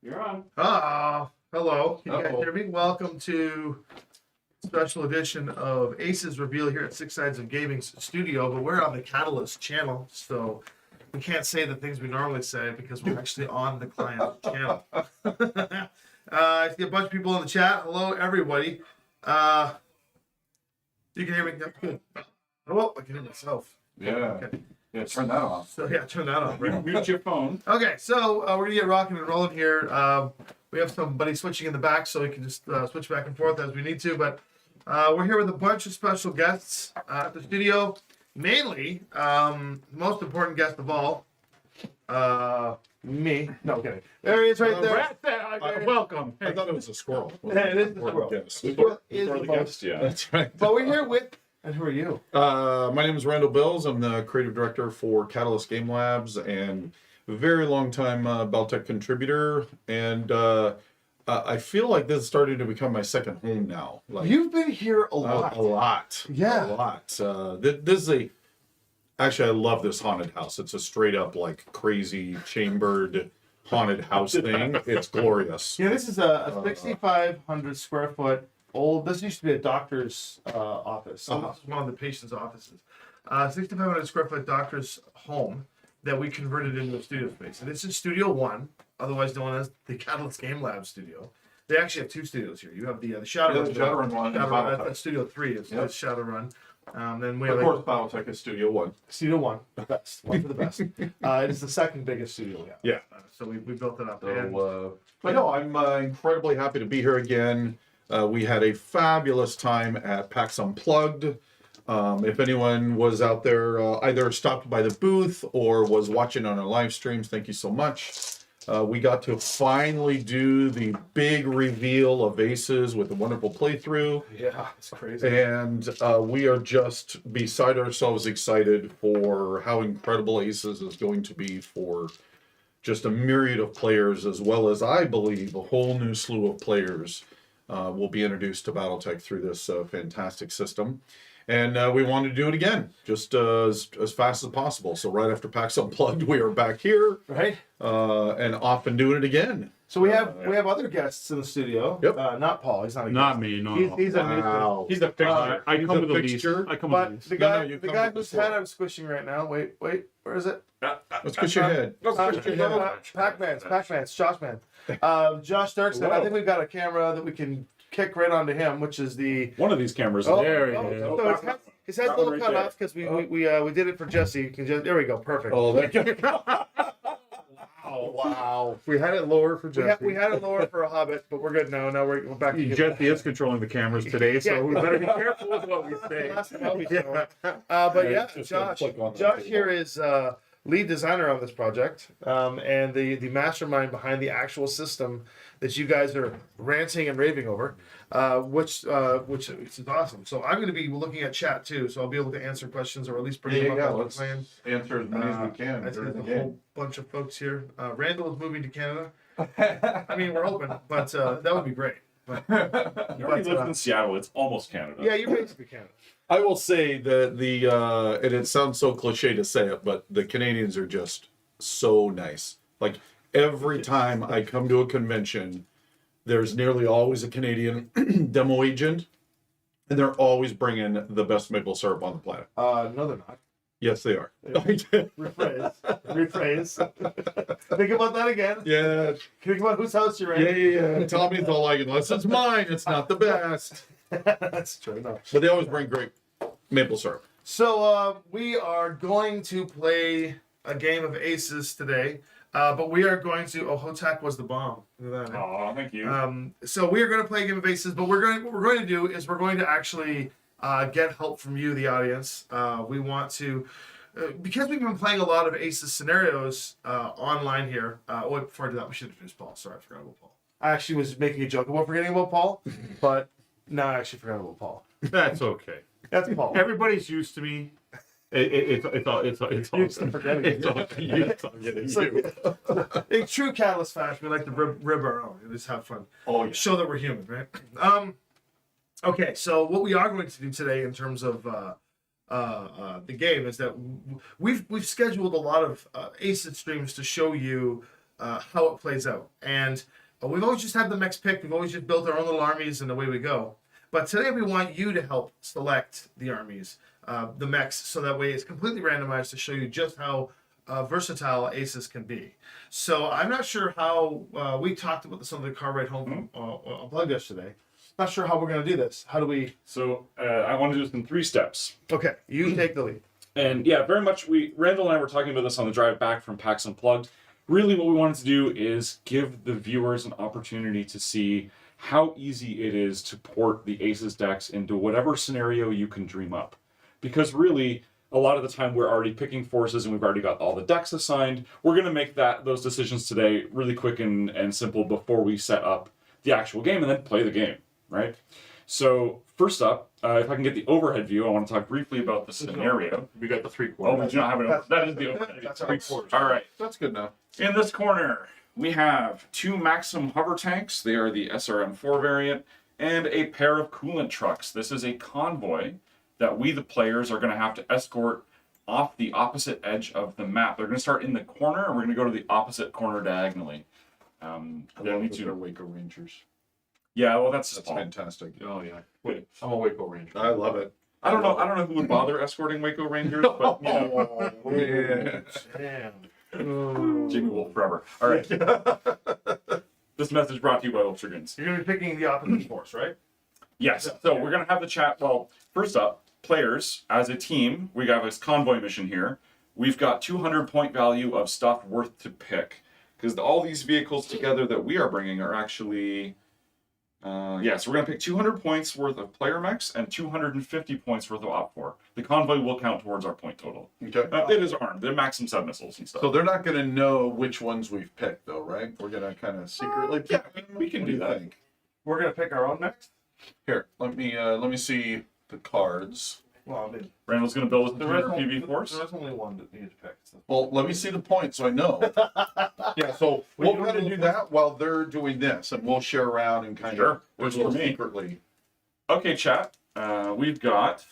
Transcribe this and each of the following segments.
You're on. Hello. Can you guys Uh-oh. hear me? Welcome to special edition of ACES Reveal here at Six Sides of Gaming's studio, but we're on the Catalyst channel, so we can't say the things we normally say because we're actually on the client channel. I see a bunch of people in the chat. Hello, everybody. You can hear me? That's good. Oh, I can hear myself. Yeah. Okay. Yeah, turn that off. So yeah, turn that off. Right? Mute your phone. Okay, so we're gonna get rocking and rolling here. We have somebody switching in the back, so we can just switch back and forth as we need to. But we're here with a bunch of special guests at the studio. Mainly, most important guest of all, me. No kidding. There he is, right there. Rat there. Welcome. I thought it was a squirrel. Hey, this is a squirrel. Yes. Squirrel is Before the the most. guest, yeah. That's right. But we're here with, and who are you? My name is Randall Bills. I'm the creative director for Catalyst Game Labs and a very long time BATTLETECH contributor. And I feel like this is starting to become my second home now. Like You've been here a lot. a lot. Yeah. A lot. This is actually, I love this haunted house. It's a straight up like crazy chambered haunted house thing. It's glorious. Yeah, this is a 6,500 square foot old. This used to be a doctor's office. So this is one of the patient's offices. 6,500 square foot doctor's home that we converted into a studio space. And this is Studio One, otherwise known as the Catalyst Game Lab Studio. They actually have two studios here. You have the Shadowrun. the Shadowrun one and BattleTech. That's Studio 3 is Shadowrun. Then we Of have course, BattleTech is Studio One. Studio 1, the best, one for the best. It is the second biggest studio we have. Yeah. So we built it up. And So, but no, I'm incredibly happy to be here again. We had a fabulous time at PAX Unplugged. If anyone was out there, either stopped by the booth or was watching on our live streams, thank you so much. We got to finally do the big reveal of ACES with a wonderful playthrough. yeah, it's crazy. And we are just beside ourselves excited for how incredible ACES is going to be for just a myriad of players, as well as, I believe, a whole new slew of players will be introduced to BattleTech through this fantastic system. And we want to do it again, just as fast as possible. So right after PAX Unplugged, we are back here, Right? and off and doing it again. So we have other guests in the studio. Yep. Not Paul. He's not a Not guest. me, no. He's a new. Wow. He's the fixture. I He's come a with a lease. fixture. I come with a But lease. the No, guy, you the come guy with the whose floor. head I'm squishing right now. Wait, where is it? Let's get your head. Pac-Man's, Josh Man. Josh Derksen. I think we've got a camera that we can kick right onto him, which is the. One of these cameras. Oh, there oh, you so go. his head's a That little one right cut there. off because we did it for Jesse. You can just, there we go, perfect. Oh, wow. We had it lower for Jesse. We had it lower for a Hobbit, but we're good now. Now we're back to Jesse is controlling the cameras today, so we better be careful with what we say. But yeah, Just gonna Josh. click on that Josh table. here is lead designer on this project, and the mastermind behind the actual system that you guys are ranting and raving over, which is awesome. So I'm going to be looking at chat too, so I'll be able to answer questions or at least bring them up as we're Let's playing. answer as many as we can. I see during the there's a game. whole bunch of folks here. Randall is moving to Canada. I mean, we're hoping, but that would be great. But, You already lived in Seattle. It's almost Canada. yeah, you're basically Canada. I will say that and it sounds so cliche to say it, but the Canadians are just so nice. Like every time I come to a convention, there's nearly always a Canadian demo agent, and they're always bringing the best maple syrup on the planet. No, they're not. Yes, they are. Rephrase. Think about that again. Yeah, Think about whose house you're in. yeah. Tommy's all like, unless it's mine, it's not the best. That's true. No. But they always bring great maple syrup. So we are going to play a game of ACES today, but we are going to. Oh, Hotak was the bomb. Look at that. Oh, thank you. So we are going to play a game of ACES, but what we're going to do is we're going to actually get help from you, the audience. We want to. Because we've been playing a lot of ACES scenarios online here. Before I do that, we should introduce Paul. Sorry, I forgot about Paul. I actually was making a joke about forgetting about Paul, but no, I actually forgot about Paul. That's okay. That's Paul. Everybody's used to me. It's all Used to forgetting. It's like, in true Catalyst fashion, we like to rib our own and just have fun. Oh, yeah. Show that we're human, right? Okay, so what we are going to do today in terms of the game is that we've scheduled a lot of ACES streams to show you how it plays out. And we've always just had the mechs picked. We've always just built our own little armies, and away we go. But today we want you to help select the armies, the mechs, so that way it's completely randomized to show you just how versatile ACES can be. So I'm not sure how we talked about this on the car ride home from Unplugged yesterday. Not sure how we're going to do this. How do we? So I want to do this in 3 steps. Okay, you take the lead. And yeah, very much. Randall and I were talking about this on the drive back from PAX Unplugged. Really, what we wanted to do is give the viewers an opportunity to see how easy it is to port the ACES decks into whatever scenario you can dream up. Because really, a lot of the time we're already picking forces and we've already got all the decks assigned. We're going to make those decisions today really quick and simple before we set up the actual game and then play the game, right? So first up, if I can get the overhead view, I want to talk briefly about the scenario. We got the 3/4. Oh, we do not have an overhead. That is the overhead. That's 3/4. All right. That's good enough. In this corner, we have 2 Maxim hover tanks. They are the SRM4 variant, and a pair of coolant trucks. This is a convoy that we, the players, are going to have to escort off the opposite edge of the map. They're going to start in the corner, and we're going to go to the opposite corner diagonally. They'll need They're to. Waco Rangers. Yeah, well, that's That's small. fantastic. Oh yeah. Wait, I'm a Waco Ranger. I love it. I don't know who would bother escorting Waco Rangers, but you know, Oh, man. Damn. Jimmy Wolf forever. All right. This message brought to you by Ultragans. You're going to be picking the opposite force, right? Yes. So we're going to have the chat. Well, first up, players, as a team, we have this convoy mission here. We've got 200 point value of stuff worth to pick. Because all these vehicles together that we are bringing are actually... so we're going to pick 200 points worth of player mechs and 250 points worth of Op4. The convoy will count towards our point total. Okay. It is armed. They're Maxim sub missiles and stuff. So they're not going to know which ones we've picked, though, right? We're going to kind of secretly pick. yeah, we can What do you that. think? We're going to pick our own next? Here, let me see the cards. Well, I mean, Randall's going to build with there 200 PV force. is only one that needs to pick. So. Well, let me see the points so I know. Yeah, so we'll kind of do that while they're doing this, and we'll share around and kind Sure, of works do for it me. secretly. Okay, chat. We've got...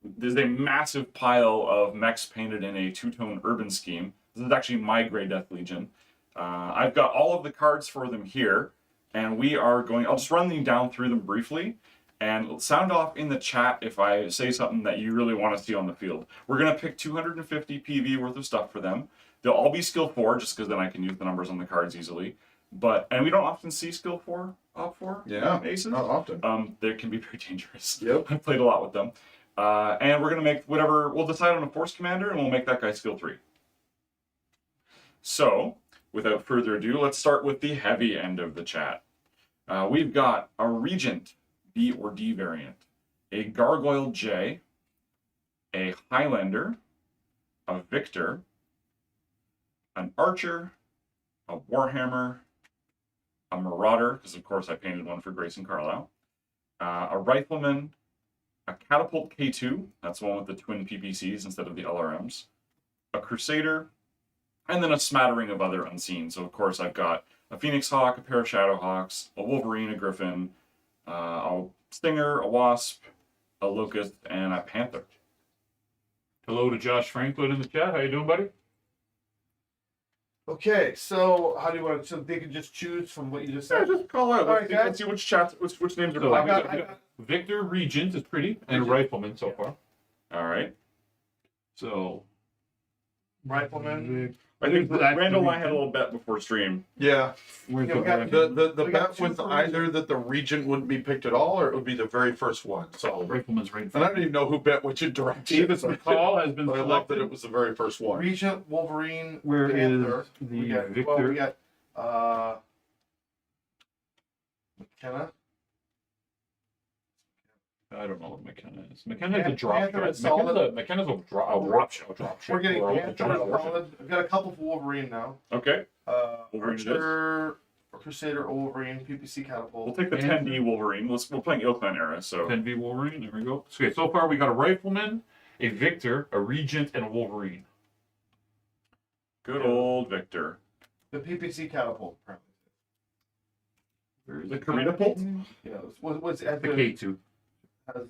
There's a massive pile of mechs painted in a 2-tone urban scheme. This is actually my Grey Death Legion. I've got all of the cards for them here, and we are going... I'll just run them down through them briefly, and sound off in the chat if I say something that you really want to see on the field. We're going to pick 250 PV worth of stuff for them. They'll all be skill 4, just because then I can use the numbers on the cards easily. And we don't often see skill 4, op 4 aces. Not often. They can be very dangerous. Yep. I've played a lot with them. And we're going to make whatever... We'll decide on a force commander, and we'll make that guy skill 3. So, without further ado, let's start with the heavy end of the chat. We've got a Regent B or D variant, a Gargoyle J, a Highlander, a Victor, an Archer, a Warhammer, a Marauder, because of course I painted one for Grayson Carlisle, a Rifleman, a Catapult K2, that's the one with the twin PPCs instead of the LRMs, a Crusader, and then a smattering of other unseen. So of course I've got a Phoenix Hawk, a pair of Shadow Hawks, a Wolverine, a Griffin, a Stinger, a Wasp, a Locust, and a Panther. Hello to Josh Franklin in the chat. How you doing, buddy? Okay, so how do you want to... So they can just choose from what you just Yeah, said? just call out. All right, Let's see which names are So going. I got Victor Regent is pretty, and Regent. Rifleman so far. All right. So Rifleman. I think That's Randall and I the had a little bet before stream. Yeah. where's Yeah, the we got- Rifleman? The We got bet two was for either that the Regent wouldn't be picked at all, or it would be the very first one. So, Rifleman's right in and front. I don't even know who bet which direction. Davis but McCall has been I love that selected. it was the very first one. Regent, Wolverine, Where is Panther. the we got, Victor? Well, we got McKenna. I don't know what McKenna is. McKenna has a drop Panther shot. is solid. McKenna's a drop shot. We're getting Or a Panther drop shot. solid. I've got a couple for Wolverine now. Okay. Wolverine it is. Archer, Crusader, Wolverine, PPC We'll Catapult. take the 10D Wolverine. We're playing Ilklan era, so 10V Wolverine. There we go. Okay, so far we got a Rifleman, a Victor, a Regent, and a Wolverine. good old Victor. The PPC Catapult, apparently. Where is The it? Karina Bolt? Yeah, what's The K2. has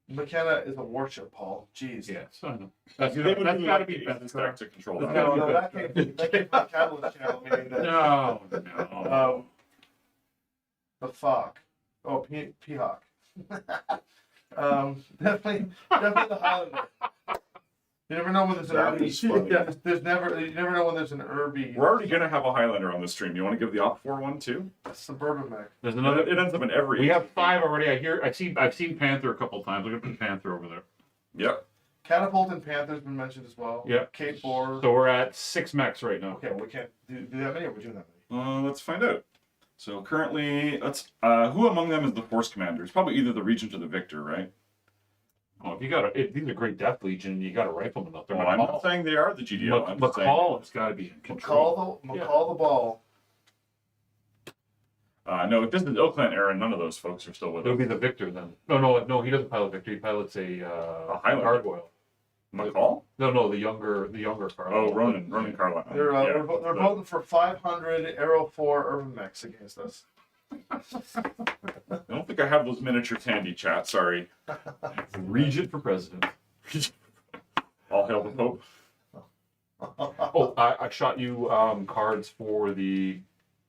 McKenna is a warship, Paul. Jeez. Yeah, so I know. That's They gotta, would that's do gotta like be the better. Aces deck to control That's that. gotta No, be that came from the Catalyst channel, meaning that. No, no. The Fawk. Oh, P-Hawk. Definitely the Highlander. You never know when there's an That Irby. is funny. Yeah, you never know when there's an Irby. We're already gonna have a Highlander on the stream. You want to give the op 4 one too? Suburban Mac. There's It another. ends up in every. We have 5 already. I've seen Panther a couple times. Look at the Panther over there. Yep. Catapult and Panther's been mentioned as well. Yeah. Cape 4. So we're at 6 mechs right now. Okay, we can't do that many, or we're doing that many? Let's find out. So currently, who among them is the Force Commander? It's probably either the Regent or the Victor, right? Oh, if these are great Death Legion, you got a rifleman out there. Well, I'm not saying they are the GDO. I'm just saying- McCall has got to be in control. McCall the ball. No, if this is Oakland era, none of those folks are still with It would us. be the Victor then. No, he doesn't pilot Victor. He pilots a Highlander. gargoyle. McCall? No, the younger car. Oh, Ronan Carlin. They're voting for 500 Aero 4 Urban Mechs against us. I don't think I have those miniatures handy, chat. Sorry. Regent for president. All hail the Pope. Oh, I shot you cards for the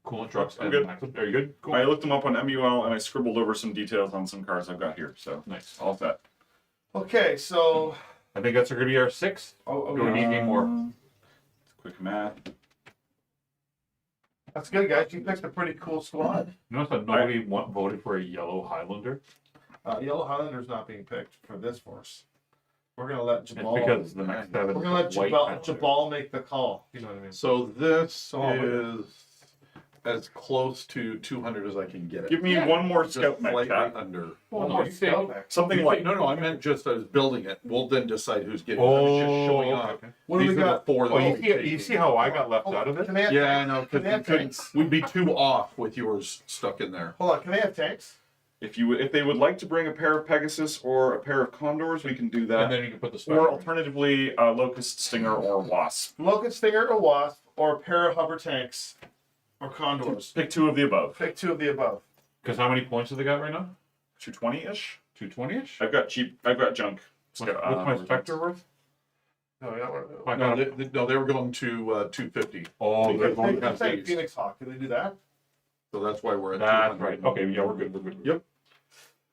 coolant trucks. I'm good. Are you good? Cool. I looked them up on MUL and I scribbled over some details on some cards I've got here. So Nice. all set. Okay, so. I think that's going to be our 6th. Oh, Do we need any more? Quick math. That's good, guys. You picked a pretty cool squad. Notice that nobody voted for a yellow Highlander. Yellow Highlander's not being picked for this force. We're gonna let It's Jabal. because the next 7 We're gonna let white Jabal, Highlander. Jabal make the call. You know what I mean? So this So- is as close to 200 as I can get it. Give me Yeah. one more Just scout mech, slightly chat. under. Well, no, More you scout think- mechs. Something like No, I meant just as building it. We'll then decide who's getting it. I was just showing off. okay. What do we These are got? the 4 that Oh, I'll be you taking. see how I got left Hold on. out of it? Can they have Yeah, I tanks? know, Can they have because tanks? we'd be too off with yours stuck in there. Hold on. Can they have tanks? if they would like to bring a pair of Pegasus or a pair of Condors, we can do And that. then you can put the Or special. alternatively, Locust, Stinger, or Wasp. Locust Stinger or Wasp or a pair of hover tanks or Condors. Pick 2 of the above. Pick 2 of the above. Because how many points do they got right now? 220-ish. 220-ish? I've got junk. What's my Spectre worth? No, yeah. I No, got a- they were going to 250. Oh, Because they're- we have Say these. Phoenix Hawk. Can they do that? So that's why we're at that's 200. right. Okay, yeah, we're good. We're good. Yep.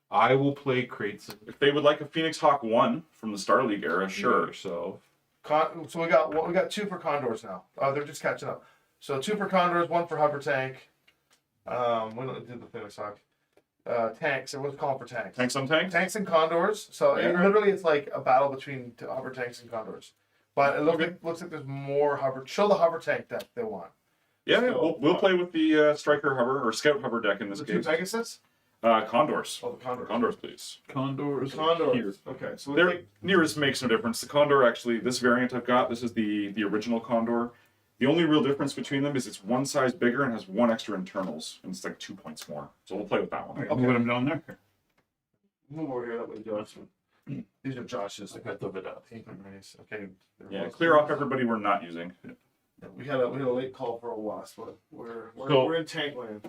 I will play crates. If they would like a Phoenix Hawk 1 from the Star League era, sure. So So we got 2 for Condors now. They're just catching up. So 2 for Condors, 1 for hover tank. We don't do the Phoenix Hawk. Tanks. Everyone's calling for tanks. Tanks on tanks? Tanks and Condors. So Yeah. literally, it's like a battle between hover tanks and Condors. But it looks like there's more hover. Show the hover tank deck they want. Yeah, So, we'll play with the Striker Hover or Scout Hover deck in this The 2 case. Pegasus. Condors. Oh, the Condors. Condors, please. Condors. Condors. Okay, so we Their take, nearest makes no difference. The Condor, actually, this variant I've got, this is the original Condor. The only real difference between them is it's one size bigger and has 1 extra internals, and it's like 2 points more. So we'll play with that one. I'll move them down there. move over here. That way, Josh. These are Josh's. I got the bit out. Nice. Okay. Yeah, clear off everybody we're not using. We had a late call for a Wasp, but we're So- we're in tank land.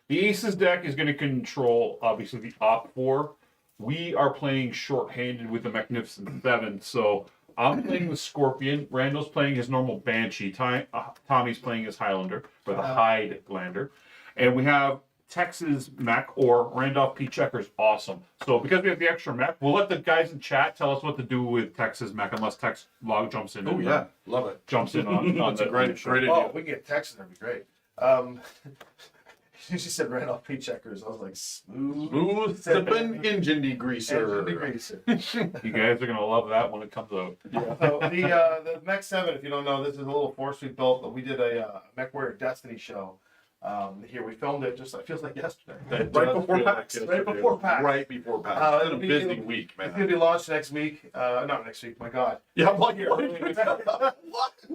The Aces deck is going to control, obviously, the Op 4. We are playing short-handed with the Magnificent 7, so I'm playing the Scorpion. Randall's playing his normal Banshee. Tommy's playing his Highlander, or the Highlander. And we have Texas mech or Randolph P. Checkers. Awesome. So because we have the extra mech, we'll let the guys in chat tell us what to do with Texas mech, unless Tex Log jumps in. Oh and, yeah, love it. jumps in on That's a the great idea. Oh, we can get Texas. That'd be great. She said Randolph P. Checkers. I was like, smooth. Smooth sipping engine degreaser. You guys are gonna love that when it comes out. So the Mech 7, if you don't know, this is a little force we built. We did a Mech Warrior Destiny show. Here we filmed it. Just it feels like yesterday. That Right does before feel like PAX. yesterday. Right before PAX. Right before PAX. It's been a busy week, It's gonna man. be launched next week. Not next week. My God. Yeah, I'm like, What?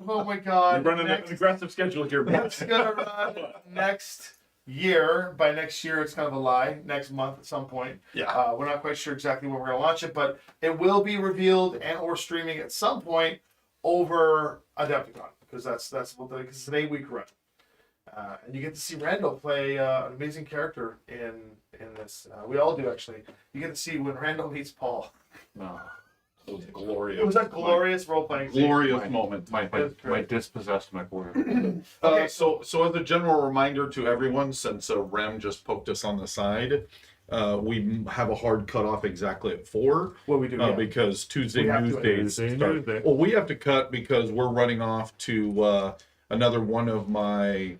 Oh my God. You're running an Next- aggressive schedule here, It's boys. gonna run next year. By next year, it's kind of a lie. Next month at some point. Yeah. We're not quite sure exactly when we're gonna launch it, but it will be revealed and or streaming at some point over Adepticon because that's what because it's an 8-week run. And you get to see Randall play an amazing character in this. We all do, actually. You get to see when Randall meets Paul. No. It was glorious. It was a glorious role-playing scene. Glorious moment. My dispossessed McWhorter. Okay. So as a general reminder to everyone, since Rem just poked us on the side, we have a hard cutoff exactly at 4. What we do, because Tuesday We have to news at days Tuesday start. news day. Well, we have to cut because we're running off to another one of my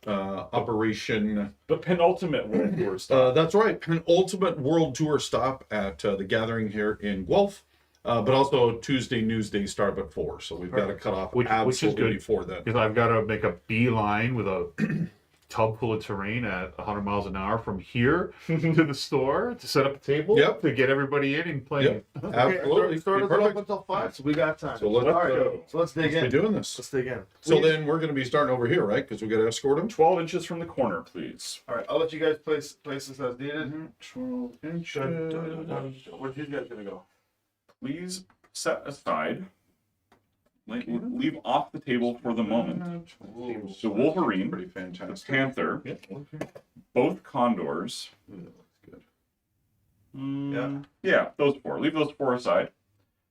operation. The penultimate World Tour stop. That's right, an ultimate world tour stop at the Gathering here in Guelph. But also Tuesday news day start at 4, so we've got to cut off Which is absolutely good. before then. Because I've got to make a beeline with a tub full of terrain at 100 miles an hour from here to the store to set up a table Yep. to get everybody in and playing. Yep, absolutely. Store Be doesn't perfect. open until 5, so we got time. So let's, All right, so let's dig Let's in. be doing this. Let's dig in. So Please. then we're going to be starting over here, right? Because we got to escort him. 12 inches from the corner, please. All right, I'll let you guys place this as needed. 12 Where's you guys gonna go? Please set aside, leave off the table for the moment, the Wolverine, Pretty the fantastic. Panther, Yeah. both Condors. Good. Yeah, those 4. Leave those 4 aside.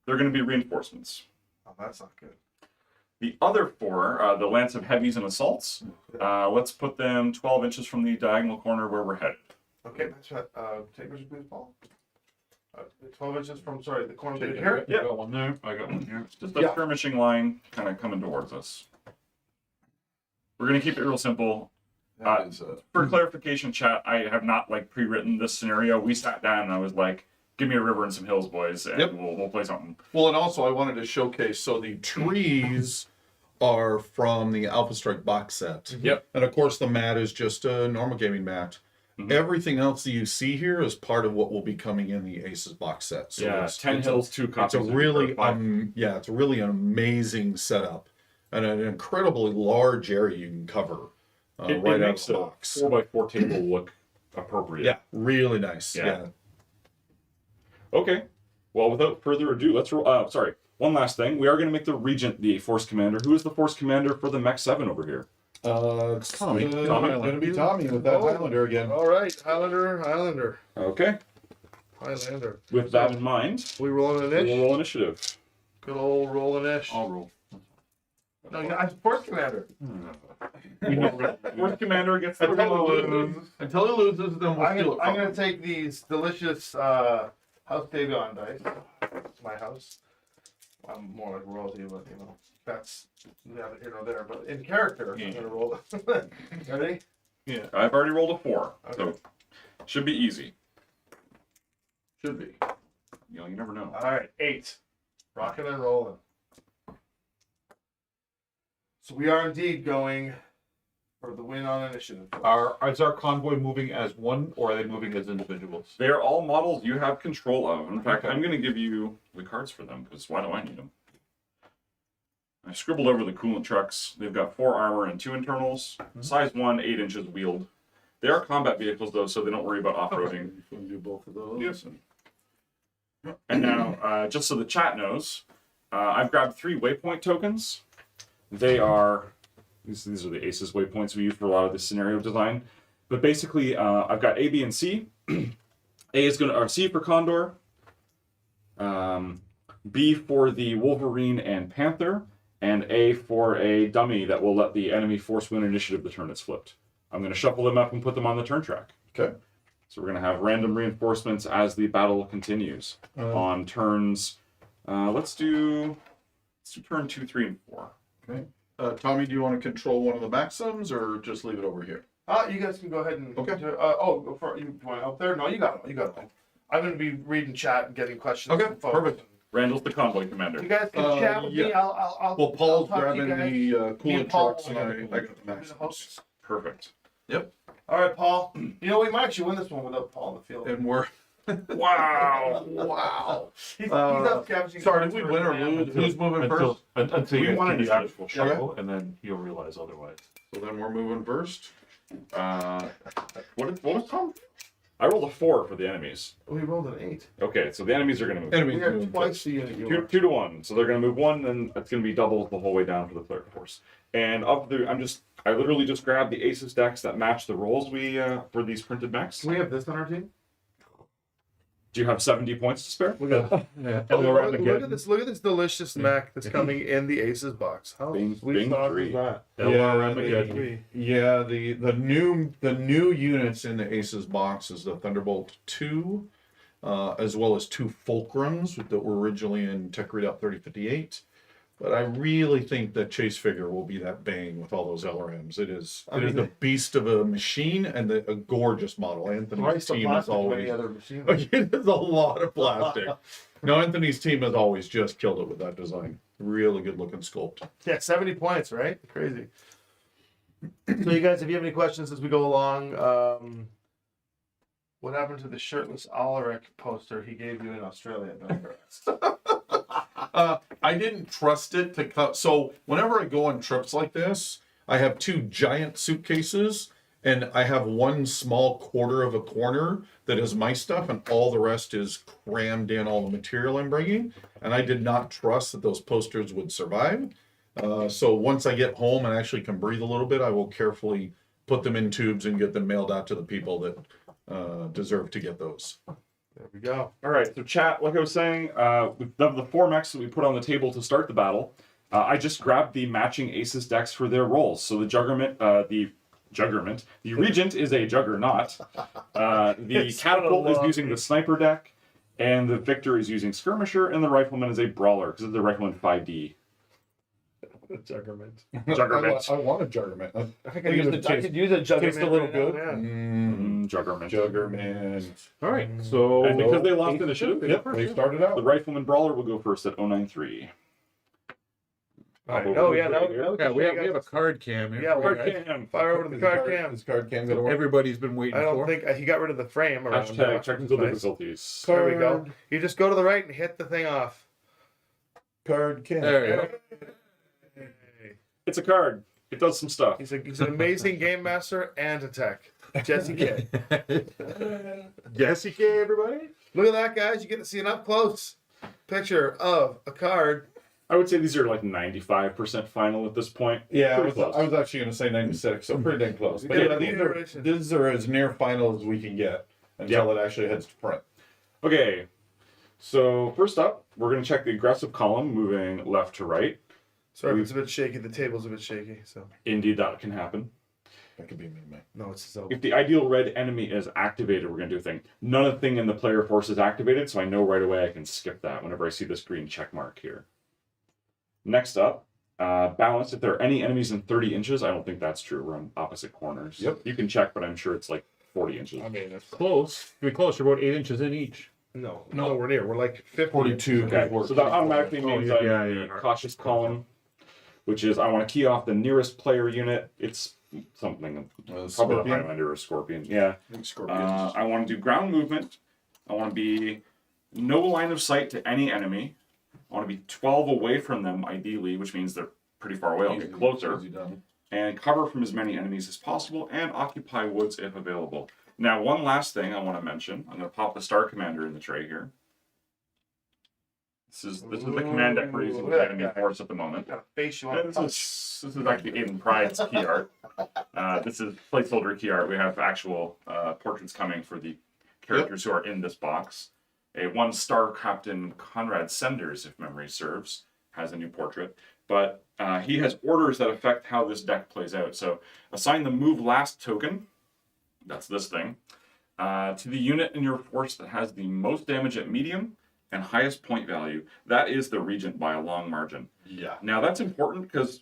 They're going to be reinforcements. Oh, that's not good. The other 4, the Lance of Heavies and Assaults, let's put them 12 inches from the diagonal corner where we're headed. Okay, that's right. Take yours, please, Paul. 12 inches from, sorry, the corner Take bit it, here. right? I got one there. I got one here. Just a skirmishing line kind of coming towards us. We're going to keep it real simple. That is, For clarification, chat, I have not pre-written this scenario. We sat down and I was like, give me a river and some hills, boys, and Yep. we'll play something. well, and also I wanted to showcase, so the trees are from the Alpha Strike box set. Yep. And of course the mat is just a normal gaming mat. Everything else that you see here is part of what will be coming in the ACES box set. So Yeah, 10 hills, 2 copies. It's a really it's really an amazing setup and an incredibly large area you can cover It right out of makes the a box. 4x4 table look appropriate. Yeah, really nice. Yeah. Yeah. Okay. Well, without further ado, let's roll. Sorry. One last thing. We are going to make the Regent the Force Commander. Who is the Force Commander for the Mech 7 over here? It's Tommy. gonna be Tommy with that Highlander again. All right, Highlander. Okay. Highlander. With that in mind, We rolling an we'll ish? roll initiative. Good old rolling ish. I'll roll. No, I'm Force Commander. Force Commander gets the Until he roll. Until he loses, then we'll steal it I'm from gonna him. take these delicious House Davion dice. It's my house. I'm more like royalty, but that's neither here nor there. But in character, I'm gonna roll. Ready? Yeah. I've already rolled a 4, Okay. so should be easy. Should be. You never know. All right, 8. Rocking and rolling. So we are indeed going for the win on initiative. Is our convoy moving as one, or are they moving as individuals? They are all models you have control of. In fact, Okay. I'm going to give you the cards for them, because why do I need them? I scribbled over the coolant trucks. They've got 4 armor and 2 internals. Size 1, 8 inches wheeled. They are combat vehicles, though, so they don't worry about off-roading. We can do both of those. Yes. And now, just so the chat knows, I've grabbed 3 waypoint tokens. They are... These are the ACES waypoints we use for a lot of this scenario design. But basically, I've got A, B, and C. A is going to... Or C for Condor. B for the Wolverine and Panther. And A for a dummy that will let the enemy force win initiative the turn it's flipped. I'm going to shuffle them up and put them on the turn track. Okay. So we're going to have random reinforcements as the battle continues. On turns... let's do turn 2, 3, and 4. Okay. Tommy, do you want to control one of the maxims or just leave it over here? You guys can go ahead and. Okay. Go for you. Want to help there? No, you got it. You got it. I'm going to be reading chat and getting questions. Okay, from folks. perfect. Randall's the convoy commander. You guys can chat with me. yeah. I'll. Well, Paul's I'll talk to you grabbing guys. the Me and coolant Paul trucks will and have I got the be the maxims. hosts. Perfect. Yep. All right, Paul. You know we might actually win this one without Paul in the field. And we're... Wow. Wow. He's up scavenging. Sorry, did we for win or his man. lose? Who's moving first? Until We you want get to the initiative. actual shuffle, and then you'll realize otherwise. So then we're moving first. What was Tom? I rolled a 4 for the enemies. We rolled an 8. Okay, so the enemies are going to move. Enemies We got move. twice the unit you are. 2 to 1, so they're going to move 1, and it's going to be double the whole way down for the player force. And I literally just grabbed the ACES decks that match the rolls we for these printed mechs. Do we have this on our team? Do you have 70 points to spare? Look at that. Yeah. Look at this. Look at this delicious mech that's coming in the Aces box. How Bing- sweet Bing sauce three. is that? Yeah, the new units in the Aces box is the Thunderbolt 2, as well as 2 Fulcrums that were originally in Tech Readout 3058. But I really think that Chase figure will be that bang with all those LRMs. It is a beast of a machine and a gorgeous model. Anthony's team is always it is a lot of plastic. No, Anthony's team has always just killed it with that design. Really good looking sculpt. Yeah, 70 points, right? Crazy. So, you guys, if you have any questions as we go along, what happened to the shirtless Alaric poster he gave you in Australia? I didn't trust it to cut. So whenever I go on trips like this, I have 2 giant suitcases and I have 1 small quarter of a corner that is my stuff and all the rest is crammed in all the material I'm bringing. And I did not trust that those posters would survive. So once I get home and actually can breathe a little bit, I will carefully put them in tubes and get them mailed out to the people that deserve to get those. There we go. All right, so chat, like I was saying, of the 4 mechs that we put on the table to start the battle, I just grabbed the matching ACES decks for their rolls. So the the Regent is a Juggernaut, the Catapult is using the Sniper deck, and the Victor is using Skirmisher, and the Rifleman is a Brawler, because it's the Rifleman 5D. Juggerment. Juggerment. I want a Juggerment. I could use a Juggerment. Tastes a little right good. now, yeah. Juggerment. Juggerment. All right. So And because they lost initiative, Yep, they started the out. Rifleman Brawler will go first at 093. Oh, yeah, yeah, we have a card cam here. Yeah, for you we're- guys. Cam. Fire over to the card cam. This card cam gonna work. Everybody's been waiting I don't for. think he got rid of the frame around. Hashtag technical Nice. difficulties. There we go. You just go to the right and hit the thing off. Card cam. There you go. It's a card. It does some stuff. He's an amazing game master and a tech. Jesse K. Jesse K, everybody. Look at that, guys. You get to see an up close picture of a card. I would say these are like 95% final at this point. Yeah, Pretty close. I was actually going to say 96, so pretty dang close. But Yeah, yeah, these are as near final as we can get until it actually heads to print. Okay, so first up, we're going to check the aggressive column moving left to right. Sorry if it's a bit shaky. The table's a bit shaky. So Indeed, that can happen. That could be me, man. no, it's so. If the ideal red enemy is activated, we're going to do a thing. None of the thing in the player force is activated, so I know right away I can skip that whenever I see this green check mark here. Next up, balance. If there are any enemies in 30 inches, I don't think that's true. We're on opposite corners. Yep. You can check, but I'm sure it's like 40 inches. I mean, it's close. You're close. You're about 8 inches in each. No, we're near. We're like 50. 42. Okay, so that automatically Oh, means yeah, I'm yeah, in yeah. the cautious column, which is I want to key off the nearest player unit. It's something, probably a Scorpion. Highlander or a Scorpion. Yeah. Scorpions. I want to do ground movement. I want to be no line of sight to any enemy. I want to be 12 away from them, ideally, which means they're pretty far away. I'll get closer. Easy done. And cover from as many enemies as possible, and occupy woods if available. Now, one last thing I want to mention. I'm going to pop the Star Commander in the tray here. This is the command deck we're using with the enemy force at the moment. Got a face you And want. this is actually Aiden Pride's key art. This is placeholder key art. We have actual portraits coming for the characters who are in this box. A 1-star Captain Conrad Senders, if memory serves, has a new portrait. But he has orders that affect how this deck plays out. So assign the move last token, that's this thing, to the unit in your force that has the most damage at medium and highest point value. That is the Regent by a long margin. Yeah. Now that's important because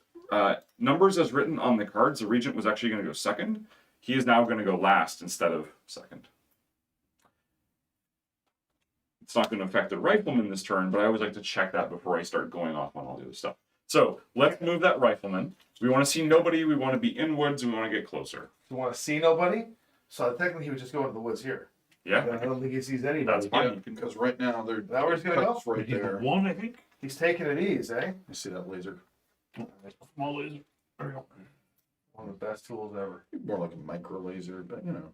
numbers as written on the cards, the Regent was actually going to go second. He is now going to go last instead of second. It's not going to affect the Rifleman this turn, but I always like to check that before I start going off on all the other stuff. So let's move that Rifleman. We want to see nobody. We want to be in woods. We want to get closer. You want to see nobody? So technically, he would just go into the woods here. Yeah, I don't think he sees anybody. that's fine. Yeah, because right now they're That where he's gonna go? cuts right there. One, I think. He's taking it easy, eh? You see that laser? Small laser. There we go. One of the best tools ever. More like a micro laser, but you know.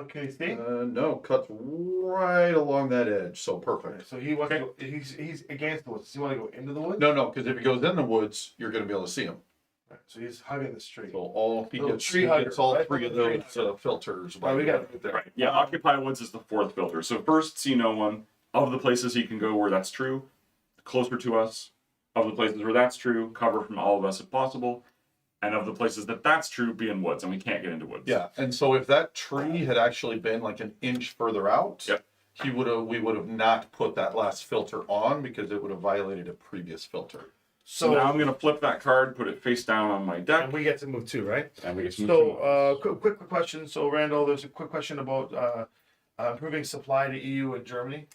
Okay, see? No, cuts right along that edge, so perfect. So he wants to go, he's against the woods. Does he want to go into the woods? No, because if he goes in the woods, you're going to be able to see him. Right, so he's hugging this tree. So all he Little gets, tree he hugger, gets all right? three of Tree those filters. Oh, we got it right there. Right. Yeah, occupy woods is the fourth filter. So first, see no one. Of the places he can go where that's true, closer to us. Of the places where that's true, cover from all of us if possible. And of the places that that's true, be in woods, and we can't get into woods. Yeah, and so if that tree had actually been like an inch further out, Yep. we would have not put that last filter on because it would have violated a previous filter. So now I'm going to flip that card, put it face down on my deck, And we get to move too, right? and we get some. So, quick question. So, Randall, there's a quick question about improving supply to EU and Germany.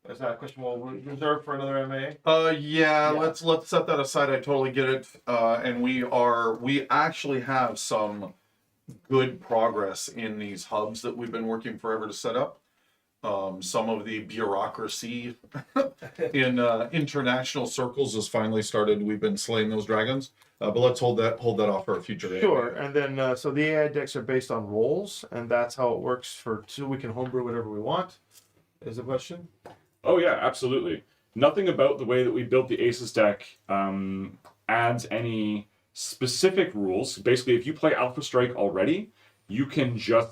Is that a question we'll reserve for another MA? Yeah, let's set that aside. I totally get it. And we actually have some good progress in these hubs that we've been working forever to set up. Some of the bureaucracy in international circles has finally started. We've been slaying those dragons. But let's hold that off for a future day. Sure. And then, so the AI decks are based on roles, and that's how it works for two. We can homebrew whatever we want. Is the question? Oh yeah, absolutely. Nothing about the way that we built the ACES deck adds any specific rules. Basically, if you play Alpha Strike already, you can just,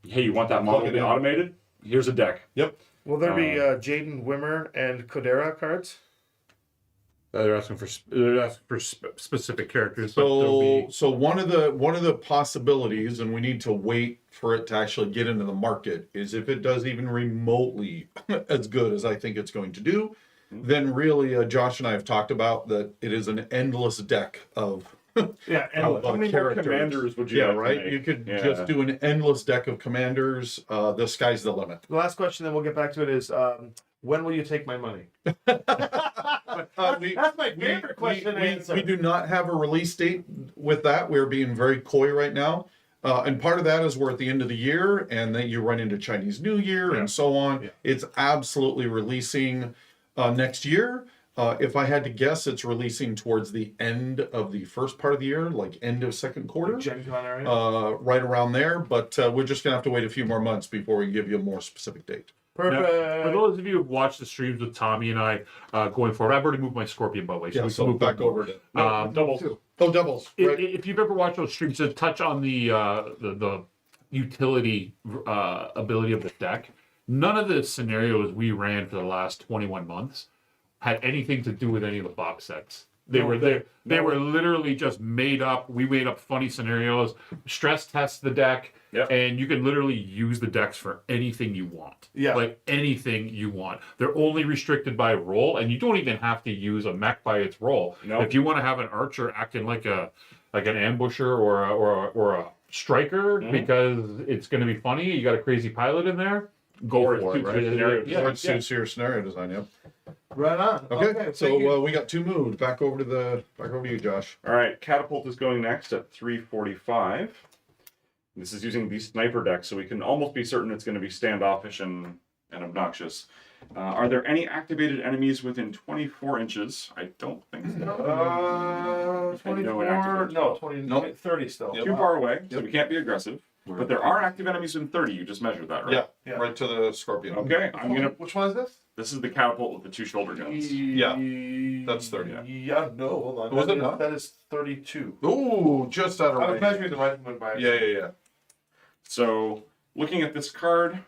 hey, you want that model to be automated? Here's a deck. Yep. Will there be Jaden Wimmer and Kodera cards? They're asking for specific characters. But there'll be... So one of the possibilities, and we need to wait for it to actually get into the market, is if it does even remotely as good as I think it's going to do, then really Josh and I have talked about that it is an endless deck of Yeah, and How many more commanders would you like to right? make? You could Yeah. just do an endless deck of commanders. The sky's the limit. the last question, then we'll get back to it, is when will you take my money? That's my favorite question to answer. We do not have a release date with that. We're being very coy right now. And part of that is we're at the end of the year, and then you run into Chinese New Year and so on. Yeah. It's absolutely releasing next year. If I had to guess, it's releasing towards the end of the first part of the year, like end of second quarter, Gen Con area? right around there. But we're just gonna have to wait a few more months before we give you a more specific date. Perfect. Now, for those of you who've watched the streams with Tommy and I going forward, I've already moved my Scorpion, by the way. Yeah, we so can move back over to doubles. doubles. Right. If you've ever watched those streams, to touch on the utility ability of the deck, none of the scenarios we ran for the last 21 months had anything to do with any of the box sets. They were literally just made up. We made up funny scenarios, stress test the deck, Yep. and you can literally use the decks for anything you want. Yeah. Like anything you want. They're only restricted by role, and you don't even have to use a mech by its role. Nope. If you want to have an archer acting like an ambusher or a striker because it's going to be funny, you got a crazy pilot in there, go Or for it. suits Right? your scenario. Yeah, Or it suits your scenario design, yeah. Right on. Okay, thank you. so we got two moved. Back over to you, Josh. All right, Catapult is going next at 345. This is using the sniper deck, so we can almost be certain it's going to be standoffish and obnoxious. Are there any activated enemies within 24 inches? I don't think so. 24, inactivated. no, 20, Nope. 30 still. Yep. Too far away, so we can't be aggressive. But there are active enemies in 30. You just measured that, right? Yeah, Yeah. right to the Scorpion. Okay, I'm gonna. Which one is this? This is the catapult with the two shoulder guns. Yeah, that's 30. Yeah, no, hold on. Was that it is, not? That is 32. Ooh, just out of I was range. measuring the rifleman by Yeah. So, looking at this card,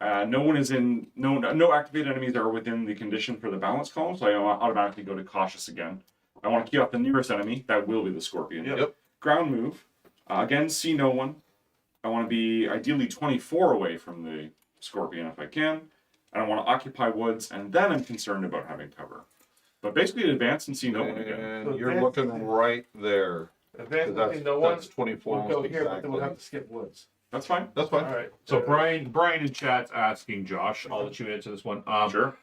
no activated enemies are within the condition for the balance column, so I automatically go to cautious again. I want to key off the nearest enemy. That will be the Scorpion. Yep. Ground move. Again, see no one. I want to be ideally 24 away from the Scorpion if I can. And I want to occupy woods, and then I'm concerned about having cover. But basically, advance and see no one again. And So you're advance- looking right there. Advanced That's, looking, no one. that's 24 We'll go almost here, but then we'll have exactly. to skip woods. That's fine. That's fine. All right. So Brian in chat's asking Josh. I'll let you answer this one. Sure.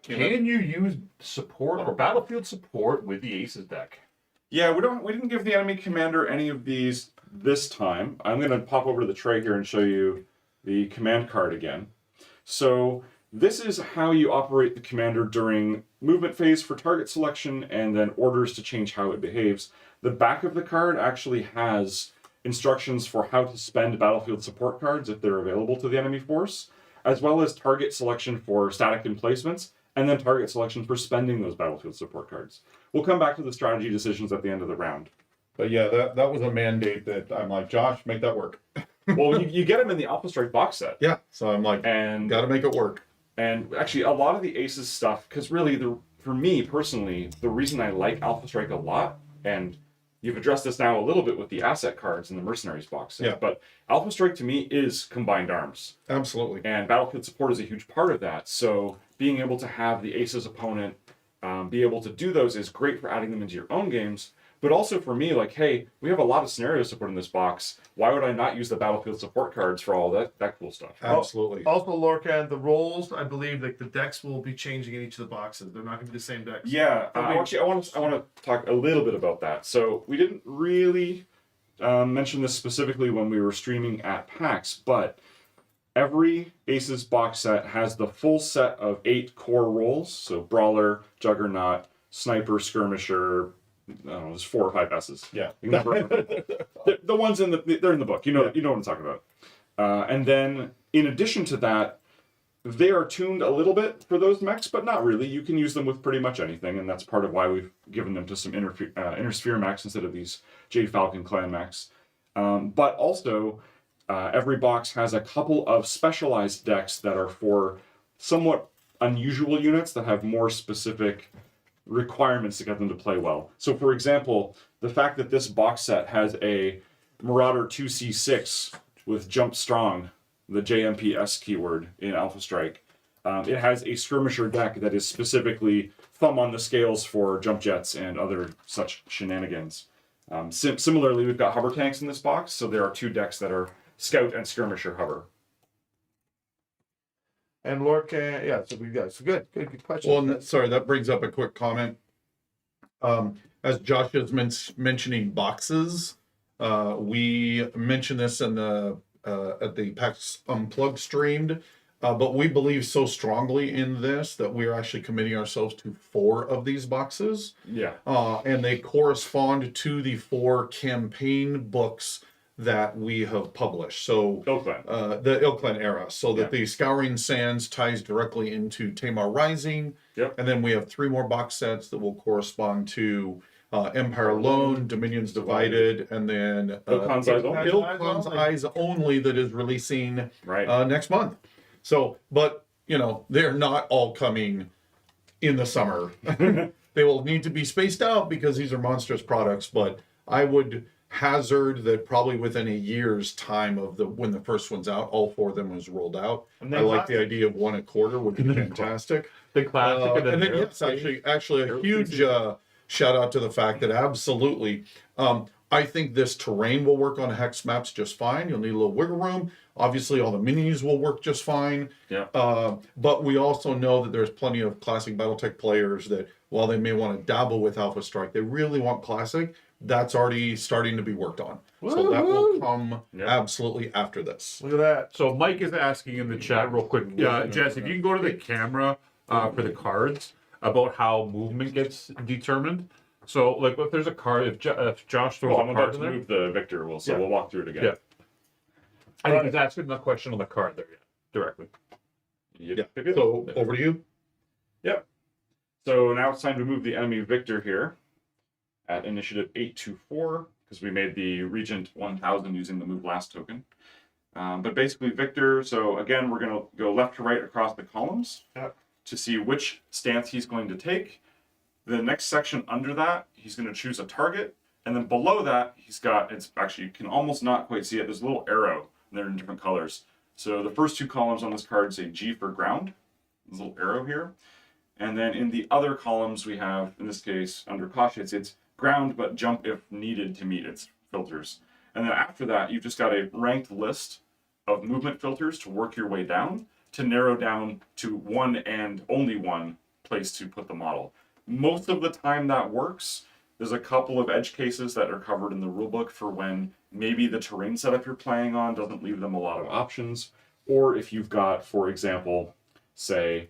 Can you use support or battlefield support with the Aces deck? Yeah, we didn't give the enemy commander any of these this time. I'm going to pop over to the tray here and show you the command card again. So This is how you operate the commander during movement phase for target selection and then orders to change how it behaves. The back of the card actually has instructions for how to spend battlefield support cards if they're available to the enemy force, as well as target selection for static emplacements, and then target selection for spending those battlefield support cards. We'll come back to the strategy decisions at the end of the round. But yeah, that was a mandate that I'm like, Josh, make that work. Well, you get them in the Alpha Strike box set. Yeah, so I'm like, And got to make it work. And actually, a lot of the ACES stuff, because really, for me personally, the reason I like Alpha Strike a lot, and you've addressed this now a little bit with the asset cards in the Mercenaries box, Yeah. but Alpha Strike to me is combined arms. Absolutely. And battlefield support is a huge part of that. So being able to have the ACES opponent be able to do those is great for adding them into your own games. But also for me, like, hey, we have a lot of scenarios to put in this box. Why would I not use the battlefield support cards for all that cool stuff? Absolutely. Also, Lorcan, the roles, I believe, like the decks will be changing in each of the boxes. They're not going to be the same decks. Yeah, actually, I want to talk a little bit about that. So we didn't really mention this specifically when we were streaming at PAX, but every ACES box set has the full set of 8 core roles. So Brawler, Juggernaut, Sniper, Skirmisher. I don't know, there's 4 or 5 S's. Yeah. The ones they're in the book. You know what I'm talking about. And then in addition to that, they are tuned a little bit for those mechs, but not really. You can use them with pretty much anything, and that's part of why we've given them to some Inner Sphere mechs instead of these Jade Falcon clan mechs. But also, every box has a couple of specialized decks that are for somewhat unusual units that have more specific requirements to get them to play well. So for example, the fact that this box set has a Marauder 2C6 with Jump Strong, the JMPS keyword in Alpha Strike, it has a Skirmisher deck that is specifically thumb on the scales for jump jets and other such shenanigans. Similarly, we've got hover tanks in this box, so there are 2 decks that are Scout and Skirmisher hover. And Lorcan, yeah, so we got so good question. Well, sorry, that brings up a quick comment. As Josh is mentioning boxes, we mentioned this in the at the PAX Unplugged streamed, but we believe so strongly in this that we are actually committing ourselves to 4 of these boxes. Yeah. And they correspond to the 4 campaign books that we have published. So the Ilklan era. So that the Scouring Sands ties directly into Tamar Rising. Yep. And then we have 3 more box sets that will correspond to Empire Alone, Dominions Divided, and then Ilkhan's Eyes Only. Ilkhan's Eyes Only that is releasing Right. next month. So, but, they're not all coming in the summer. They will need to be spaced out because these are monstrous products, but I would hazard that probably within a year's time of when the first one's out, all 4 of them was rolled out. And I then like the idea of 1 a quarter, would be fantastic. The classic, And then yes, actually a huge shout out to the fact that absolutely, I think this terrain will work on hex maps just fine. You'll need a little wiggle room. Obviously, all the minis will work just fine. Yeah. But we also know that there's plenty of classic BattleTech players that, while they may want to dabble with Alpha Strike, they really want classic. That's already starting to be worked on. So that will come absolutely after this. Look at that. So Mike is asking in the chat real quick, Jess, if you can go to the camera for the cards about how movement gets determined. So like if there's a card, if Josh throws I'm a about card to in there, move the Victor, we'll walk through it again. Yeah. I think he's asking the question on the card there directly. Yeah. So over to you. Yep. So now it's time to move the enemy Victor here at initiative 824 because we made the Regent 1000 using the move last token. But basically Victor, so again, we're going to go left to right across the columns to see which stance he's going to take. The next section under that, he's going to choose a target. And then below that, he's got, it's actually, you can almost not quite see it. There's a little arrow, and they're in different colors. So the first 2 columns on this card say G for ground. There's a little arrow here. And then in the other columns, we have, in this case, under caution, it's ground, but jump if needed to meet its filters. And then after that, you've just got a ranked list of movement filters to work your way down to narrow down to 1 and only 1 place to put the model. Most of the time that works. There's a couple of edge cases that are covered in the rulebook for when maybe the terrain setup you're playing on doesn't leave them a lot of options. Or if you've got, for example, say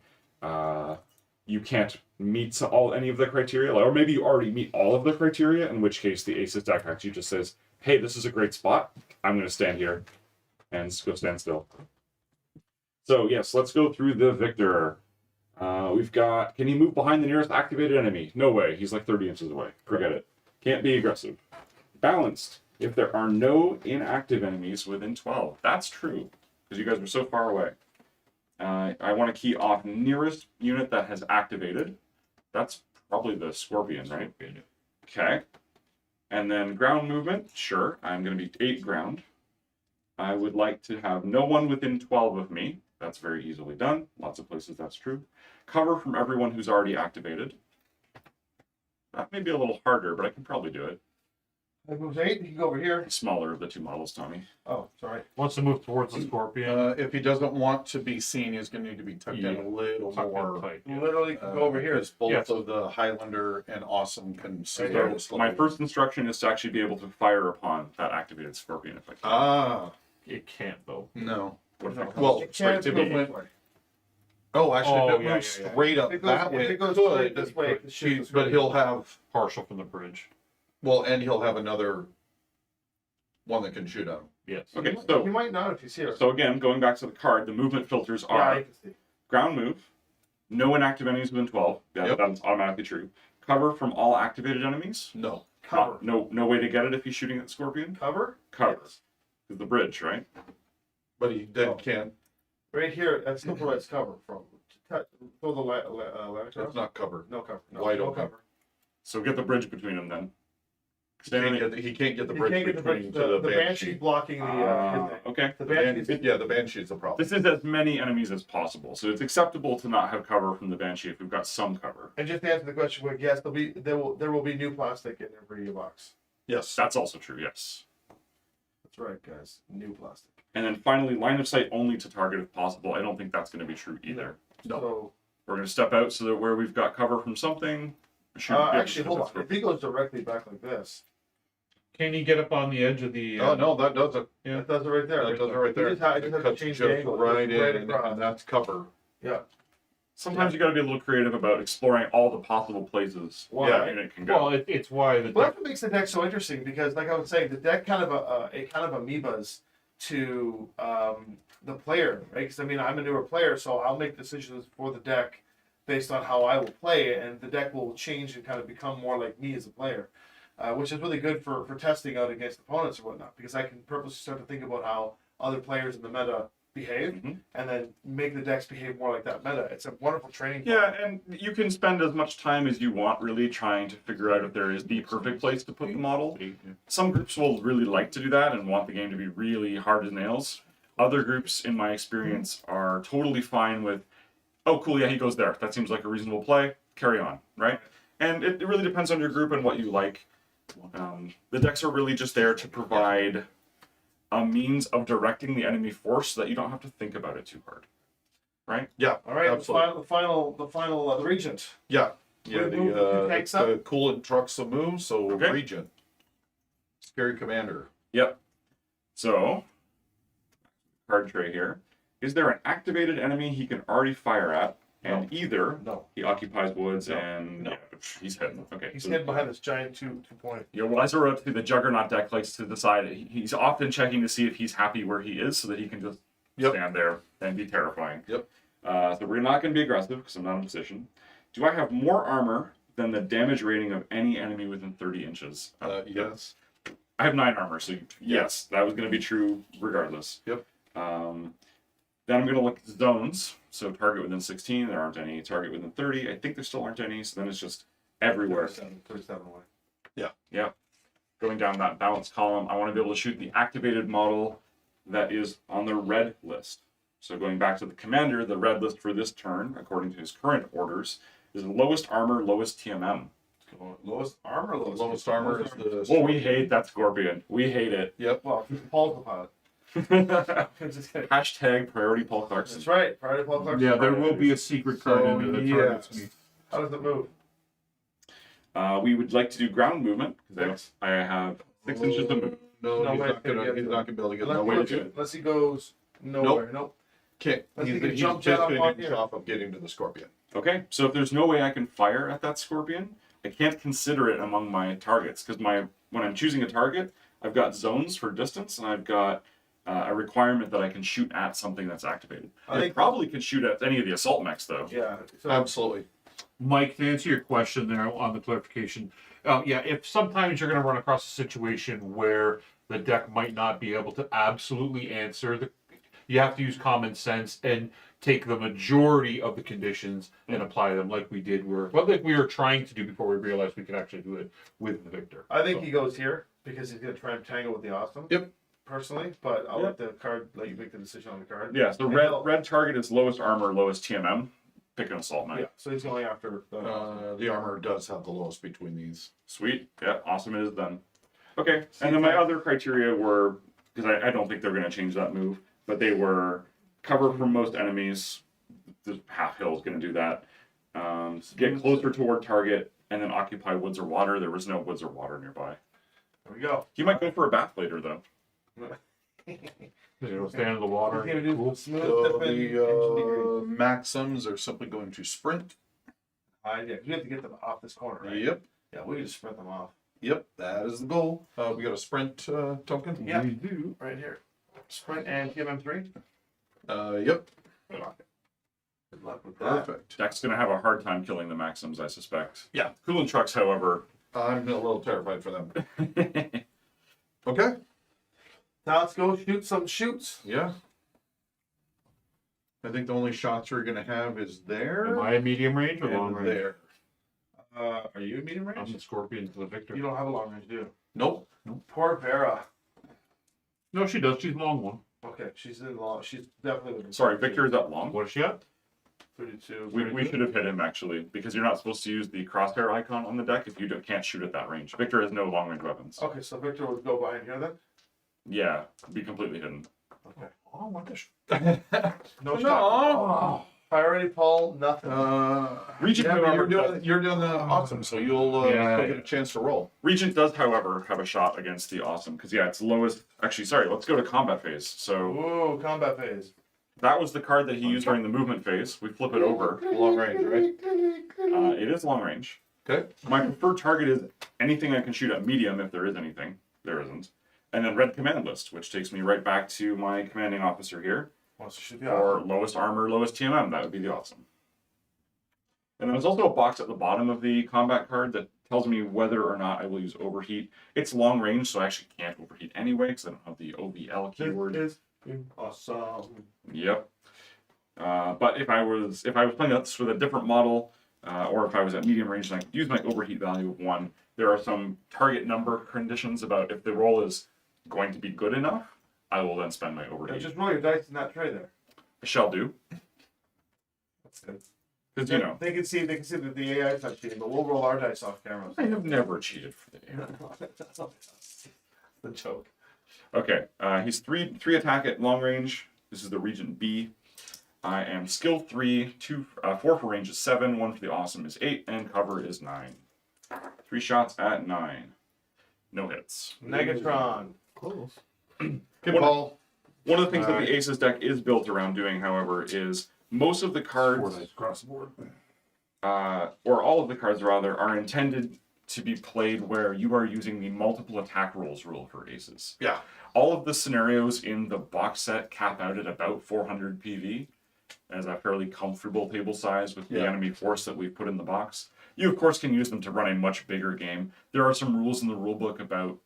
you can't meet any of the criteria, or maybe you already meet all of the criteria, in which case the ACES deck actually just says, hey, this is a great spot. I'm going to stand here and go stand still. So yes, let's go through the victor. We've got, can he move behind the nearest activated enemy? No way. He's like 30 inches away. Forget it. Can't be aggressive. Balanced. If there are no inactive enemies within 12. That's true, because you guys were so far away. I want to key off nearest unit that has activated. That's probably the Scorpion, right? Okay. And then ground movement. Sure, I'm going to be 8 ground. I would like to have no one within 12 of me. That's very easily done. Lots of places that's true. Cover from everyone who's already activated. That may be a little harder, but I can probably do it. That moves 8. You can go over here. Smaller of the two models, Tommy. Oh, sorry. Wants to move towards the Scorpion. If he doesn't want to be seen, he's going to need to be tucked in a little Tuck in more. tight, yeah. Literally can go over here. Because both Yes. of the Highlander and Awesome can see Right here. this My level. first instruction is to actually be able to fire upon that activated Scorpion if I can. Ah, It can't though. no. What if I come Well, It straight can't to go the this way. Oh, actually, Oh, if it yeah, moves yeah, yeah. straight up If it goes, that if way, it goes could, straight this way, it shoots the but he'll have, Partial from the bridge. well, and he'll have another one that can shoot at him. Yes. Okay, You so might not if you see it. so again, going back to the card, the movement filters Yeah, are I can see. ground move, no inactive enemies within 12. Yeah, Yep. that's automatically true. Cover from all activated enemies. No. Cover. No way to get it if he's shooting at the Scorpion. Cover? Cover. Yes. Is the bridge, right? But he then Oh. can't, Right here, that's the provides cover from. Throw the ladder it's across. not covered. No cover. No, Wide no open. cover. So get the bridge between them then. He can't get the You bridge can't get the between bridge. to The Banshee blocking the. Okay. The The Banshee. yeah, the Banshee's the problem. This is as many enemies as possible, so it's acceptable to not have cover from the Banshee if we've got some cover. And just to answer the question quick, yes, there will be new plastic in every box. Yes. That's also true, yes. That's right, guys. New plastic. And then finally, line of sight only to target if possible. I don't think that's going to be true either. No. So We're going to step out so that where we've got cover from something, shoot. yeah, actually, hold on. that's- If he goes directly back like this, Can he get up on the edge of the? Oh, no, that does it. Yeah. that does it right there. That does it right there. You just have, you It just have to cuts change just the angle. right Just in, across. and that's cover. Yeah. Sometimes you got to be a little creative about exploring all the possible places Why? the unit can go. Well, it's why the Well, that's what makes the deck so interesting because, like I was saying, the deck kind of it kind of amoebas to the player, right? Because I mean, I'm a newer player, so I'll make decisions for the deck based on how I will play it, and the deck will change and kind of become more like me as a player, which is really good for testing out against opponents or whatnot. Because I can purposely start to think about how other players in the meta behave, Mhm. and then make the decks behave more like that meta. It's a wonderful training. Yeah, and you can spend as much time as you want really trying to figure out if there is the perfect place to put the model. Some groups will really like to do that and want the game to be really hard as nails. Other groups, in my experience, are totally fine with, oh, cool, yeah, he goes there. That seems like a reasonable play. Carry on, right? And it really depends on your group and what you like. The decks are really just there to provide a means of directing the enemy force so that you don't have to think about it too hard, right? Yeah. All right, Absolutely. the final, the regent. Yeah. Yeah. We move the tanks The coolant trucks will move. So Okay. Regent, scary commander. Yep. So, card tray here. Is there an activated enemy he can already fire at? And either No. he occupies woods No. and yeah, he's hidden. Okay. He's so hidden behind this giant two-point. your wiser up to the Juggernaut deck likes to decide. He's often checking to see if he's happy where he is so that he can just Yep. stand there and be terrifying. Yep. So we're not going to be aggressive because I'm not in position. Do I have more armor than the damage rating of any enemy within 30 inches? Yes. I have 9 armor, so yes, that was going to be true regardless. Yep. Then I'm going to look at the zones. So target within 16, there aren't any. Target within 30, I think there still aren't any. So then it's just everywhere. 37 away. Yeah. Going down that balance column, I want to be able to shoot the activated model that is on the red list. So going back to the commander, the red list for this turn, according to his current orders, is lowest armor, lowest TMM. Lowest armor, Lowest armor is the. Oh, we hate that Scorpion. We hate it. Yep. Well, Paul's the pilot. Just kidding. Hashtag priority Paul Clarkson. That's right. Priority Paul Clarkson. Yeah, there will be a secret card So, in the yes. target's meat. How does it move? We would like to do ground movement because I have 6 inches of movement. No, No he's way not to gonna. get He's to not gonna be able to get Unless, that way. way to do it. unless he goes nowhere. Nope. Can't. I think He's it just jumped out going on to here. use off of getting to the scorpion. Okay, so if there's no way I can fire at that scorpion, I can't consider it among my targets because when I'm choosing a target, I've got zones for distance and I've got a requirement that I can shoot at something that's activated. I probably could shoot at any of the assault mechs though. Yeah. So Absolutely. Mike, to answer your question there on the clarification, yeah, if sometimes you're going to run across a situation where the deck might not be able to absolutely answer you have to use common sense and take the majority of the conditions and apply them like we did like we were trying to do before we realized we could actually do it with the Victor. I think he goes here because he's going to try and tangle with the awesome. Yep. Personally, but I'll let you make the decision on the card. Yeah, so red target is lowest armor, lowest TMM. Pick an assault mech. Yeah, so he's going after The armor does have the lowest between these. Sweet. Yeah, awesome it is then. Okay, and then my other criteria were, because I don't think they're going to change that move, but they were cover from most enemies. The half hill is going to do that. Get closer toward target, and then occupy woods or water. There was no woods or water nearby. There we go. You might go for a bath later, though. Stand in the water. He's gonna do Cool. smooth So dipping the engineering. maxims are simply going to sprint. Yeah, we have to get them off this corner, right? Yep. Yeah, we just sprint them off. Yep. That is the goal. We got a sprint token. Yeah. We do. Right here. Sprint and TMM3. Yep. Good luck with that. Perfect. Deck's going to have a hard time killing the maxims, I suspect. Yeah. Coolant trucks, however. I'm a little terrified for them. Okay. Now let's go shoot some shoots. Yeah. I think the only shots we're gonna have is there Am I a medium range or long and range? there. Are you in medium I'm range? the scorpion to the Victor. You don't have a long range, do you? Nope. Poor Vera. No, she does. She's long one. Okay, she's in long. She's definitely within Sorry, Victor is up long. What is she at? 32. We should have hit him, actually, because you're not supposed to use the crosshair icon on the deck if you can't shoot at that range. Victor has no long range weapons. Okay, so Victor would go behind here then? Yeah, be completely hidden. Okay. Oh, what the No No. shot. Priority Paul, nothing. Regent, Yeah, but however, you're doing the awesome, so you'll Yeah. still get a chance to roll. Regent does, however, have a shot against the awesome, because yeah, it's lowest. Actually, sorry, let's go to combat phase. So Ooh, combat phase. that was the card that he used during the movement phase. We flip it over. Long range, right? It is long range. Okay. My preferred target is anything I can shoot at medium, if there is anything. There isn't. And then red command list, which takes me right back to my commanding officer here. Wants to shoot the Or awesome. lowest armor, lowest TMM. That would be the awesome. And then there's also a box at the bottom of the combat card that tells me whether or not I will use overheat. It's long range, so I actually can't overheat anyway because I don't have the OBL keyword. This is awesome. Yep. But if I was playing this with a different model, or if I was at medium range and I could use my overheat value of 1, there are some target number conditions about if the roll is going to be good enough, I will then spend my Yeah, overheat. just roll your dice in that tray there. I shall do. That's good. Because, you know, They can see that the AI is not cheating, but we'll roll our dice off camera. I have never cheated for the game. That's the joke. Okay, he's three attack at long range. This is the Regent B. I am skill 3, 4 for range is 7, 1 for the awesome is 8, and cover is 9. 3 shots at 9. No hits. Negatron. Close. Good ball. One of the things that the ACES deck is built around doing, however, is most of the cards, across the board. or all of the cards rather, are intended to be played where you are using the multiple attack rolls rule for ACES. Yeah. All of the scenarios in the box set cap out at about 400 PV as a fairly comfortable table size with the Yeah. enemy force that we've put in the box. You, of course, can use them to run a much bigger game. There are some rules in the rulebook about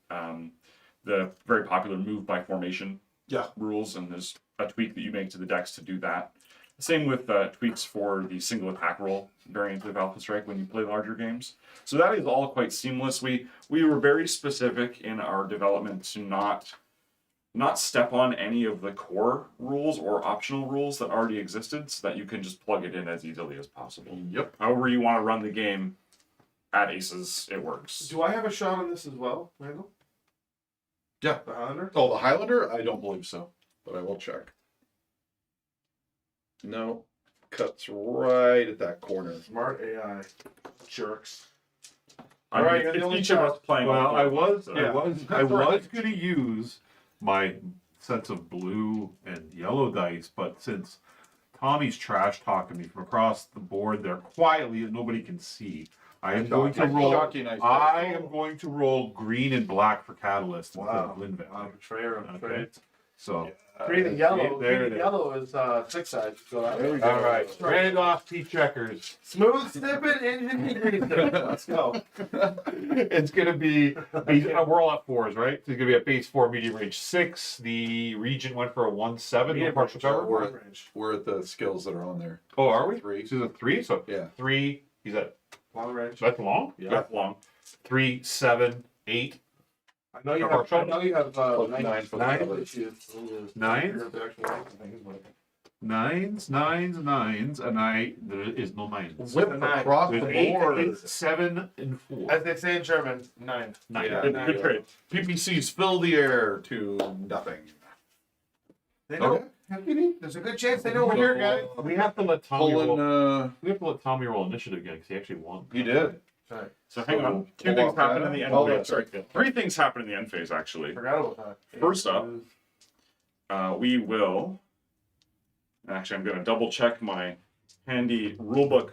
the very popular move by formation Yeah. rules, and there's a tweak that you make to the decks to do that. Same with tweaks for the single attack roll variant of Alpha Strike when you play larger games. So that is all quite seamless. We were very specific in our development to not step on any of the core rules or optional rules that already existed so that you can just plug it in as easily as possible. Yep. However you want to run the game at ACES, it works. Do I have a shot on this as well, Randall? Yeah. The Highlander? Oh, the Highlander? I don't believe so, but I will check. No. Cuts right at that corner. Smart AI. Jerks. I All mean, right, you're the it's only each of shot. us playing. Well, off I the- was so- I was going to use my sense of blue and yellow dice, but since Tommy's trash talking me from across the board there quietly that nobody can see. I am going to That's roll. shocking, I am going to roll green and black for Catalyst instead Wow. of Linville. Betrayer. Okay. So Green and yellow. There Green it and is. yellow is six sides. So There we go. all right, Randolph T checkers. Smooth snippet, engine green. Let's go. It's gonna be we're all at 4s, right? So it's gonna be a base 4, medium range 6. The Regent went for a 1/7, no Medium partial range, cover. We're at the skills that are on there. Oh, are we? 3. This is a 3, so Yeah. 3. He's at Long range. that's long. Yeah. That's long. 3, 7, 8. I know you Or have. I know you have Plus 9 for the nine. cover. issues. 9, 9s, 9s, 9s, and there is no 9s. Whip With a 9. across There's the 8, board. 7, and 4. As they say in German, 9. 9. Yeah. Good trade. PPCs fill the air to nothing. They know. There's a good chance they know we're here, guys. We have to let Tommy roll. Pulling, We have to let Tommy roll initiative again because he actually won. he did. Sorry, So hang on. So, 2 pull things off happen that. in the end Oh, phase. that's Sorry. right. 3 things happen in the end phase, actually. forgot about that. First up, we will. Actually, I'm going to double check my handy rulebook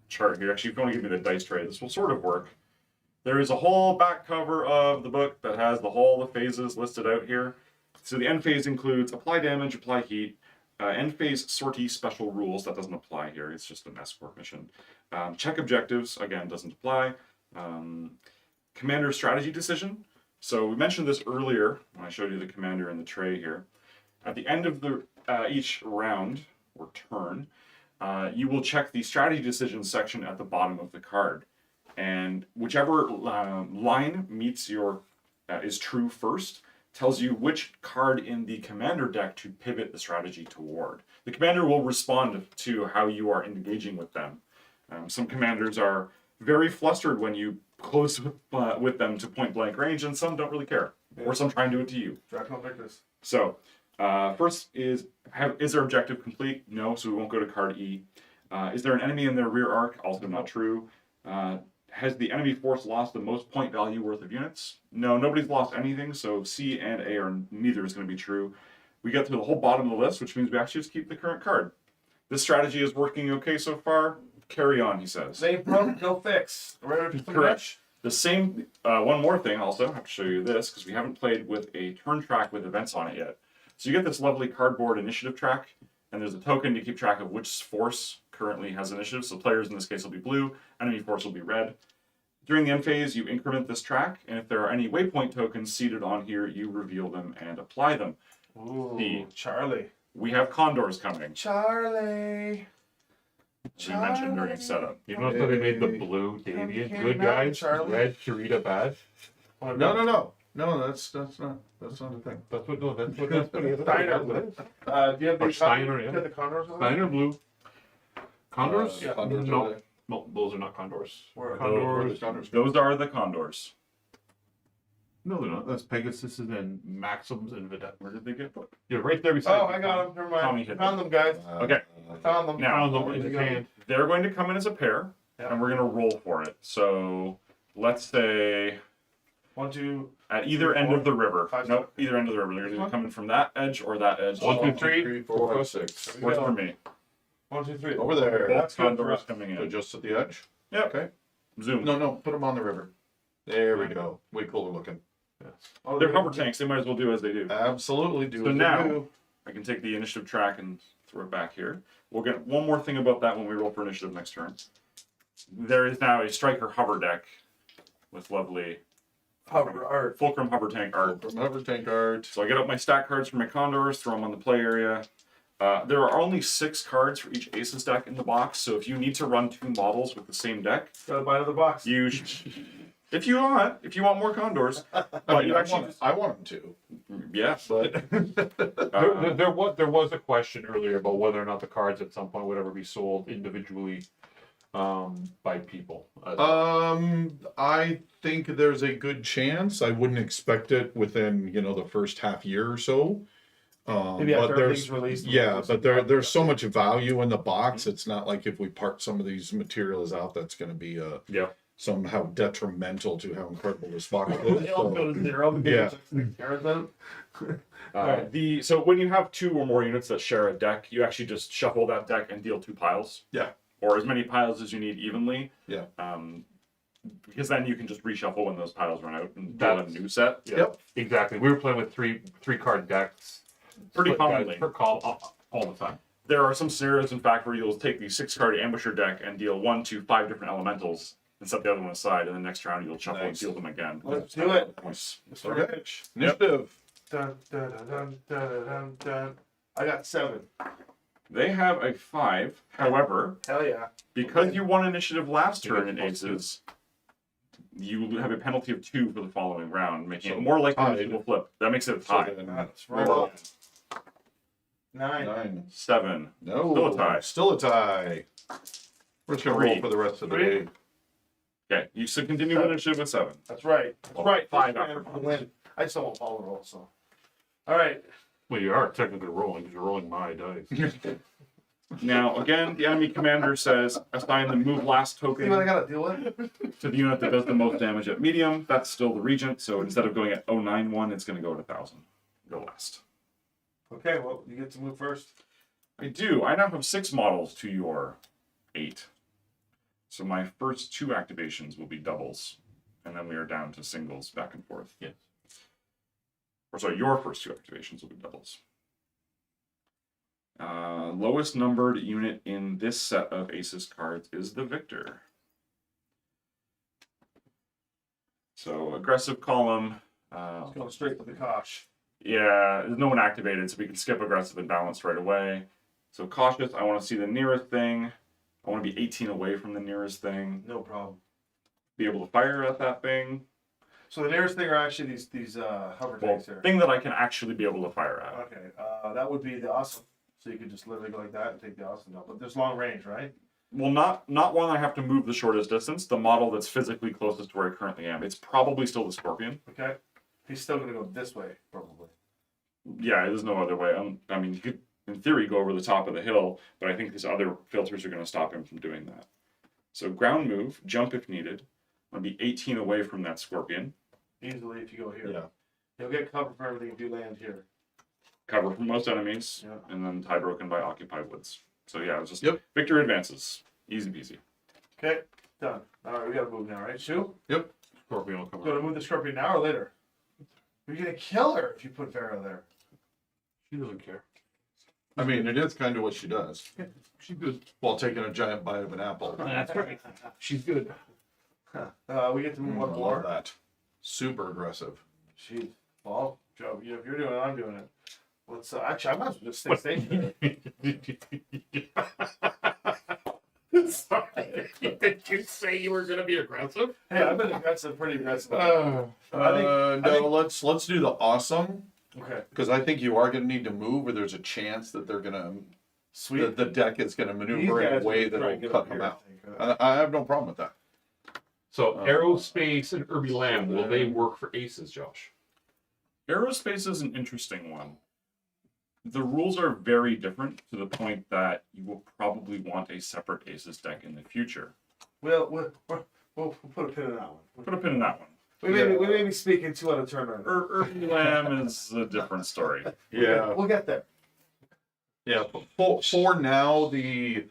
chart here. Actually, if you want to give me the dice tray, this will sort of work. There is a whole back cover of the book that has all the phases listed out here. So the end phase includes apply damage, apply heat, end phase sortie special rules. That doesn't apply here. It's just an escort mission. Check objectives, again, doesn't apply. Commander strategy decision. So we mentioned this earlier when I showed you the commander in the tray here. At the end of the each round or turn, you will check the strategy decisions section at the bottom of the card, and whichever line meets your is true first tells you which card in the commander deck to pivot the strategy toward. The commander will respond to how you are engaging with them. Some commanders are very flustered when you close with them to point blank range, and some don't really care, or some try and do it to you. Draco Victus. So, first is their objective complete? No, so we won't go to card E. Is there an enemy in their rear arc? Also not true. Has the enemy force lost the most point value worth of units? No, nobody's lost anything, so C and A are neither is going to be true. We get to the whole bottom of the list, which means we actually just keep the current card. This strategy is working okay so far. Carry on, he says. Same broke, no fix. Correct. The same, one more thing also, I have to show you this, because we haven't played with a turn track with events on it yet. So you get this lovely cardboard initiative track, and there's a token to keep track of which force currently has initiative. So players in this case will be blue, enemy force will be red. During the end phase, you increment this track, and if there are any waypoint tokens seated on here, you reveal them and apply them. Ooh, D. Charlie. We have condors coming, Charlie. as we mentioned during setup. You notice how they made the blue Davian good guys, Charlie. red Kirita bad. No, that's not the thing. That's what Steiner. Do you have the Or Steiner, do you yeah. have the Condors? over Steiner blue. Condors? Yeah. Condors no. are there. No, those are not condors. Where are Condors. Those are the condors. No, they're not. That's Pegasus and Maxims and Vedette. Where did they get put? Yeah, right there there? beside. Oh, I got them. Never mind. Tommy hit Found them, guys. Okay. Found them. Now, Found them in his hand. they're going to come in as a pair, Yeah. and we're going to roll for it. So let's say 1, 2. at either end of the river. Five, Nope, either end of the river. They're going to come in from that edge or that edge. 1, 2, 3. 3, 4, 5, 6. Works for me. 1, 2, 3. Over there. Both That's good for condors us. coming So in. just at the edge. Yep. Okay. Zoom. No, put them on the river. There we go. Way cooler looking. Oh, They're hover tanks. They might as well do as they do. Absolutely do. So as they now- do. I can take the initiative track and throw it back here. We'll get one more thing about that when we roll for initiative next turn. There is now a striker hover deck with lovely Hover art. fulcrum hover tank art. From hover tank art. So I get out my stack cards for my condors, throw them on the play area. There are only 6 cards for each ACES deck in the box, so if you need to run 2 models with the same deck, Gotta buy another box. you if you want more condors, but you actually I want them to. yeah, but There was a question earlier about whether or not the cards at some point would ever be sold individually by people. I think there's a good chance. I wouldn't expect it within, the first half year or so. Maybe But after there's, everything's released. there's so much value in the box. It's not like if we part some of these materials out, that's going to be Yeah. somehow detrimental to how incredible this box is. They all So, go to zero. Yeah. So when you have 2 or more units that share a deck, you actually just shuffle that deck and deal 2 piles. Yeah. Or as many piles as you need evenly. Yeah. Because then you can just reshuffle when those piles run out and That's- build a new set. Yeah, Yep. exactly. We were playing with three card decks. Pretty Split guys commonly. per call all the time. There are some scenarios, in fact, where you'll take the 6-card ambusher deck and deal 1 to 5 different elementals and set the other one aside, and the next round you'll shuffle and Nice. deal them again. Let's do it. Nice. Mr. Okay. Rich. Initiative. Dun, dun, dun, dun, dun, dun, dun. I got 7. They have a 5. However, Hell yeah. because you won initiative last You turn get in plus ACES, you have a penalty of 2 for the following round, making So it more likely tied. that you will flip. That makes it a So tie. then, Let's roll. roll. 9. 9. 7. No. Still a tie. Still a tie. We're just gonna roll 3. for the rest of the 3. day. Okay, you should continue with initiative with 7. That's right. That's Well, right. 5 First after man for the win. I just don't want Paul to roll, so. All right. Well, you are technically rolling because you're rolling my dice. Now, again, the enemy commander says assign the move last See what I token gotta deal with? to the unit that does the most damage at medium. That's still the regent, so instead of going at 091, it's going to go at 1,000. Go last. Okay, well, you get to move first. I do. I now have 6 models to your 8. So my first 2 activations will be doubles, and then we are down to singles back and forth. Yes. Or sorry, your first 2 activations will be doubles. Lowest numbered unit in this set of ACES cards is the Victor. So aggressive column. Going straight for the Kosh. Yeah, there's no one activated, so we can skip aggressive and balanced right away. So cautious, I want to see the nearest thing. I want to be 18 away from the nearest thing. No problem. Be able to fire at that thing. So the nearest thing are actually these hover Well, tanks here. thing that I can actually be able to fire at. Okay, that would be the awesome. So you could just literally go like that and take the awesome down. But there's long range, right? Well, not one I have to move the shortest distance. The model that's physically closest to where I currently am. It's probably still the Scorpion. Okay. He's still gonna go this way, probably. Yeah, there's no other way. I mean, you could, in theory, go over the top of the hill, but I think these other filters are going to stop him from doing that. So ground move, jump if needed. I'm going to be 18 away from that Scorpion. Easily if you go here. Yeah. He'll get cover for everything if you land here. Cover from most enemies, Yeah. and then tie broken by occupied woods. So yeah, it was just Yep. Victor advances. Easy peasy. Okay, done. Alright, we gotta move now, right? Shu? Scorpion will come You wanna out. move the Scorpion now or later? You're gonna kill her if you put Vera there. She doesn't care. I mean, it is kind of what she does She's good. while taking a giant bite of an apple. That's right. She's good. We get to move I one love more. that. Super aggressive. Jeez. Well, Joe, if you're doing it, I'm doing it. Let's actually I might as well just stay stationary. Sorry. Did you say you were going to be aggressive? Hey, I've been aggressive, pretty aggressive. No, think- let's do the awesome Okay. because I think you are going to need to move, or there's a chance that they're going to Sweet. the deck is going to These maneuver in guys a way will try that'll and get cut up them here, out. I think. I have no problem with that. So, Aerospace and Irby Lamb, will they work for ACES, Josh? Aerospace is an interesting one. The rules are very different to the point that you will probably want a separate ACES deck in the future. We'll put a pin in that one. Put a pin in that one. We may be speaking 2 out of turn right now. Urban Lamb is a different story. Yeah, We'll get there. yeah. For now, the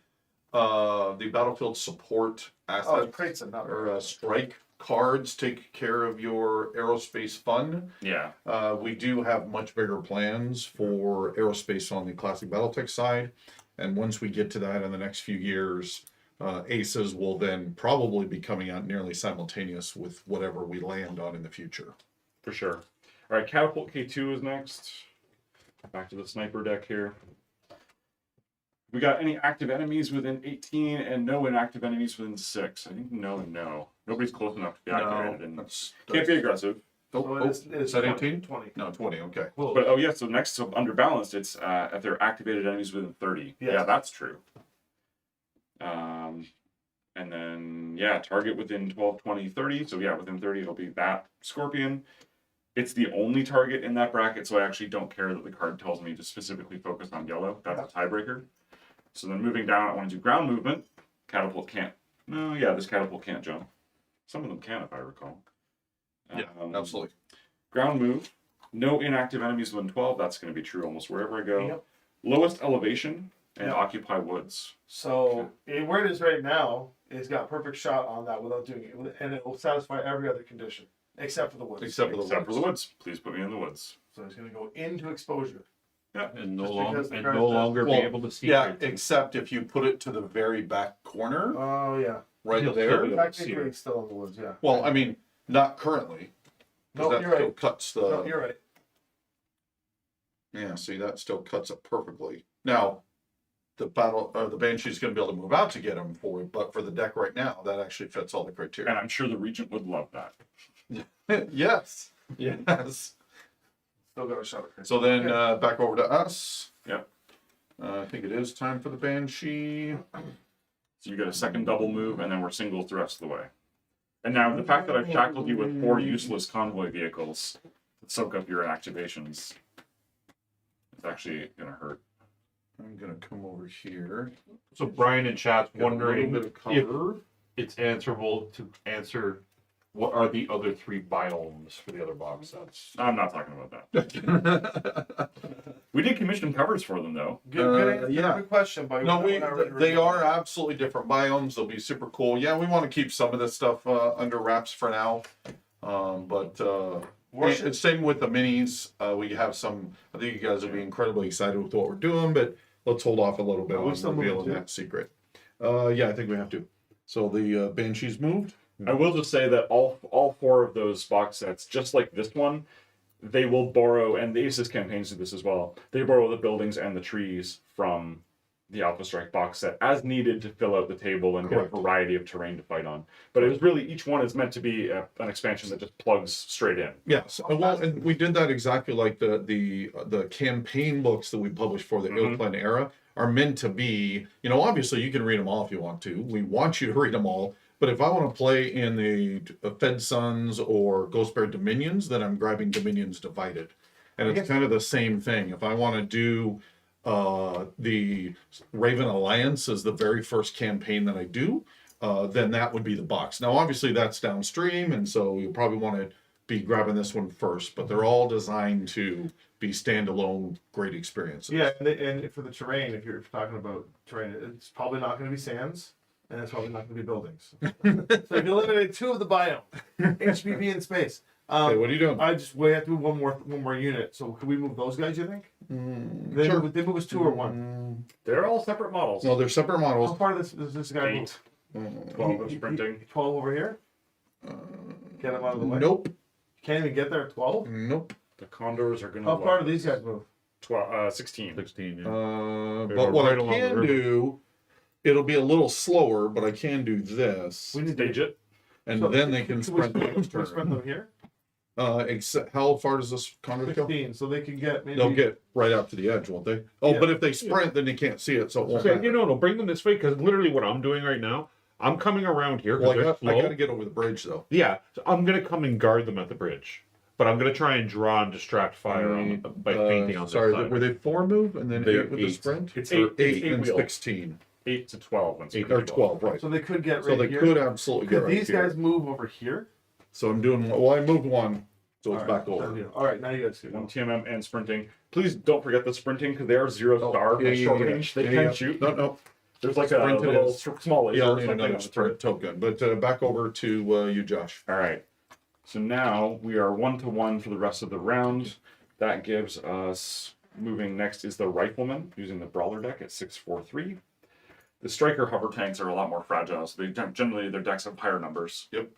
battlefield support Oh, assets crates and not or strike cards take care of your aerospace fund. Yeah. We do have much bigger plans for aerospace on the classic BattleTech side, and once we get to that in the next few years, ACES will then probably be coming out nearly simultaneous with whatever we land on in the future. For sure. All right, Catapult K2 is next. Back to the sniper deck here. We got any active enemies within 18 and no inactive enemies within 6. I think no and no. Nobody's close enough to be activated. And that's can't be aggressive. oh, it is is that 18? 20. No, 20. Okay. Well, But oh yeah, so next, so under balanced, it's if they're activated enemies within 30. Yes. Yeah, that's true. And then yeah, target within 12, 20, 30. So yeah, within 30 it'll be that Scorpion. It's the only target in that bracket, so I actually don't care that the card tells me to specifically focus on yellow. That's a tiebreaker. So then moving down, I want to do ground movement. Catapult can't. No, yeah, this catapult can't jump. Some of them can, if I recall. Yeah, absolutely. Ground move. No inactive enemies within 12. That's going to be true almost wherever I go. Yep. Lowest elevation and Yep. occupy woods. So where it is right now, it's got perfect shot on that without doing it, and it will satisfy every other condition except for the woods. Except for the Except for the woods. woods. Please put me in the woods. So it's going to go into exposure. And no Just longer because the and card no says- longer be Well, able to see. Yeah, right? except if you put it to the very back corner, Oh yeah. right You'll there. still be able to see Technically, it. it's still in the woods. Yeah. Well, I mean, not currently. 'Cause No, that you're still right. cuts the. No, you're right. Yeah, see, that still cuts it perfectly. Now, the Banshee's going to be able to move out to get him for it, but for the deck right now, that actually fits all the And criteria. I'm sure the regent would love that. Yes, yes. Still got a shot at So then Okay. back over to us. Yep. I think it is time for the Banshee. So you get a second double move, and then we're singles the rest of the way. And now the fact that I've shackled you with 4 useless convoy vehicles that soak up your inactivations is actually going to hurt. I'm going to come over here. So Brian in chat's Got a little wondering bit of if cover. it's answerable to answer what are the other 3 biomes for the other box sets. I'm not talking about that. We did commission covers for them, though. Good answer. yeah. Good question, but No, we're not ready to they reveal are that. absolutely different biomes. They'll be super cool. Yeah, we want to keep some of this stuff under wraps for now. And same with the minis. We have some. I think you guys will be incredibly excited with what we're doing, but let's hold off a little bit Are we on still revealing moving too? that secret. Yeah, I think we have to. So the Banshee's moved. I will just say that all 4 of those box sets, just like this one, they will borrow, and the ACES campaigns do this as well, they borrow the buildings and the trees from the Alpha Strike box set as needed to fill out the table and Correct. get a variety of terrain to fight on. But it was really, each one is meant to be an expansion that just plugs straight in. Yes, well, and we did that exactly like the campaign books that we published for the Ilplan era are meant to be. You know, obviously you can read them all if you want to. We want you to read them all. But if I want to play in the Fed Sons or Ghost Bear Dominions, then I'm grabbing Dominions Divided, and it's kind of the same thing. If I want to do the Raven Alliance as the very first campaign that I do, then that would be the box. Now, obviously, that's downstream, and so you probably want to be grabbing this one first. But they're all designed to be standalone, great experiences. Yeah, and for the terrain, if you're talking about terrain, it's probably not going to be sands, and it's probably not going to be buildings. So if you eliminate 2 of the biome, HPV and space. Okay, what are you doing? We have to move one more unit. So could we move those guys? You think? They sure. move, they move us 2 or 1. They're all separate models. No, they're separate How models. far does this guy 8, move? 12 of sprinting. 12 over here. Get him out of the way. Nope. Can't even get there at 12. Nope. The Condors are going to How far do these guys move? 16. 16. Yeah. But what right I along the can river. do, it'll be a little slower, but I can do this, We need Stage it. and so then they can sprint the we next sprint turn. them here. Except how far does this Condor go? 15, so they can get maybe. They'll get right out to the edge, won't they? Oh, Yeah. but if they sprint, then they can't see it, so it won't Okay, matter. you know, no, bring them this way because literally what I'm doing right now, I'm coming around here Well, because they're I slow. got to get over the bridge though. Yeah, so I'm gonna come and guard them at the bridge, but I'm gonna try and draw and distract fire on by painting on Sorry, this side. were they 4 move and then They're 8 with the 8. sprint? It's Or 8 and wheel. 16 8 to 12. When 8 sprinting. or 12, right? So they could get right So they here. could absolutely get Could right these here. guys move over here? So I'm doing well. I moved 1, so it's All back right, over. done deal. All right, now you guys see. 1 TMM and sprinting. Please don't forget the sprinting because they are 0 star yeah, at yeah, short yeah. range. They Yeah, can yeah. shoot. No. There's like Sprint a it little is. small laser Yeah, I'll or need something another on the sprint turret. token. But back over to you, Josh. All right. So now we are 1-1 for the rest of the round. That gives us moving next is the Rifleman using the Brawler deck at 643. The Striker hover tanks are a lot more fragile, so they generally their decks have higher numbers. Yep.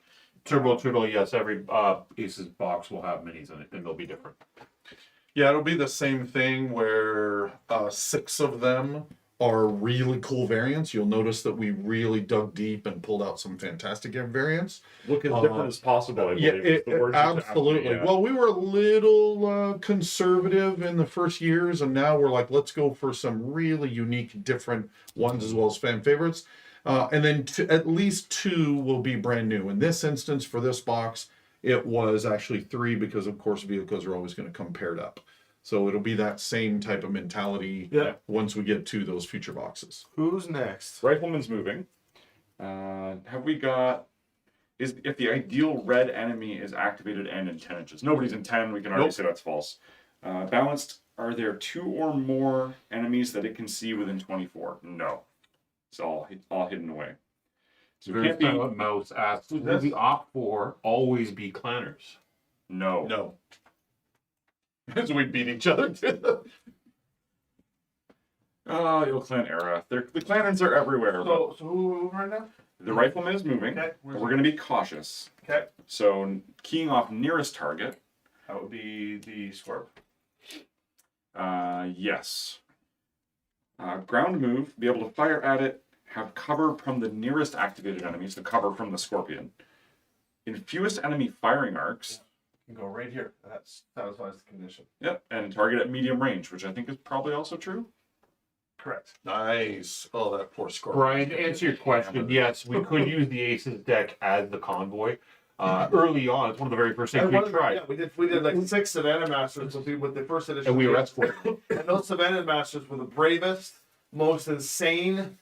Turbo, yes, every Aces box will have minis in it, and they'll be different. Yeah, it'll be the same thing where 6 of them are really cool variants. You'll notice that we really dug deep and pulled out some fantastic variants. Look as different as possible. I Yeah, believe, is the word absolutely. yeah. Well, we were a little conservative in the first years, and now we're like, let's go for some really unique, different ones as well as fan favorites. And then at least 2 will be brand new. In this instance, for this box, it was actually 3 because, of course, vehicles are always going to come paired up. So it'll be that same type of mentality once we get to those future boxes. Who's next? Rifleman's moving. Have we got is if the ideal red enemy is activated and in 10 inches. Nobody's in 10, we can already Nope. say that's false. Balanced, are there 2 or more enemies that it can see within 24? No. It's all hidden away. So it Very can't be, silent mouse asks, will the op4 always be clanners? no. No. As we beat each other to the... Oh, you'll clan era. The clanners are everywhere. So who right now? The rifleman is moving. Okay. But we're going to be cautious. Okay. So keying off nearest target. That would be the Scorp. Yes. Ground move, be able to fire at it, have cover from the nearest activated enemies, the cover from the Scorpion. In fewest enemy firing arcs, You can go right here. That satisfies the condition. yep, and target at medium range, which I think is probably also true. Correct. Nice. Oh, that poor Scorpion. Brian, to answer your question, yes, we could use the ACES deck as the convoy. Early on, it's one of the very first things we tried. Yeah, we did like 6 Savannah Masters with the first edition. And we were escorted. And those Savannah Masters were the bravest, most insane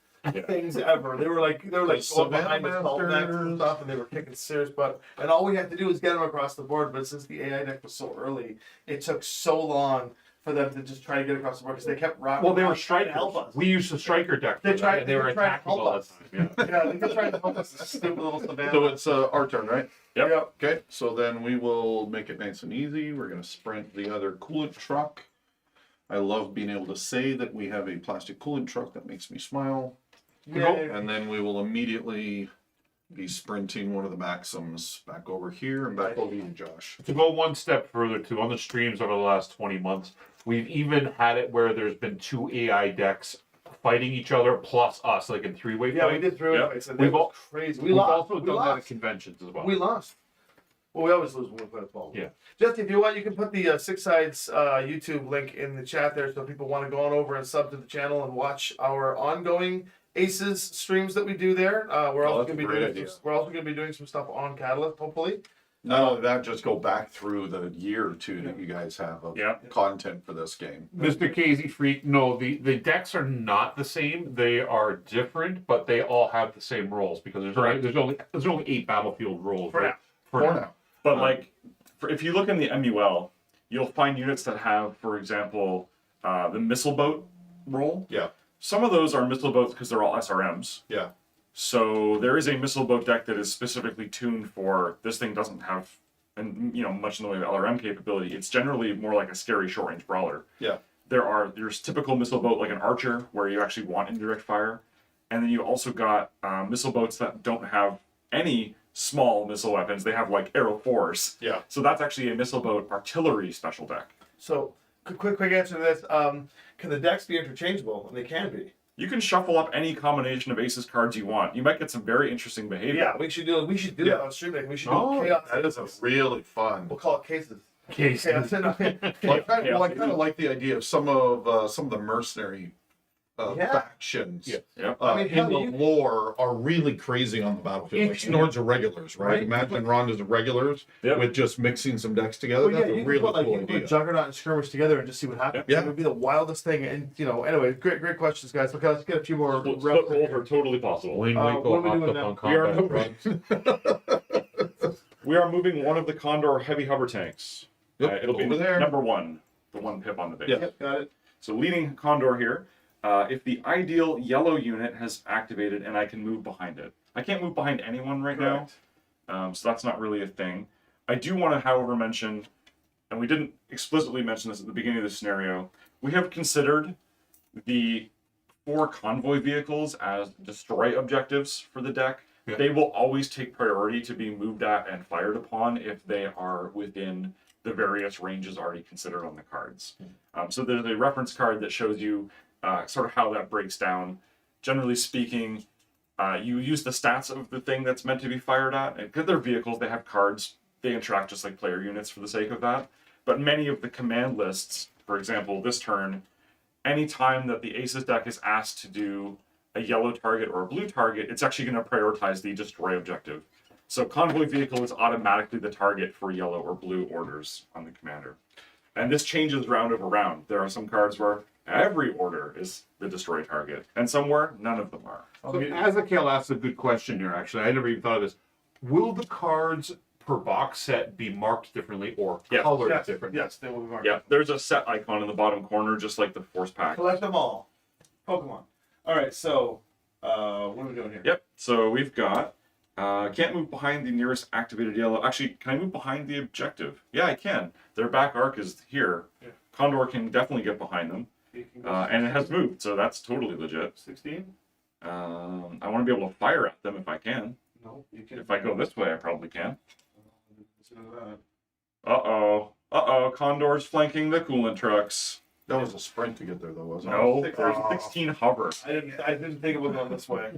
things ever. They were like going Savannah behind the salt decks and stuff, and they were kicking serious butt. And all we had to do was get them across the board. But since the AI deck was so early, it took so long for them to just try to get across the board because they kept rocking. Well, they were trying to strikers. help us. We used the striker deck. They for that, tried- and they were they tried to attacking help all the us. time. Yeah. Yeah, they tried to help us. This stupid little Savannah. So it's our turn, right? Yep. Okay, so then we will make it nice and easy. We're going to sprint the other coolant truck. I love being able to say that we have a plastic coolant truck. That makes me smile. Yay. And then we will immediately be sprinting one of the Maxims back over here and back over to you, Josh. To go one step further, too, on the streams over the last 20 months, we've even had it where there's been 2 AI decks fighting each other plus us, like in 3-way Yeah, we fights. did through Yep. it. And We've it was all- crazy. We've lost. also We done that lost. at conventions as well. We lost. Well, we always lose when we play ball. Yeah. Jesse, if you want, you can put the Six Sides YouTube link in the chat there, so people want to go on over and sub to the channel and watch our ongoing ACES streams that we do there. We're also that's going a to be great doing. idea. We're also going to be doing some stuff on Catalyst, hopefully. Not only that, just go back through the year or two that you guys have of Yeah. content for this game. Mr. Casey Freak, no, the decks are not the same. They are different, but they all have the same roles because there's only 8 battlefield roles. For right? now. For now. But like, if you look in the MUL, you'll find units that have, for example, the missile boat role. Yeah, Some of those are missile boats because they're all SRMs. yeah. So there is a missile boat deck that is specifically tuned for this thing doesn't have, and much in the way of LRM capability. It's generally more like a scary short range brawler. Yeah. There's typical missile boat like an archer where you actually want indirect fire, and then you also got missile boats that don't have any small missile weapons. They have like arrow 4s. Yeah. So that's actually a missile boat artillery special deck. So, quick answer to this. Can the decks be interchangeable? And they can be. You can shuffle up any combination of ACES cards you want. You might get some very interesting behavior. Yeah, we should do that Yeah. on stream. We should Oh, do chaos. that is a really fun. We'll call it cases. Case. Chaos. Well, I kind of like the idea of some of the mercenary Yeah. factions. Yeah. Yep. I mean, In hell, the you- lore are really crazy on the battlefield. Like If you- Snords are regulars, right? Right. Imagine Ronda's are regulars Yep. with just mixing some decks together. Well, yeah, That's you a can really put, like, cool you can put idea. Juggernaut and Skirmish together and just see what happens. Yeah. It would be the wildest thing. And anyway, great questions, guys. Okay, let's get a few more. Split reps in roll here. are totally possible. Wayne what Winkle are we hopped doing up now? on We are combat runs. We are moving one of the Condor heavy hover tanks. Yep, It'll be over there. number 1, the 1 pip on the base. Yeah. Yep, got it. So leading Condor here. If the ideal yellow unit has activated and I can move behind it. I can't move behind anyone right Correct. now, so that's not really a thing. I do want to, however, mention, and we didn't explicitly mention this at the beginning of the scenario, we have considered the 4 convoy vehicles as destroy objectives for the deck. Yeah. They will always take priority to be moved at and fired upon if they are within the various ranges already considered on the cards. So there's a reference card that shows you sort of how that breaks down. Generally speaking, you use the stats of the thing that's meant to be fired at. And because they're vehicles, they have cards. They interact just like player units for the sake of that. But many of the command lists, for example, this turn, any time that the ACES deck is asked to do a yellow target or a blue target, it's actually going to prioritize the destroy objective. So convoy vehicle is automatically the target for yellow or blue orders on the commander. And this changes round over round. There are some cards where every order is the destroy target, and some where none of them are. So Azakale asked a good question here, actually. I never even thought of this. Will the cards per box set be marked differently or Yes. colored Yes, differently? yes, they will be marked. Yeah, there's a set icon in the bottom corner, just like the force pack. Collect them all. Pokemon. All right, so what are we doing here? Yep. So we've got can't move behind the nearest activated yellow. Actually, can I move behind the objective? Yeah, I can. Their back arc is here. Yeah. Condor can definitely get behind them, You can go and it has moved, so that's totally legit. 16. I want to be able to fire at them if I can. No, you can. If I go this way, I probably can. Consider that. Condor's flanking the coolant trucks. That was a sprint to get there, though, wasn't it? No, Six- there's 16 hover. I didn't think it was going this way.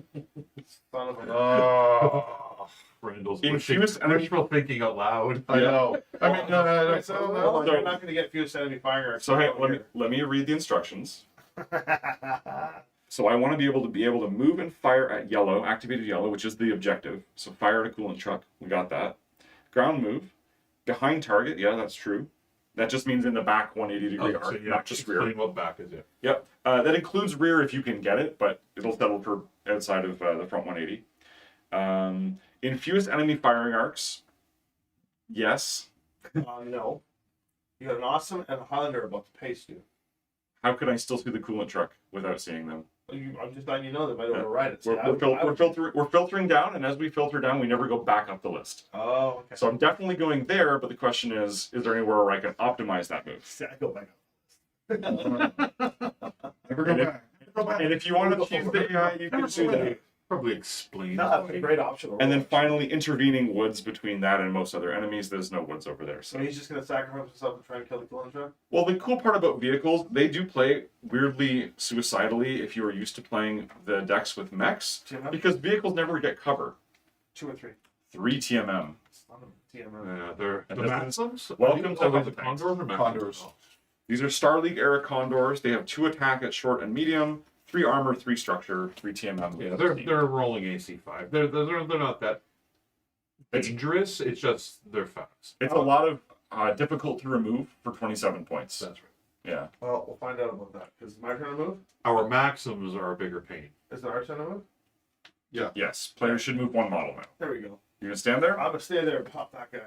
Son of a. Randall's Infused energy. wishful thinking out loud. I know. I mean, Alright, so no, you're not going to get fused enemy firing. So hey, let me read the instructions. So I want to be able to move and fire at yellow, activated yellow, which is the objective. So fire at a coolant truck. We got that. Ground move. Behind target. Yeah, that's true. That just means in the back 180-degree arc, not just rear. Explain what back is it. Yep. That includes rear if you can get it, but it'll settle for outside of the front 180. Infused enemy firing arcs. Yes. No. You got an awesome and a Highlander about to paste you. How could I still see the coolant truck without seeing them? I'm just letting you know they might override it. So We're filtering down, and as we filter down, we never go back up the list. Oh, okay. So I'm definitely going there, but the question is there anywhere where I can optimize that move? I go back Never go back. And if you want to choose the AI, you can do that. Probably explain. No, that's a great option. And then finally, intervening woods between that and most other enemies. There's no woods over there. So So, he's just going to sacrifice himself and try and kill the coolant truck? well, the cool part about vehicles, they do play weirdly suicidally if you are used to playing the decks with mechs, TMM? because vehicles never get cover. 2 or 3. 3 TMM. Son of a TMM. Yeah, they're And the this Maxims. welcome to the Hot Condors or Maxims? Condors. These are Star League era Condors. They have 2 attack at short and medium, 3 armor, 3 structure, 3 TMM. Yeah, they're rolling AC5. They're not that dangerous. It's just they're fast. It's a lot of difficult to remove for 27 points. That's right. Yeah. Well, we'll find out about that. Is it my turn to move? Our Maxims are a bigger pain. Is it our turn to move? Yes. Players should move 1 model now. There we go. You gonna stand there? I'm going to stay there and pop that guy.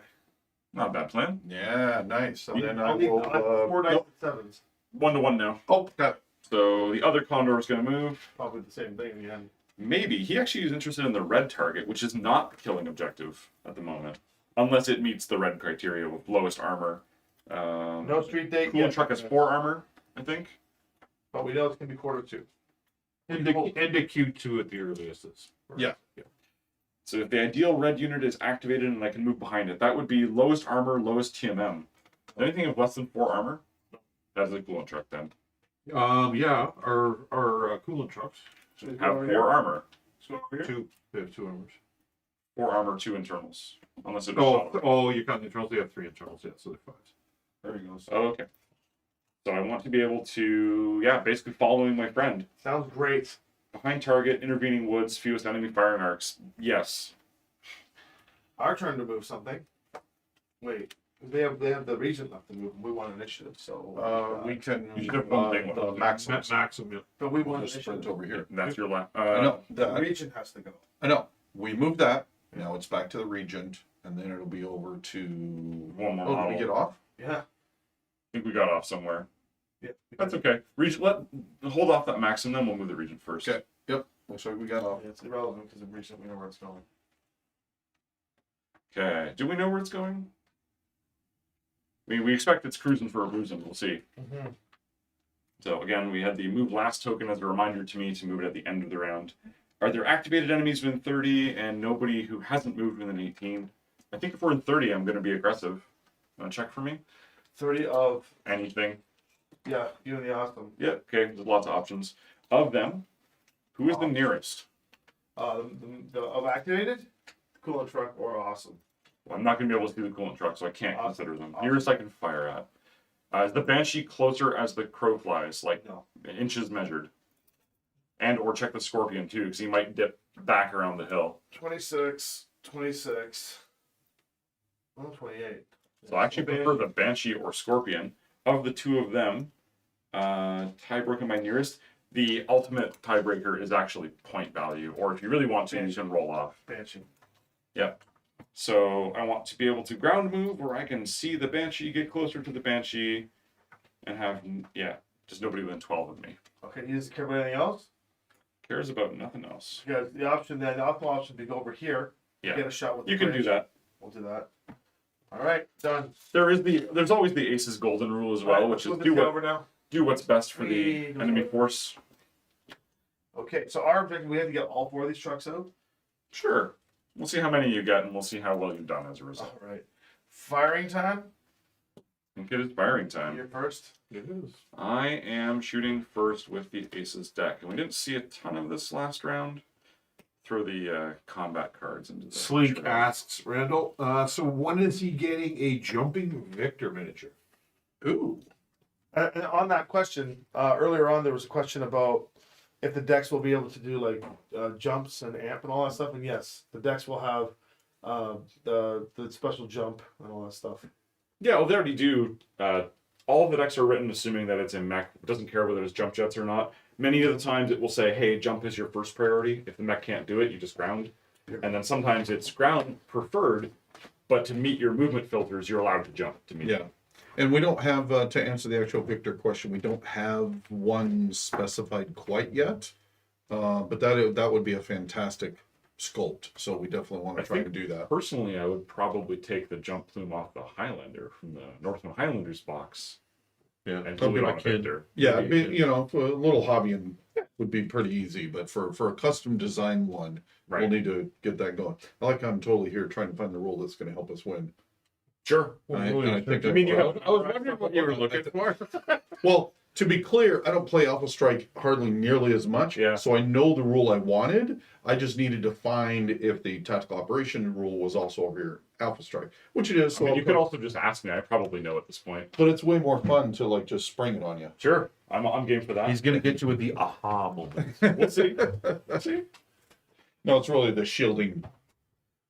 Not a bad plan. Yeah, nice. So then I I'll need will. 4 dice and 7s. 1-to-1 now. Oh, got it. So the other Condor is going to move. Probably the same thing in the end. Maybe. He actually is interested in the red target, which is not the killing objective at the moment. Unless it meets the red criteria with lowest armor. No street date. Coolant truck has 4 armor, I think. But we know it's going to be quarter 2. Into Q2 at the earliest is. Yeah. So if the ideal red unit is activated and I can move behind it, that would be lowest armor, lowest TMM. Anything of less than 4 armor? That's a coolant truck then. Yeah, our coolant trucks. Should we go Have over 4 here? armor. Let's go over here. They have 2 armors. 4 armor, 2 internals. Unless it's shot. You count the internals. They have 3 internals. Yeah, so they're 5. There we go. So, Oh, okay. So I want to be able to, basically following my friend. sounds great. Behind target, intervening woods, fewest enemy firing arcs. Yes. Our turn to move something. Wait. They have the region left to move. And we want initiative. So We can. You should have one thing with the Maxims. Maxim. Yeah. but we We'll want just sprint initiative. over here. That's your last. I know. The region has to go. I know. We moved that. Now it's back to the Regent, and then it'll be over to. One more Oh, did model. we get off? Yeah. I think we got off somewhere. Yeah. That's okay. Region, hold off that maximum, then we'll move the region first. Okay. Yep. Looks like we got off. It's irrelevant because the region we know where it's going. Okay. Do we know where it's going? I mean, we expect it's cruising for a reason. We'll see. Mm-hmm. So again, we had the move last token as a reminder to me to move it at the end of the round. Are there activated enemies within 30 and nobody who hasn't moved within 18? I think if we're in 30, I'm going to be aggressive. Want to check for me? 30 of Anything? yeah, you and the awesome. Yeah. Okay. There's lots of options. Of them, who is the nearest? The of activated, coolant truck or awesome. I'm not going to be able to see the coolant truck, so I can't Awesome. consider them. Awesome. Nearest I can fire at. Is the Banshee closer as the crow flies, like No. inches measured? And or check the Scorpion too, because he might dip back around the hill. 26, 26. Well, 28. So I actually prefer the Banshee or Scorpion. Of the two of them, tiebreaker my nearest. The ultimate tiebreaker is actually point value, or if you really want to, you can roll off. Banshee. Yep. So I want to be able to ground move where I can see the Banshee, get closer to the Banshee, and have, just nobody within 12 of me. Okay, you just care about anything else? Cares about nothing else. Because the optimal option to go over here, Yeah. get a shot with the You can do bridge. that. We'll do that. All right, done. There's always the ACES golden rule as well, All right, which is let's move this over now. do what's best for the Hey, enemy force. Okay, so our objective, we have to get all 4 of these trucks out. Sure. We'll see how many you get, and we'll see how well you've done as a result. All right. Firing time. I think it is firing time. You're first. It is. I am shooting first with the ACES deck, and we didn't see a ton of this last round. Throw the combat cards into the Slink tray. asks Randall, so when is he getting a jumping Victor miniature? Ooh. And on that question, earlier on, there was a question about if the decks will be able to do like jumps and amp and all that stuff. And yes, the decks will have the special jump and all that stuff. Yeah, well, they already do. All of the decks are written assuming that it's in mech. It doesn't care whether it's jump jets or not. Many of the times it will say, hey, jump is your first priority. If the mech can't do it, you just ground. And then sometimes it's ground preferred, but to meet your movement filters, you're allowed to jump to meet Yeah. them. And we don't have, to answer the actual Victor question, we don't have one specified quite yet. But that would be a fantastic sculpt. So we definitely want I to try to think do that. Personally, I would probably take the jump plume off the Highlander from the Northern Highlanders box Yeah. and I'll glue be it my on a kid. Victor. Yeah, for a little hobby and would be pretty easy, but for a custom design one, we'll Right. need to get that going. I'm totally here trying to find the rule that's going to help us win. Sure. And I think I that- mean, I was wondering what you were looking for. Well, to be clear, I don't play Alpha Strike hardly nearly as much. Yeah. So I know the rule I wanted. I just needed to find if the tactical operation rule was also over here, Alpha Strike, which it is. I So mean, I'll you could play- also just ask me. I probably know at this point. but it's way more fun to like just spring it on you. Sure. I'm game for that. He's gonna get you with the aha moment. We'll see. We'll see. No, it's really the shielding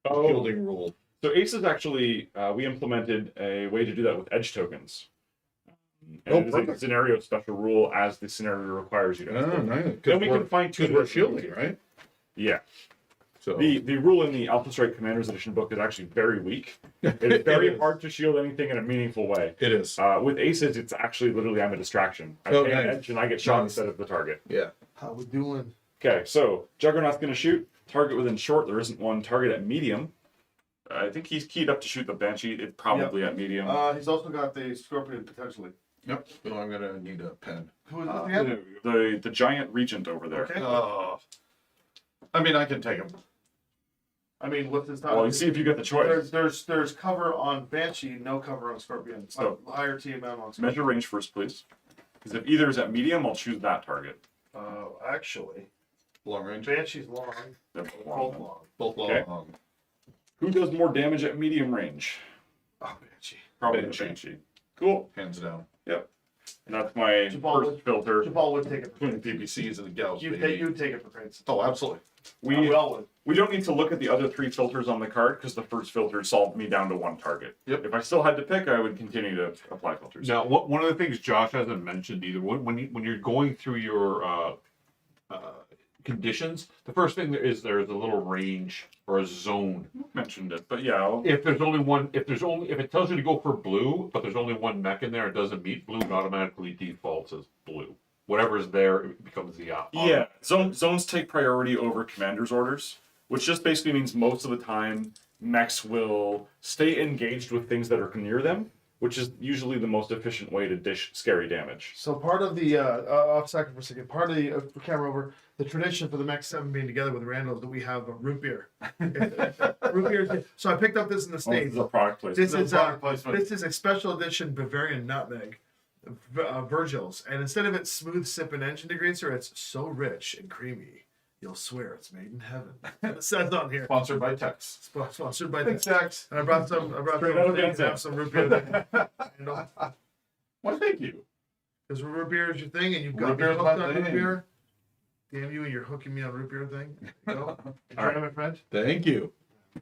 rule. So ACES actually, we implemented a way to do that with edge tokens. And Oh, it is a perfect. scenario special rule as the scenario requires you to. Oh, nice. Then we can fine tune because we're shielding, right? Yeah. So The rule in the Alpha Strike Commander's Edition book is actually very weak. It's very is. hard to shield anything in a meaningful way. It is. With ACES, it's actually literally I'm a distraction. I Oh, pay an nice. edge and I get shot Nice. instead of the target. Yeah. How we doing? Okay, so Juggernaut's going to shoot. Target within short. There isn't one. Target at medium. I think he's keyed up to shoot the Banshee. It's probably at medium. He's also got the Scorpion potentially. Yep. So I'm gonna need a pen. Who is this again? The giant regent over there. Okay. Oh. I mean, I can take him. I mean, what's his time? Well, you see if you get the choice. There's cover on Banshee, no cover on Scorpion. So- Higher TMM on Scorpion. Measure range first, please. Because if either is at medium, I'll choose that target. Actually, Long range. Banshee's long. They're Both long. long. Both long. Okay. Who does more damage at medium range? Oh, Banshee. Probably Banshee. Banshee. Cool. Hands down. Yep. And that's my Jabal first filter. Jabal would take it for Between the Prince. PPCs and the gals. You'd baby. take it for Prince. Oh, absolutely. We all would. we don't need to look at the other 3 filters on the card because the first filter solved me down to 1 target. Yep. If I still had to pick, I would continue to apply filters. Now, one of the things Josh hasn't mentioned either, when you're going through your conditions, the first thing there's a little range or a zone. Mentioned it, but yeah, I'll- If it tells you to go for blue, but there's only one mech in there, it doesn't meet blue, it automatically defaults as blue. Whatever's there, it becomes the yeah. Zones take priority over commander's orders, which just basically means most of the time mechs will stay engaged with things that are near them, which is usually the most efficient way to dish scary damage. So part of the off second for a second. Part of the camera over the tradition for the Max 7 being together with Randall is that we have a root beer. Root beer. So I picked up this in the Oh, this States. is a product placement. This is a special edition Bavarian nutmeg, Virgil's, and instead of its smooth sipping engine degreaser, it's so rich and creamy you'll swear it's made in heaven. It says on here. Sponsored by Tex. Sponsored by Thanks, Tex. Tex. And I brought some. Straight out of Things, Denzel. have some root beer. There. Well, thank you. Because root beer is your thing, and you've got Root me beer's hooked my on root thing. beer. Damn you, and you're hooking me on root beer thing. There you go. Enjoy it, my friend. Thank you.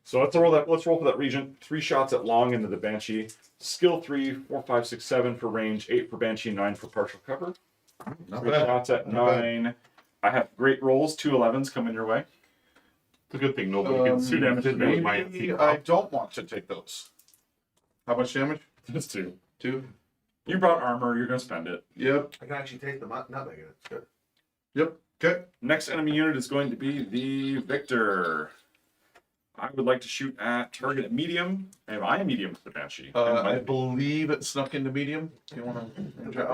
So let's roll for that regent. 3 shots at long into the Banshee. Skill 3, 4, 5, 6, 7 for range, 8 for Banshee, 9 for partial cover. Not 3 bad. shots at Not bad. 9. I have great rolls. 2 11s coming your way. It's a good thing nobody can see damage them. advantage. My maybe I don't want to take those. How much damage? Just 2. 2. You brought armor, you're going to spend it. Yep. I can actually take the nutmeg in it. It's good. Yep. Okay. Next enemy unit is going to be the Victor. I would like to shoot at target at medium. Am I medium for the Banshee? I believe it snuck into medium. You want to?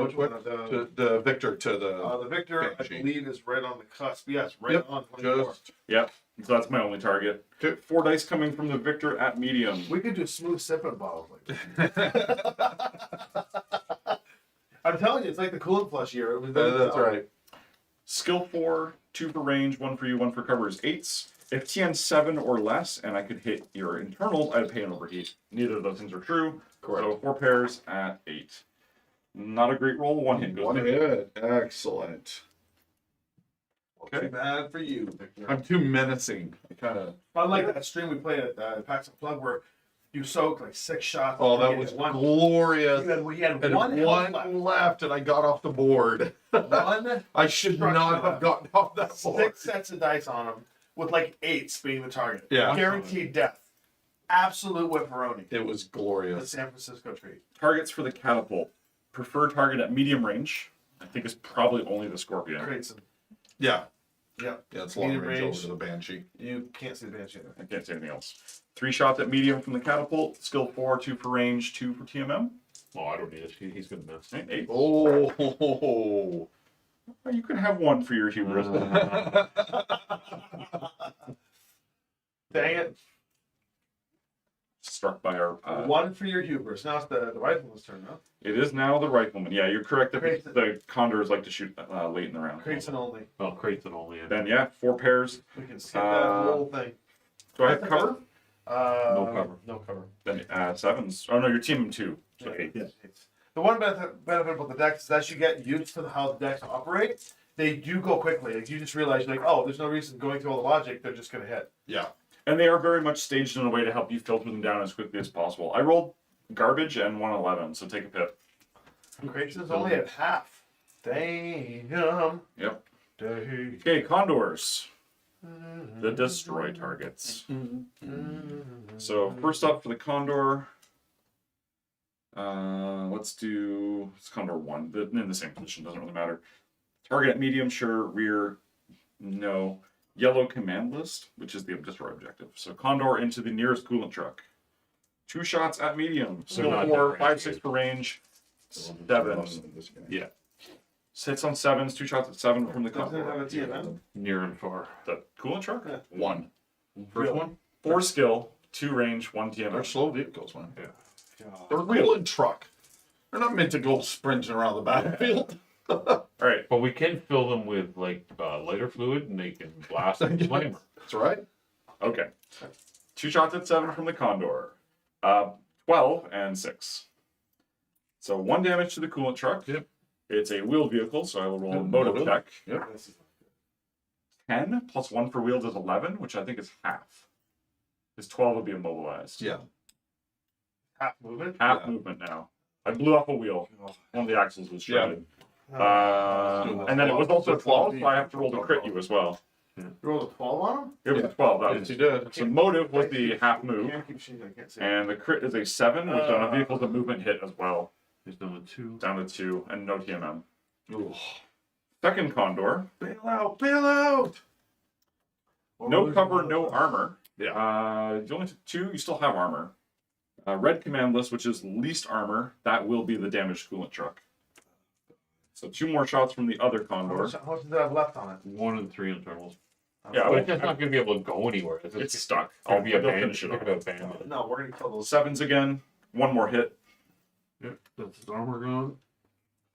Which way? To the Victor to the. The Victor, I Banshee. believe, is right on the cusp. Yes, right Yep, on 24. Just Yep. So that's my only target. Okay. 4 dice coming from the Victor at medium. We could do smooth sipping bottles like that. I'm telling you, it's like the coolant flush year. It was that's right. Skill 4, 2 for range, 1 for you, 1 for cover is 8s. If TN 7 or less, and I could hit your internals, I'd pay an overheat. Neither of those things are true. Correct. So 4 pairs at 8. Not a great roll. 1 hit goes One to hit. Excellent. Okay. Too bad for you, Victor. I'm too menacing. I kind of. Unlike that stream we played at Packs and Plug where you soaked like 6 shots. Oh, and that you was had one. glorious. We had And one one health left, and I got off the board. left. One I should Structure not left. have gotten off that board. 6 sets of dice on them with like 8s being the target. Yeah. Guaranteed death. Absolute whipperoni. It was The glorious. San Francisco treat. targets for the catapult. Preferred target at medium range. I think is probably only the Scorpion. Creates them. Yeah. Yeah. Yeah, it's long Medium range range. over to the Banshee. You can't see the Banshee there. I can't say anything else. 3 shots at medium from the catapult. Skill 4, 2 for range, 2 for TMM. Oh, I don't need it. He's gonna miss. And 8. Oh. You can have 1 for your hubris. Dang it. Struck by our. 1 for your hubris. Now it's the rifleman's turn, huh? It is now the rifleman. Yeah, you're correct. Creates The condors like to shoot late in the round. Creates an only. Oh, crates and only. Then yeah, 4 pairs. We can skip that whole thing. Do I have cover? No cover. No cover. Then 7s. Oh no, your team 2. So 8. Yeah. The one benefit about the decks is as you get used to how the decks operate, they do go quickly. Like you just realize, you're like, oh, there's no reason going through all the logic. They're just going to hit. Yeah. And they are very much staged in a way to help you filter them down as quickly as possible. I rolled garbage and 111, so take a pip. Creation is only at half. Damn. Yep. Day. Okay, condors. The destroy targets. So first up for the condor, let's do it's condor 1. They're in the same position, doesn't really matter. Target at medium, sure. Rear, no. Yellow command list, which is the destroy objective. So condor into the nearest coolant truck. 2 shots at medium. So So not 4, 5, 6 differentiated. for range. 7. Yeah, Hits on 7s. 2 shots at 7 from the Doesn't it have condor. a TMM? near and far. The coolant truck. Yeah. 1. First one. 4 skill, 2 range, 1 They're TMM. slow vehicles, man. Yeah. They're a coolant truck. They're not meant to go sprinting around the battlefield. All right. But we can fill them with like lighter fluid, and they can blast and flamer. That's right. Okay. 2 shots at 7 from the condor. 12 and 6. So 1 damage to the coolant truck. Yep. It's a wheeled vehicle, so I will roll a Yep, motive motive. check. Yep. 10 plus 1 for wheels is 11, which I think is half. Because 12 will be immobilized. Yeah. Half movement. Half Yeah. movement now. I blew off a wheel. One of the axles was Yeah. shredded. And then it was also 12, so I have to roll to crit you as well. You rolled a 12 on him? It was a 12. That Yes, was, you did. so motive was the half move. Can't keep shooting, I can't see. And the crit is a 7, which on a vehicle's a movement hit as well. He's down to 2. Down to 2, and no TMM. Ooh. Second condor, Bail out! Bail out! no cover, no armor. Yeah. You only took 2, you still have armor. Red command list, which is least armor, that will be the damaged coolant truck. So 2 more shots from the other How condor. much does it have left on it? 1 and 3 internals. Yeah, But it's just not going to be able to go anywhere. It's stuck. Gonna be They'll abandoned. finish it It's off. gonna be abandoned. No, we're going to kill those. 7s again, 1 more hit. Yep, that's his armor gone.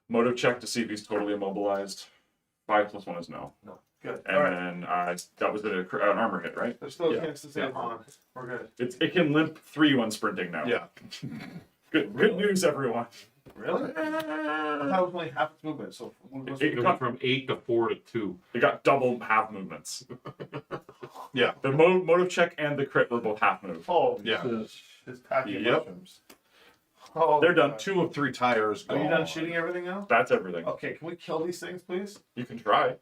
Motive check to see if he's totally immobilized. 5 plus 1 is no. No. Good. And All right. then that was an armor hit, right? There's still a Yeah. chance to save Yeah. on. We're good. It can limp 3 when sprinting now. Yeah. Good news, everyone. Really? I thought it was only half its movement. So It went from 8 to 4 to 2. It got double half movements. Yeah. The motive check and the crit were both half move. oh, Yeah. His packing Yep. mushrooms. Oh, They're done. God. 2 of 3 tires. Are you gone. done shooting everything now? That's everything. Okay, can we kill these things, please? You can try.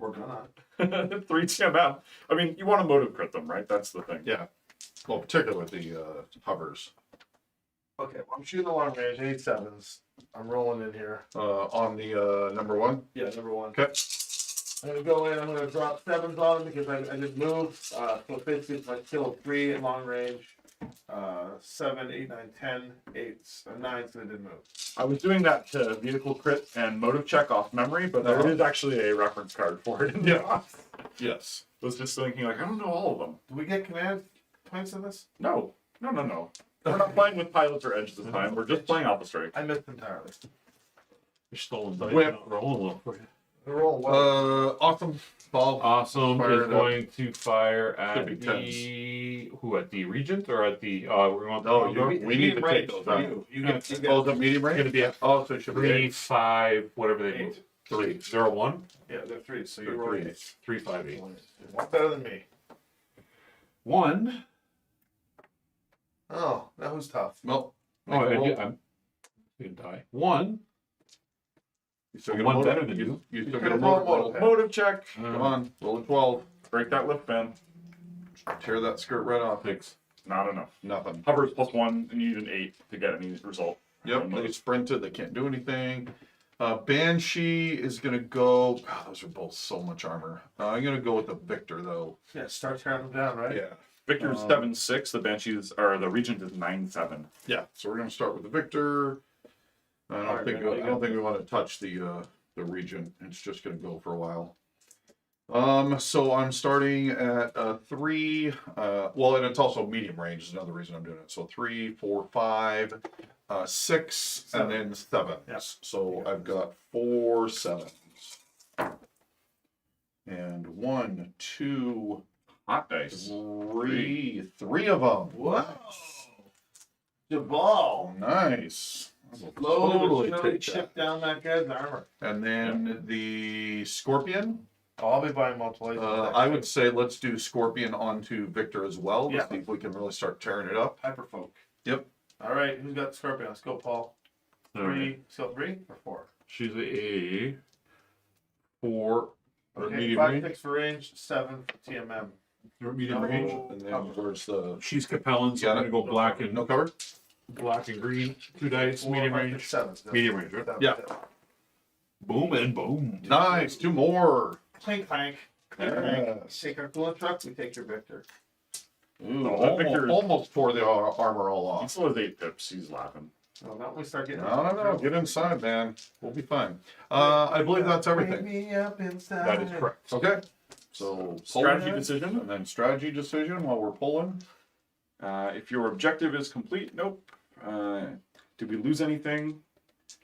We're gonna. 3 TMM. I mean, you want to motive crit them, right? That's the thing. Yeah. Well, particularly with the hovers. Okay, well, I'm shooting the long range, 87s. I'm rolling in here. On the number 1. Yeah, number 1. Okay. I'm gonna go in. I'm gonna drop 7s on them because I did move. So basically, it's my kill 3 at long range. 7, 8, 9, 10, 8s, 9s, so I didn't move. I was doing that to vehicle crit and motive check off memory, but there is actually a reference card for it. Yeah. Yes. I was just thinking, like, I don't know all of them. Do we get command points in this? No. We're not playing with pilots or edge this time. We're just playing Alpha Strike. I missed entirely. You're stolen dice. Whip. Not rolling well for you. Roll well. Awesome. Ball. Awesome Fire is it up. going to fire Should at be at the Regent or at the we're going No, we need to take those out. You get Oh, the medium It's gonna range? be at Oh, so it should be 3, 8. 5, whatever they move. 3, 0, 1, Yeah, they're 3, so you They're roll 3s. 8. 3, 5, 8. One better than me. 1. Oh, that was tough. Well, Oh, I'm gonna die. 1. you still One get a better motive. than you. You still You get a could've rolled motive. motive. Motive check. Come on, roll a 12. Break that lift band. Tear that skirt right off. 6. Not enough. Nothing. Hovers +1, and you need an 8 to get any result. Yep, they sprinted. They can't do anything. Banshee is going to go. God, those are both so much armor. I'm going to go with the Victor, though. Yeah, start tearing them down, right? Yeah. Victor's 7-6. The Banshees or the Regent is 9-7. Yeah. So we're going to start with the Victor. I don't Alright, think man, I don't think we want to touch the Regent. It's just going to go for a while. So I'm starting at 3. Well, and it's also medium range is another reason I'm doing it. So 3, 4, 5, 6, and then 7. Yeah. So I've got 4 7s. And 1, 2, Hot dice. 3 of them. Whoa! Jabal! Nice. Totally take chip down that guy's armor. And then the Scorpion. I'll be buying multiple. I would say let's do Scorpion onto Victor as well. Let's Yeah. see if we can really start tearing it up. Hyperfolk. Yep. All right, who's got the Scorpion? Let's go, Paul. 3, still 3 or 4? She's a 4 or Okay, medium 5, range. 6 for range, 7 for TMM. Or medium range. And then where's the She's Capellan, so I'm Got it. gonna go black and no cover? black and green. 2 dice, 4, medium 5, range. 6, 7. Medium range, right? Yeah. Boom and boom. Nice. 2 more. Clink clank. Clink clank. Yes. Take our coolant truck. We take your Victor. Ooh, Oh, that Victor- almost tore the armor all He off. still has 8 pips. He's laughing. Well, now we start getting. No. Get inside, man. We'll be fine. I believe that's everything. Bring me up inside. That is correct. Okay. So Strategy pulling it, decision. and then strategy decision while we're pulling. If your objective is complete, nope. Did we lose anything?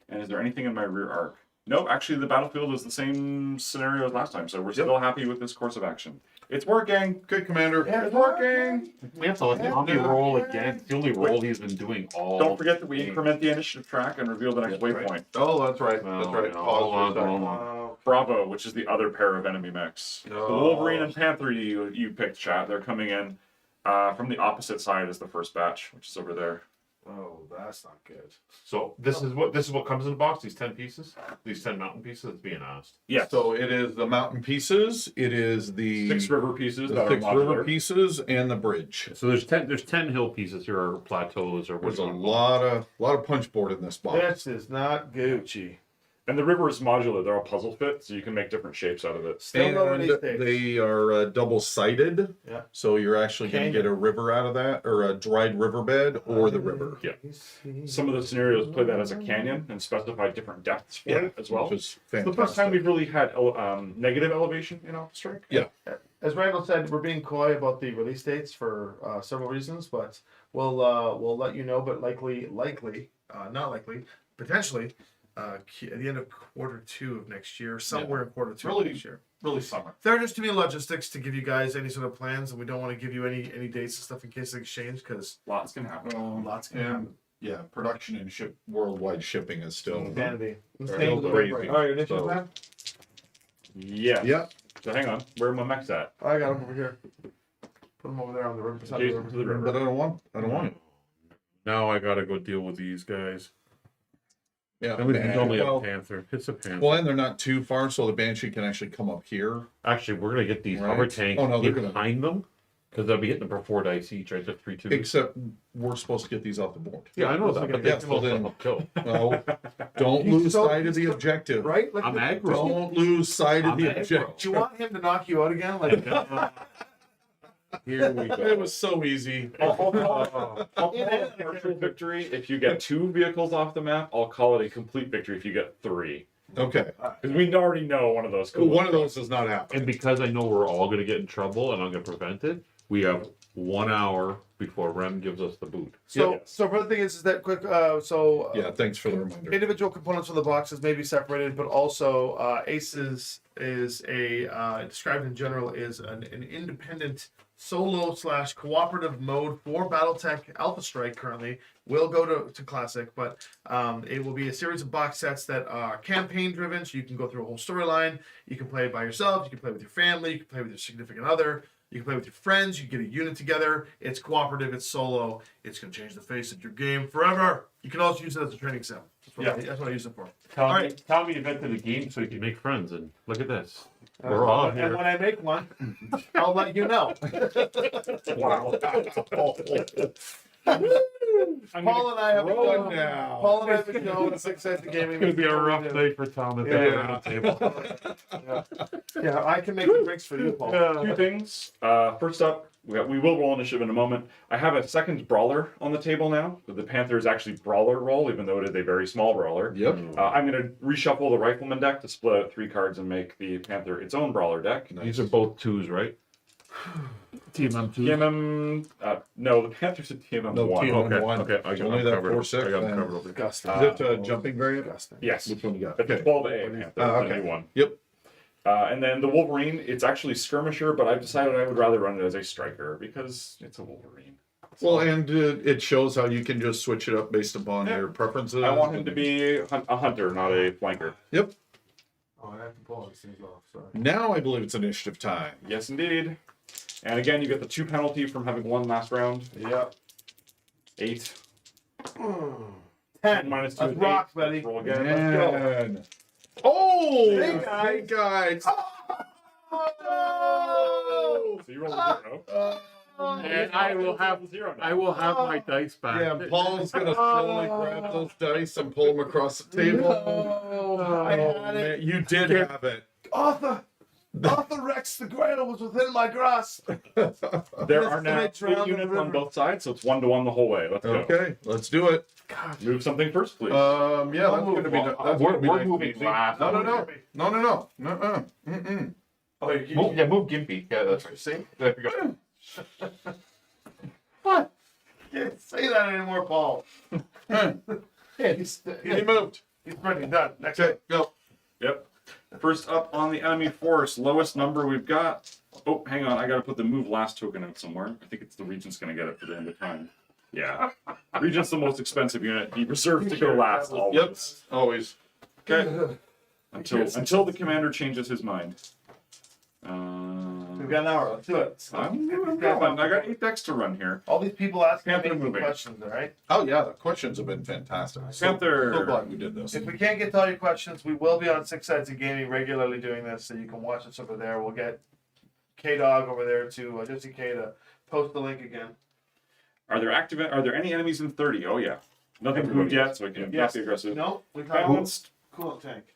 And is there anything in my rear arc? Nope, actually the battlefield is the same scenario as last time, so we're still happy with this course of action. It's working! Good, Commander. It's working! We have to let the Omni roll again. It's the only roll he's been doing all. Don't forget that we game. increment the initiative track and reveal the next waypoint. Oh, that's right. That's No, right. no, Pause hold for a on, second. hold on. Wow. Bravo, which is the other pair of enemy mechs. No. The Wolverine and Panther you picked, chat. They're coming in from the opposite side as the first batch, which is over there. Oh, that's not good. So this is what comes in the box. These 10 pieces, these 10 mountain pieces. It's being asked. Yes. So it is the mountain pieces. It is the 6 river pieces the that are 6 river modular. pieces and the bridge. So there's 10 hill pieces here, or plateaus, or what There's a you wanna call it. lot of punch board in this box. This is not Gucci. And the river is modular. They're all puzzle fit, so you can make different shapes out of it. Still no And release dates. they are double-sided. Yeah. So you're actually going to Canyon. get a river out of that, or a dried riverbed, or the river. Yeah. Some of the scenarios play that as a canyon and specify different depths for it as well. Which is It's the first fantastic. time we've really had negative elevation in Alpha Strike. Yeah. As Randall said, we're being coy about the release dates for several reasons, but we'll let you know. But not likely, potentially, at the end of Q2 of next year, somewhere in Q2 Really- of next year. Really summer. There are just too many logistics to give you guys any sort of plans, and we don't want to give you any dates and stuff in case of exchange because Lots can happen. lots can happen. And yeah, production and worldwide shipping is still. Insanity. Still crazy. All right, your initial So- plan? Yeah. Yeah. So hang on. Where are my mechs at? I got them over here. Put them over there on the river. beside the Adjacent river. to the river. But I don't want it. Now I gotta go deal with these guys. Yeah. I mean, it's only well, a panther. It's a panther. well, and they're not too far, so the banshee can actually come up here. Actually, we're gonna get these Right. hover tanks Oh, no, they're gonna- behind them because they'll be hitting them for 4 dice each, right? The 3/2. Except we're supposed to get these off the board. Yeah, I know that, but they Yeah, can well, also then- help kill. Well, don't lose sight of the objective. Right? Like I'm aggro. Don't lose sight of I'm the aggro. objective. do you want him to knock you out again? Like, Here we go. It was so easy. I'll call it a partial victory if you get 2 vehicles off the map. I'll call it a complete victory if you get 3. Okay. Because we already know one of those. One of those is not happening. And because I know we're all going to get in trouble and I'm going to prevent it, we have 1 hour before Rem gives us the boot. so for the thing is that quick. Yeah, thanks for the reminder. Individual components of the boxes may be separated, but also ACES is described in general is an independent solo / cooperative mode for BattleTech Alpha Strike. Currently will go to Classic, but it will be a series of box sets that are campaign driven, so you can go through a whole storyline. You can play by yourself, you can play with your family, you can play with your significant other, you can play with your friends, you can get a unit together. It's cooperative, it's solo, it's going to change the face of your game forever. You can also use it as a training sim. That's what I use it for. Tell me invented the game so you can make friends, and look at this. We're all And here. when I make one, I'll let you know. Wow. Paul and I have Rolling been now. Paul and I have been going to 6 Cents Gaming. It's going to be a rough day for Tom at the Yeah. table. Yeah, I can make the drinks for you, Paul. 2 things. First up, we will roll initiative in a moment. I have a second brawler on the table now. The Panther is actually brawler roll, even though it is a very small brawler. Yep. I'm going to reshuffle the Rifleman deck to split out 3 cards and make the Panther its own brawler deck. These are both 2s, right? TMM 2s. TMM, no, the Panther's a TMM No, 1. TMM. Okay, One. okay. I It's got only it that covered. 4/6, I got it man. covered over. Disgusting. Is it jumping variant? Disgusting. Yes, Which one you got? that's the 12A Panther, okay. the new one. Yep. And then the Wolverine, it's actually Skirmisher, but I've decided I would rather run it as a Striker because it's a Wolverine. Well, and it shows how you can just switch it up based upon Yeah. your preferences. I want him to be a hunter, not a flanker. Yep. Oh, I have to pull these things off. Sorry. Now I believe it's initiative time. Yes, indeed. And again, you get the 2 penalty from having 1 last round. Yeah. 8. 10. Minus 2 That's is rocks, 8. buddy. Roll again. Man. Oh! Hey, guys. Hey, guys. Oh! So you roll a 0. And I will have 0 now. I will have my dice back. Yeah, Paul's gonna slowly grab those dice and pull them across the table. No. I had it. Man, you did have it. Arthur Rex the Grail was within my grasp. There are now Let's 8 drown the units on river. both sides, so it's 1-to-1 the whole way. Let's go. Okay, let's do it. Move something first, please. Yeah, that's gonna be. Well, That's we're gonna be we're nice moving and easy. last. No. Mm-mm. Oh, you Move Gimpy. Yeah, that's right. see? There we go. What? Can't say that anymore, Paul. He's He moved. pretty done. Next Okay, go. Yep. First up on the enemy force, lowest number we've got. Oh, hang on. I got to put the move last token out somewhere. I think it's the Regent's going to get it for the end of time. Yeah. Regent's the most expensive unit. He reserved to go last Yep, always. always. Okay. Until the commander changes his mind. We've got an hour. Let's do it. I'm going. I got 8 decks to run here. All these people asking Panther me moving. questions, all right? Oh yeah, the questions have been fantastic. Panther. So glad we did this. If we can't get to all your questions, we will be on 6 Sides of Gaming regularly doing this, so you can watch us over there. We'll get K-Dog over there to just in K to post the link again. Are there any enemies in 30? Oh yeah. Nothing's moved yet, so I can not be aggressive. No, we got Balanced. coolant tank.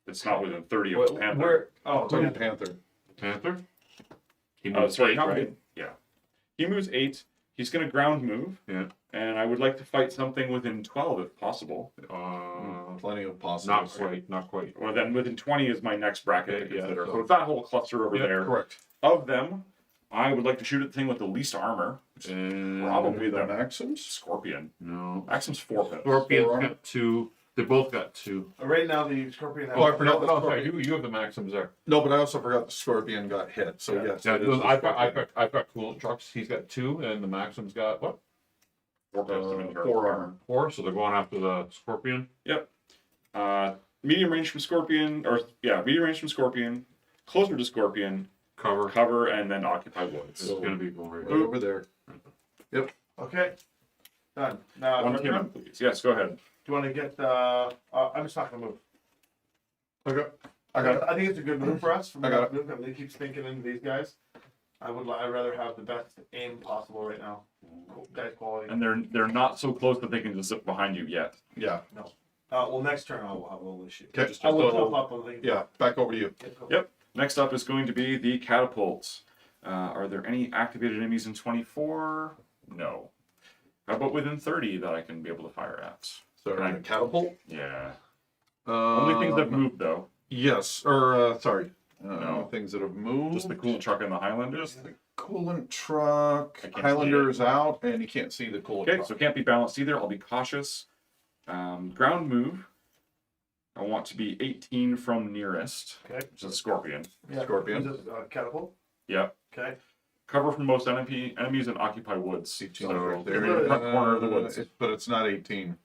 It's not within 30 of the Panther. Where? Oh, It's like a Panther. Panther? He Oh, moves sorry, 8, not right? within- Yeah. He moves 8. He's going to ground move. Yeah. And I would like to fight something within 12 if possible. Plenty of Not possibilities. quite. Not quite. Or then within 20 is my next bracket to Yeah, consider. so- So it's that whole cluster over Yeah, there. Correct. Of them, I would like to shoot at the thing with the least armor. Probably The the Maxims. Scorpion. No. Maxim's 4 pips. Scorpion's Four. got 2. They both got 2. right now the Scorpion has Oh, I forgot No, the no, sorry. Scorpion. You have the Maxims there. No, but I also forgot the Scorpion got hit. So yes, Yeah, it is the I've Scorpion. got coolant trucks. He's got 2, and the Maxim's got what? 4 pips of internal 4 armor. armor. 4. So they're going after the Scorpion. Yep. Medium range from Scorpion, medium range from Scorpion, closer to Scorpion, cover, and then occupy woods. It's gonna be going right. Right over there. Okay. Done. Now One TMM, please. Yes, go ahead. you want to get I'm just not gonna move. Okay. I got it. I think it's a good move for us. For I got it. move. Everybody keeps thinking into these guys. I'd rather have the best aim possible right now. Guys quality. And they're not so close that they can just zip behind you yet. Yeah. Well, next turn I'll have a little issue. Okay. I will So, jump up on the yeah, back over to you. Yep. Next up is going to be the catapults. Are there any activated enemies in 24? No. How about within 30 that I can be able to fire at? So, Can I- catapult. Yeah. Only things that Um, moved though. Yes, or sorry. No. Things that have moved. Just the cool truck and the Highlanders. Just the coolant truck. I can't see Highlander it. is out, and you can't see the coolant Okay, truck. so can't be balanced either. I'll be cautious. Ground move. I want to be 18 from nearest, Okay. which is a scorpion. Scorpion. Is it, catapult. Yep. Okay. Cover from most enemies and occupy woods. 18 So right they're there. in the front corner of the woods. But it's not 18.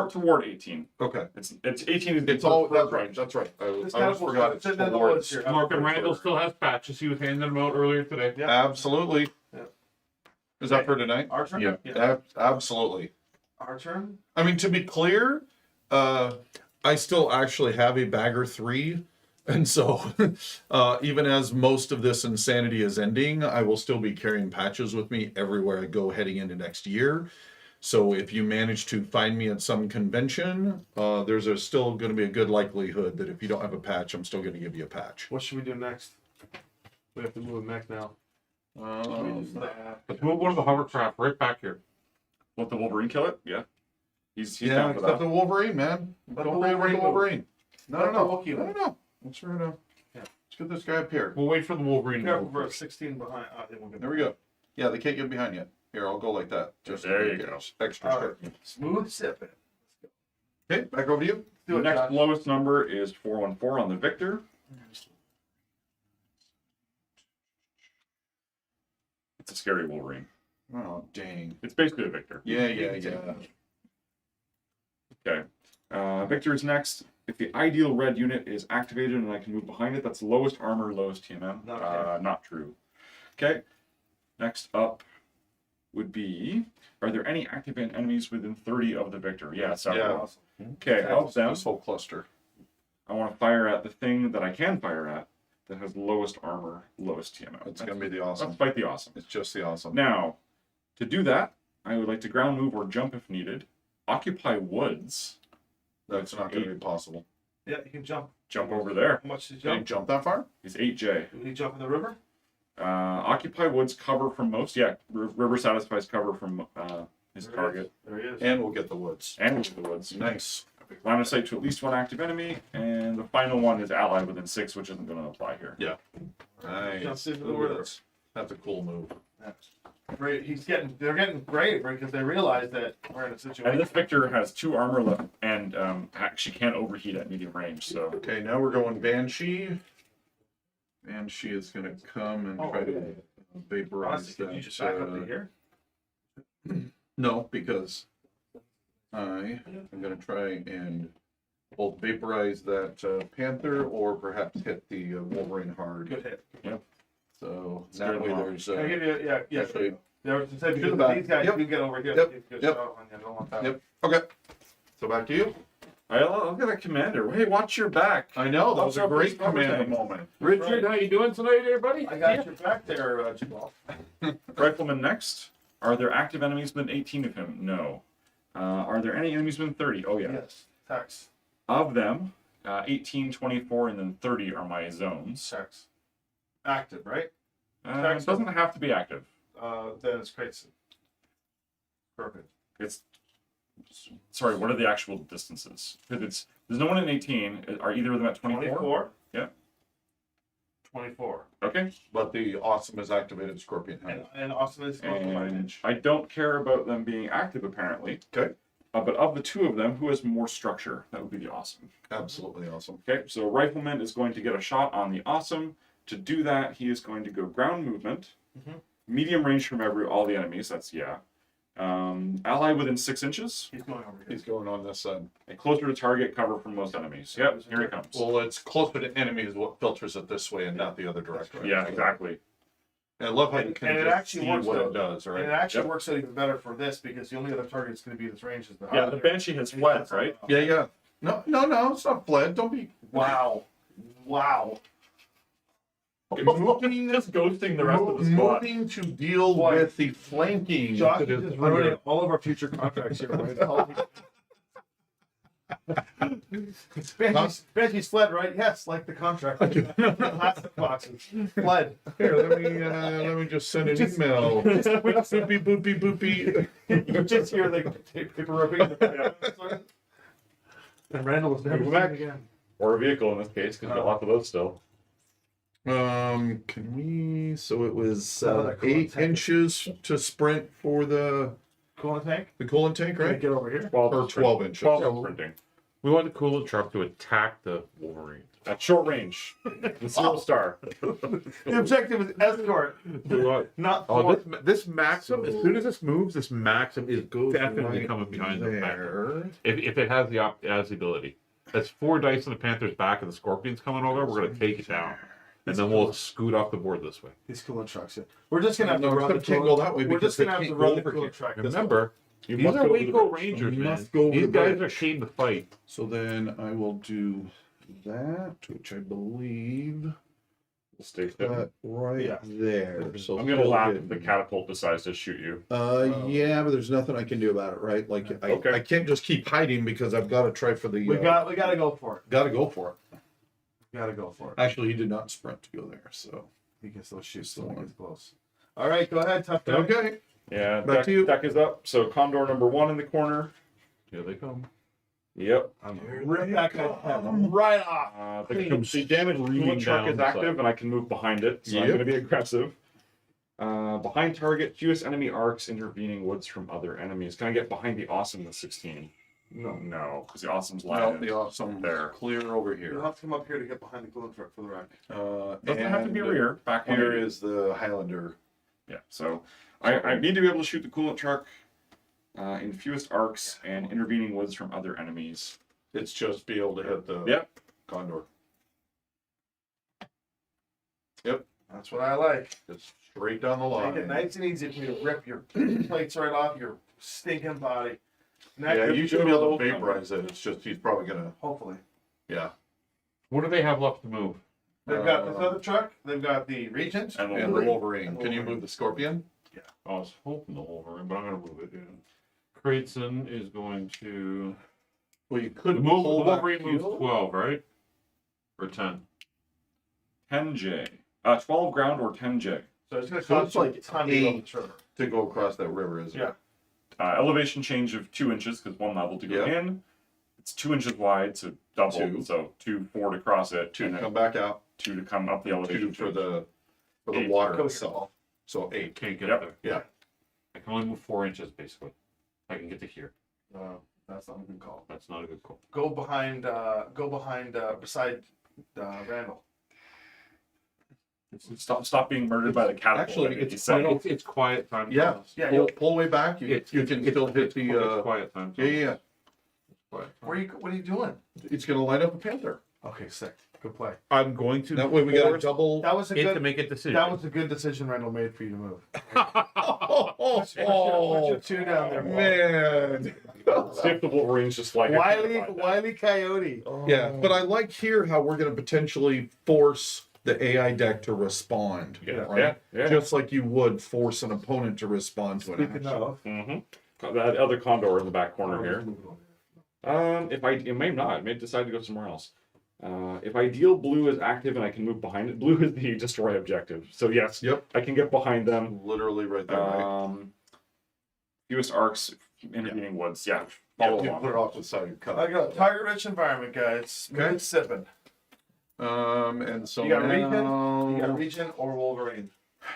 Toward 18. Okay. It's 18 is the It's all, first that's right, range. that's right. I This almost catapult forgot it's sitting in the towards. woods here. Mark and Randall still has patches. He was handing them out earlier today. Yeah. Absolutely. Yeah. Is that for tonight? Our turn. Yeah, absolutely. Our turn. I mean, to be clear, I still actually have a bagger 3. And so, even as most of this insanity is ending, I will still be carrying patches with me everywhere I go heading into next year. So if you manage to find me at some convention, there's still going to be a good likelihood that if you don't have a patch, I'm still going to give you a patch. What should we do next? We have to move mech now. Let's move one of the hovercraft right back here. Let the Wolverine kill it? Yeah. He's Yeah, down for except that. the Wolverine, man. Let Don't the forget about the Wolverine Wolverine. No, Let the no, Wookiee no, move. no. Let's try to. Yeah. Let's get this guy up here. We'll wait for the Wolverine to Careful move for first. 16 behind. I think we're good. There we go. Yeah, they can't get behind yet. Here, I'll go like that. Just There to you make it go. Extra All sharp. right. Smooth sipping. Okay, back over to you. Do The it, next Josh. lowest number is 414 on the Victor. It's a scary Wolverine. Oh, dang. It's basically a Victor. Yeah. Okay. Victor is next. If the ideal red unit is activated and I can move behind it, that's lowest armor, lowest TMM. Not true. Okay. Next up would be, are there any active enemies within 30 of the Victor? Yeah, several. Yeah. Okay, of them, This whole cluster. I want to fire at the thing that I can fire at that has lowest armor, lowest TMM. It's going to be the Let's awesome. fight the awesome. It's just the awesome. Now, to do that, I would like to ground move or jump if needed. Occupy woods. That's not going to be possible. Yeah, you can jump. Jump over there. How much did you Can you jump? jump that far? He's 8J. Did you jump in the river? Occupy woods, cover from most. Yeah, river satisfies cover from his target. There he is. And we'll get the woods. And with the woods. Nice. Line of sight to at least one active enemy. And the final one is allied within 6, which isn't going to apply here. Yeah. Nice. Jumps into the Ooh, woods. That's a cool move. Great. They're getting brave because they realize that we're in a And situation. this Victor has 2 armor left and actually can't overheat at medium range. So Okay, now we're going Banshee. Banshee is going to come and try to vaporize Honestly, can you that. just back up to here? No, because I am going to try and both vaporize that Panther or perhaps hit the Wolverine hard. Good hit. So Scare that way them off. there's Can I give you? Yeah. actually. There was to say To the because back. these guys Yep. do get over here. Yep. You get Yep. shot on you. I don't want that. Yep. Okay. So back to you. I'll get a commander. Hey, watch your back. I know that was a Watch out for great this cover command tank. moment. Richard, how you doing tonight, everybody? I got your back there, Jamal. Rifleman next. Are there active enemies within 18 of him? No. Are there any enemies within 30? Oh, yeah. Yes. Tax. Of them, 18, 24, and then 30 are my zones. Tax. Active, right? It doesn't have to be active. Then it's crazy. Perfect. It's sorry. What are the actual distances? Because there's no one in 18. Are either of them at 24? 24. Yeah. 24. Okay. But the awesome is activated Scorpion Head. And Austin is going to And I don't care about them being active apparently. Okay. But of the 2 of them, who has more structure? That would be the awesome. Absolutely awesome. Okay. So Rifleman is going to get a shot on the awesome. To do that, he is going to go ground movement, medium range from all the enemies. That's ally within 6 inches, He's going over here. He's going on this side. and closer to target, cover from most enemies. Yep, here he comes. Well, it's closer to enemy is what filters it this way and not the other direction. Yeah, exactly. I love how you And can it just actually see works what out. it does, And right? it actually Yep. works out even better for this because the only other target that's going to be in this range is the Yeah, the Highlander. Banshee has fled, right? Yeah, yeah. No, it's not fled. Don't be. Wow. Wow. Moving, Just ghosting the rest of the squad. moving to deal Boy. with the flanking. Josh that is is just ruining under. all of our future contracts here. Banshee's fled, right? Yes, like the contract. Plastic boxes. Fled. Here, let me just send an email. Boopy boopy boopy. You just hear the paper ripping in the background. And Randall was never Move seen back. again. Or a vehicle in this case, because we've got lots of those still. Can we? So it was Another coolant 8 tank. inches to sprint for the Coolant tank? coolant tank, Can I right? get over here? 12 Or 12 inches. 12 sprinting. We want the coolant truck to attack the Wolverine. At short range. The Silver Star. The objective is escort, not Oh, thwart. this Maxim, as soon as this moves, this Maxim is Goes definitely right coming behind the Panther. there. If it has has the ability. That's 4 dice on the Panther's back and the Scorpion's coming over, we're going to take it down. And then we'll scoot off the board this way. These coolant trucks. Yeah. We're just gonna have to No, run the it can't coolant- go that way We're because just gonna they have to can't run go the over here. coolant truck. this way. Remember, You these must are go Waco to the Rangers, You man. must go over These the guys bridge. are shame to fight. So then I will do that, which I believe Stay still. right Yeah. there. So I'm gonna still laugh hidden. if the catapult decides to shoot you. Yeah, but there's nothing I can do about it, right? Like Okay. I can't just keep hiding because I've got to try for the. We gotta go for it. Got to go for it. Gotta go for it. Actually, he did not sprint to go there, so. He gets those shoots It's the so he one. gets close. All right, go ahead, tough guy. Okay. Yeah, Back to you. deck is up. So Condor number 1 in the corner. Here they come. Yep. Rip that guy's head right off. The damage Screaming coolant truck down is the active, side. and I can move behind it, so I'm Yep. going to be aggressive. Behind target, fewest enemy arcs, intervening woods from other enemies. Can I get behind the awesome with 16? No, because the awesome's No, loud. the awesome There. clear over You'll here. have to come up here to get behind the coolant truck for the rack. Doesn't have to be and rear. Back one. Here is the Highlander. Yeah, so I need to be able to shoot the coolant truck in fewest arcs and intervening woods from other enemies. It's just be able to hit the Yep. Condor. That's what I like. Just straight down the line. Make it nice and easy for you to rip your plates right off your stinking body. Neck Yeah, rip you should your be able little- to vaporize it. It's just he's probably gonna. Hopefully. Yeah. What do they have left to move? They've got this other truck. They've got the Regent. And And the Wolverine. And Can you Wolverine. move the Scorpion? I was hoping the Wolverine, but I'm going to move it. Yeah. Creighton is going to. Well, you The, could move, the pull back Wolverine moves heel. 12, right? Or 10. 10J. 12 ground or 10J. So it's going to So cost it's like you a ton to go eight. up the trigger. to go across that river, is it? Yeah. Elevation change of 2 inches because 1 level to go Yeah. in. It's 2 inches wide, so double. 2. So 2, 4 to cross it. 2 and to then come back out. 2 to come up the elevation. 2 for the 8 water Go itself. So 8. Can't get Yep. there. Yeah. I can only move 4 inches, basically. I can get to here. That's not a good call. That's not a good call. Go behind. Beside Randall. Stop being murdered by the catapult. Actually, I think it's he said. It's quiet time. Yeah. zones. Yeah. Pull way back. You can still hit it's the. quiet time. Yeah, zones. yeah. It's quiet time. What are you doing? It's gonna light up a Panther. Okay, sick. Good play. I'm going to. That way we got a force double. That was a it to good. make a decision. That was a good decision Randall made for you to move. Oh, Put your 2 down there, Paul. man. See if the Wolverine's just like Wily Coyote. Yeah, but I like here how we're going to potentially force the AI deck to respond, Yeah. right? Yeah. Just like you would force an opponent to respond to an Speaking action. of, That other condor in the back corner here. It may not. It may decide to go somewhere else. If I deal blue is active and I can move behind it, blue is the destroy objective. So yes, Yep. I can get behind them. Literally right there, right? Fewest arcs, intervening woods. Yeah, Yeah, follow you along. put it off the side and cut. I got target-rich environment, guys. Okay. Good sipping. And so You got now, You got Regent or Wolverine.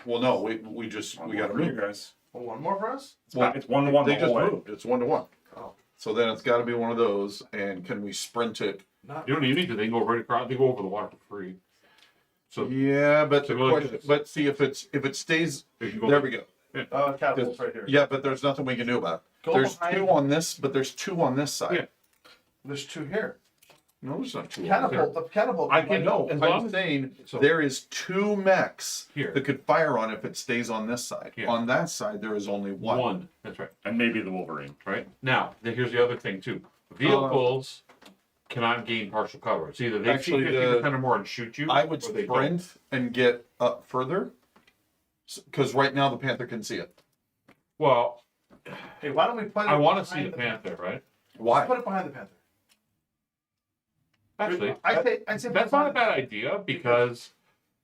well, no, we got to for you move. guys. Oh, one more for us. It's 1-1 They the just whole way. moved. It's 1-1. Oh. So then it's got to be one of those. And can we sprint it? Not You don't even need to. They can go right across. They go over the water for free. So Yeah, but So the go like question, this. but see if it stays. they can go. There we go. catapults right here. Yeah, but there's nothing we can do about it. Go There's behind- 2 on this, but there's 2 on this side. Yeah. There's 2 here. No, it's not two. Catapult. The catapult. I can No, As long I'm as- saying so- there is 2 mechs Here. that could fire on if it stays on this side. Yeah. On that side, there is only one. One. That's right. And maybe the Wolverine. Right now, here's the other thing too. Vehicles cannot gain partial cover. It's either they Actually, see 50% or more and shoot you. I would or they sprint and get up further, because right now the Panther can see it. don't. Well, Hey, why don't we put it? I want to see behind the Panther, right? Why? Put it behind the Panther. Actually, I'd say that's not a bad idea because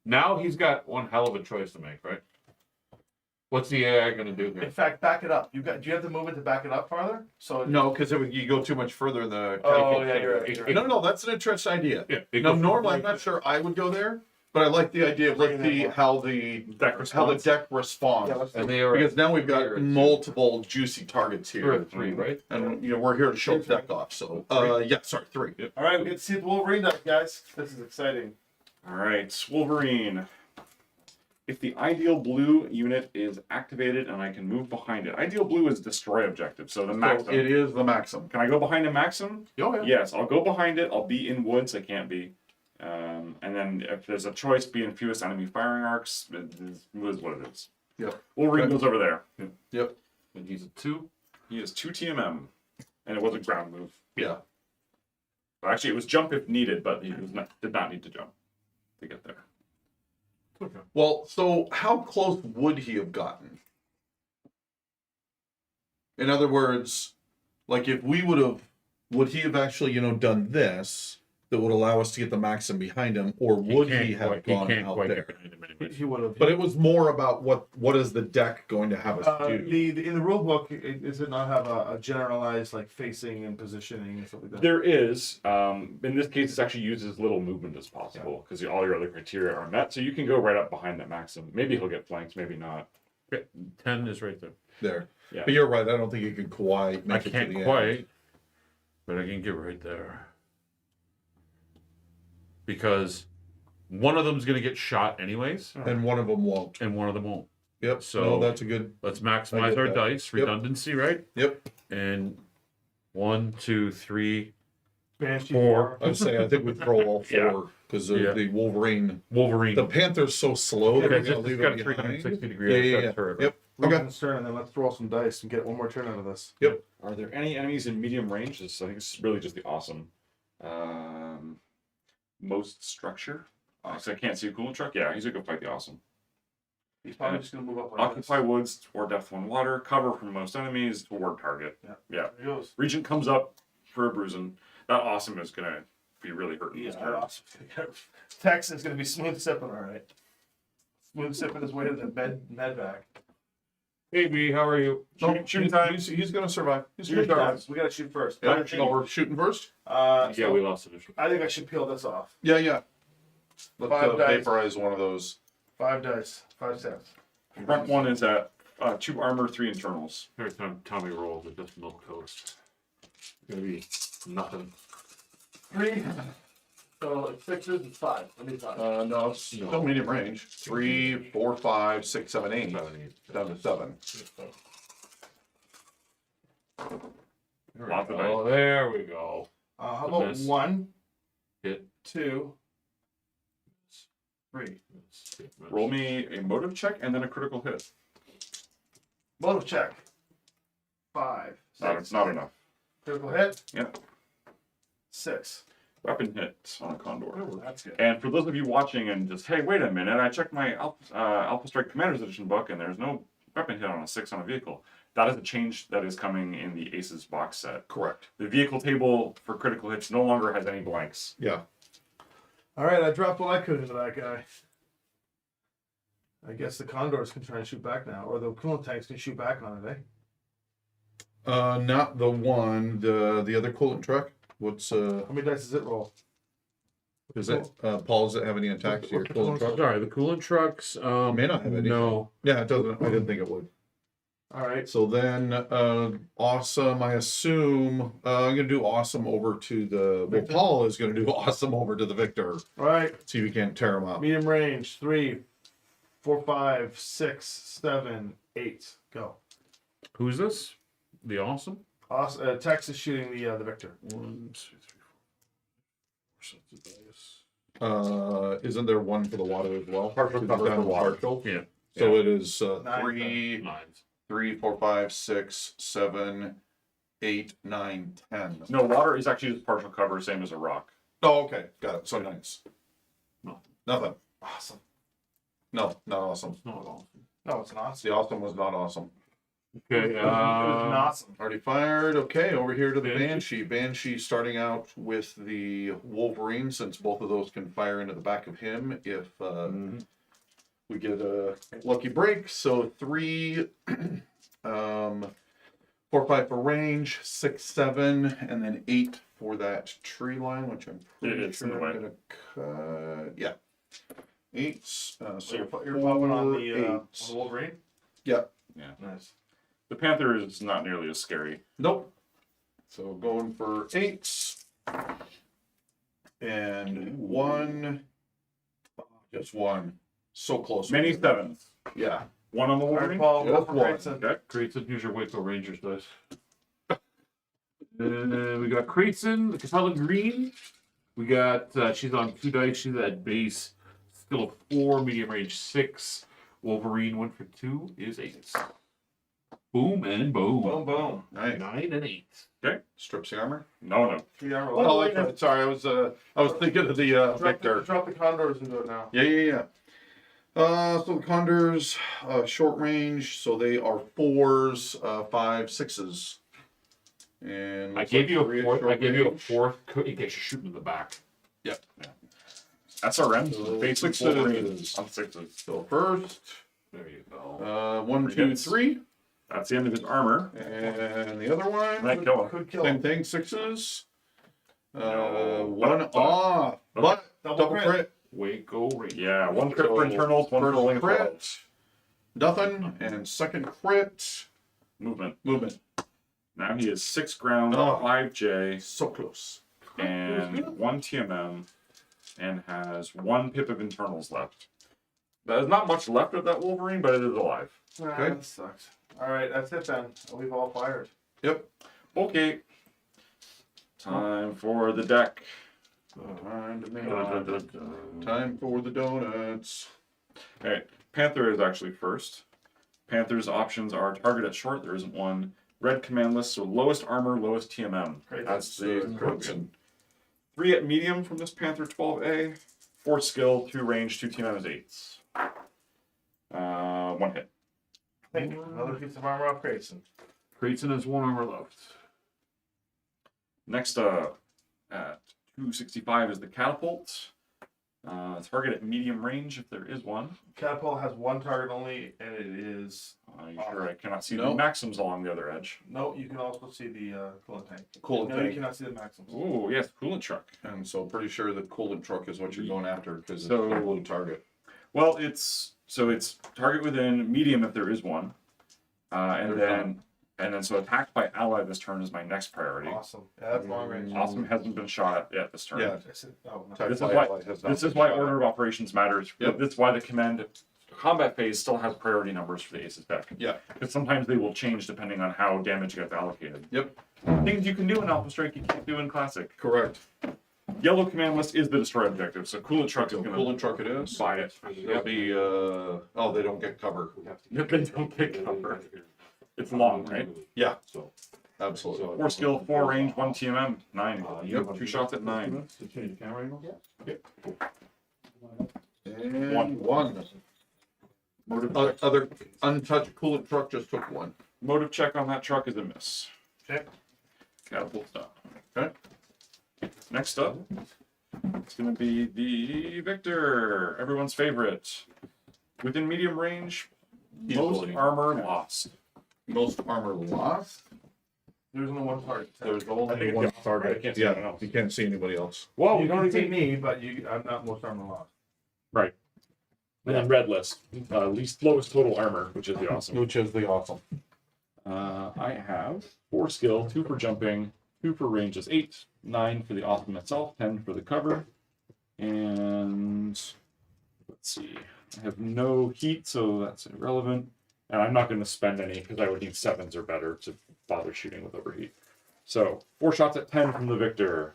now he's got one hell of a choice to make, right? What's the AI going to do In here? fact, back it up. Do you have to move it to back it up farther? So No, because you go too much further in the. Oh yeah, you're right. You're right. No, that's an interesting idea. Yeah, it Now, goes normally, I'm from- not sure I would go there, but I like the idea of let's see how the Deck deck responds. Yeah, let's And they are Because now we've Here got it's- multiple juicy targets two here, or three, right? and we're here to show the deck off. So, yeah, sorry, 3. All right, we get to see the Wolverine deck, guys. This is exciting. All right, Wolverine. If the ideal blue unit is activated and I can move behind it, ideal blue is destroy objective. So the So Maxim. it is the Maxim. Can I go behind a Maxim? Oh, Yes, I'll go behind it. I'll be in woods. I can't be. And then if there's a choice, be in fewest enemy firing arcs. It is what it is. Yep. Wolverine goes over there. Yep. And he's a 2. He is 2 TMM, and it was a ground move. Yeah. Well, actually, it was jump if needed, but he did not need to jump to get there. Okay. Well, so how close would he have gotten? In other words, like if we would he have actually, done this that would allow us to get the Maxim behind him, or would he have gone out there? He would have. But it was more about what is the deck going to have us do? In the rule book, does it not have a generalized like facing and positioning and stuff like that? There is. In this case, it's actually used as little movement as possible because all your other criteria are met. So you can go right up behind that Maxim. Maybe he'll get flanked, maybe not. 10 is right there. There. Yeah. But you're right. I don't think you can quite I make it to can't the end. quite, but I can get right there. Because one of them's going to get shot anyways, And one of them won't. and one of them won't. Yep. So- No, that's a good. Let's I maximize get our that. dice, Yep. redundancy, right? Yep. And 1, 2, 3, Banshee 4. I'd say I think we throw all Yeah. 4 because Yeah. the Wolverine. Wolverine. The Panther's so slow. that Okay, we're gonna it's leave got it a behind. 360 Yeah, degree yeah, offset turret. Yep. Okay. Okay. Turn, and then let's roll some dice and get one more turn out of this. Yep. Are there any enemies in medium range? I think it's really just the awesome. Most structure. So I can't see a coolant truck. Yeah, he's gonna go fight the awesome. He's probably just gonna move up like Occupy woods or depth 1 water. Cover from most enemies toward target. Yeah. Yeah. There he goes. Regent comes up for a bruising. That awesome is gonna be really hurting this turn. awesome. Tex is gonna be smooth sipping, all right. Smooth sipping his way to the med back. Hey, B, how are you? Shooting time. He's going to survive. He's Shoot going to times. We gotta shoot first. Yeah. No, we're shooting first. Yeah, So we lost initial. I think I should peel this off. Yeah, yeah. Let's 5 dice. vaporize one of those. 5 dice. 5 cents. Front one is at 2 armor, 3 internals. Every time Tommy rolls, it just milk toast. It's gonna be nothing. 3. So it's 6s and 5. Let me talk. No, it's still medium range. 3, 4, 5, 6, 7, 8. Down to 7. Lots of Oh, there we go. How about Miss. 1, Hit. 2, 3. Roll me a motive check and then a critical hit. Motive check. 5. It's not enough. Critical hit. Yeah. 6. Weapon hit on a condor. That's good. And for those of you watching and just, hey, wait a minute, I checked my Alpha Strike Commander's Edition book and there's no weapon hit on a 6 on a vehicle. That is a change that is coming in the ACES box set. Correct. The vehicle table for critical hits no longer has any blanks. Yeah. All right, I dropped what I could into that guy. I guess the condors can try and shoot back now, or the coolant tanks can shoot back on it, eh? Not the one. The other coolant truck. What's How many dice does it roll? is it? Paul, does it have any attacks to your coolant truck? Sorry, the coolant trucks. May not have any. No. Yeah, it doesn't. I didn't think it would. All right. So then, awesome. I assume I'm gonna do awesome over to the. Well, Paul is gonna do awesome over to the Victor. All right. See if we can't tear him up. Medium range. 3, 4, 5, 6, 7, 8. Go. Who's this? The awesome? Awesome. Tex is shooting the Victor. 1, 2, 3, Isn't there one for the water as well? Partial Is cover that for water. partial? Yeah. So it is Nine, 3, 4, 5, 6, 7, 8, 9, 10. No, water is actually just partial cover, same as a rock. Oh, okay, got it. So nice. No. Nothing. Awesome. No, not awesome. Not at all. No, it's not. The awesome was not awesome. Okay. It was awesome. Already fired. Okay, over here to the Banshee. Banshee starting out with the Wolverine, since both of those can fire into the back of him if we get a lucky break. So 3, 4, 5 for range, 6, 7, and then 8 for that tree line, which I'm pretty It's in the sure I'm way. gonna cut. Yeah. 8. So You're 4, popping on the 8. Wolverine? Yeah. Nice. The Panther is not nearly as scary. Nope. So going for 8. And 1. Just 1. So close. Many 7s. Yeah. 1 on the All right, Wolverine. Paul, go Just for one. Grayson. Okay. Creighton, use your Waco Rangers dice. We got Creighton, the Capella Green. We got, she's on 2 dice. She's at base skill of 4, medium range 6. Wolverine 1 for 2 is 8. Boom and boom. Boom, boom. Nice. 9 and 8. Strips the armor. No. 3 hour Oh, that's right. Sorry, I was thinking of the Victor. Drop the condors into it now. Yeah. So the Condors, short range, so they are 4s, 5, 6s. And I looks gave like you a 3 at fourth. short I gave you a range. 4th in case you're shooting in the back. SRM. So Basic 6s. Wolverine on 6s. So first, There you go. 1, 2, Yes. 3. That's the end of his armor. And the other one, Might kill him. Could kill same him. thing, 6s. No, 1 but- off, but double crit. Waco Rangers. Yeah, 1 crit for So, internals, 1 for first wing crit. throws. Nothing, and second crit, Movement. movement. Now he is 6 ground, Oh. 5J, So close. and 1 TMM, and has 1 pip of internals left. There's not much left of that Wolverine, but it is alive. Okay. That sucks. All right, that's it then. We've all fired. Yep. Okay. Time for the deck. Time for the donuts. Alright, Panther is actually first. Panther's options are target at short, there isn't one. Red command list, so lowest armor, lowest TMM. Great. That's the Derksen. 3 at medium from this Panther 12A. 4 skill, 2 range, 2 TMM is 8s. 1 hit. Thank you. Another piece of armor off Grayson. Creighton has 1 armor left. Next at 265 is the catapult. Target at medium range if there is one. Catapult has 1 target only, and it is. You sure I cannot see No. the maxims along the other edge. No, you can also see the coolant tank. Coolant No, you tank. cannot see the maxims. Ooh, yes, coolant truck. And so pretty sure the coolant truck is what you're going after because So- it's a blue target. Well, it's target within medium if there is one, and then so attacked by ally this turn is my next priority. Awesome. Yeah, that's long range. Awesome hasn't been shot at yet this turn. Yeah. I said, oh, no. Attack This is by why- ally has not This is been why shot order at. of operations matters. Yep. This is why the command combat phase still has priority numbers for the ACES deck. Yeah. Because sometimes they will change depending on how damage gets allocated. Yep. Things you can do in Alpha Strike you can't do in Classic. Correct. Yellow command list is the destroy objective, so coolant truck So is going coolant to truck it is. buy it. It'll be they don't get cover. They don't get cover. It's long, right? Yeah. So Absolutely. 4 skill, 4 range, 1 TMM, 9. Yep. 2 shots at 9. To change the camera angle? And one. Other untouched coolant truck just took 1. Motive check on that truck is a miss. Okay. Catapult's done. Okay. Next up, it's going to be the Victor, everyone's favorite. Within medium range, most Easily. armor lost. Most armor lost. There's only 1 target. There's I only think one it's target. I can't see anyone Yeah, else. you can't see anybody else. Whoa, You can see me, but I'm not most armor lost. Right. And then red list, least lowest total armor, which is the awesome. Which is the awesome. I have 4 skill, 2 for jumping, 2 for range is 8, 9 for the awesome itself, 10 for the cover, and let's see, I have no heat, so that's irrelevant, and I'm not going to spend any because I would need 7s or better to bother shooting with overheat. So 4 shots at 10 from the Victor.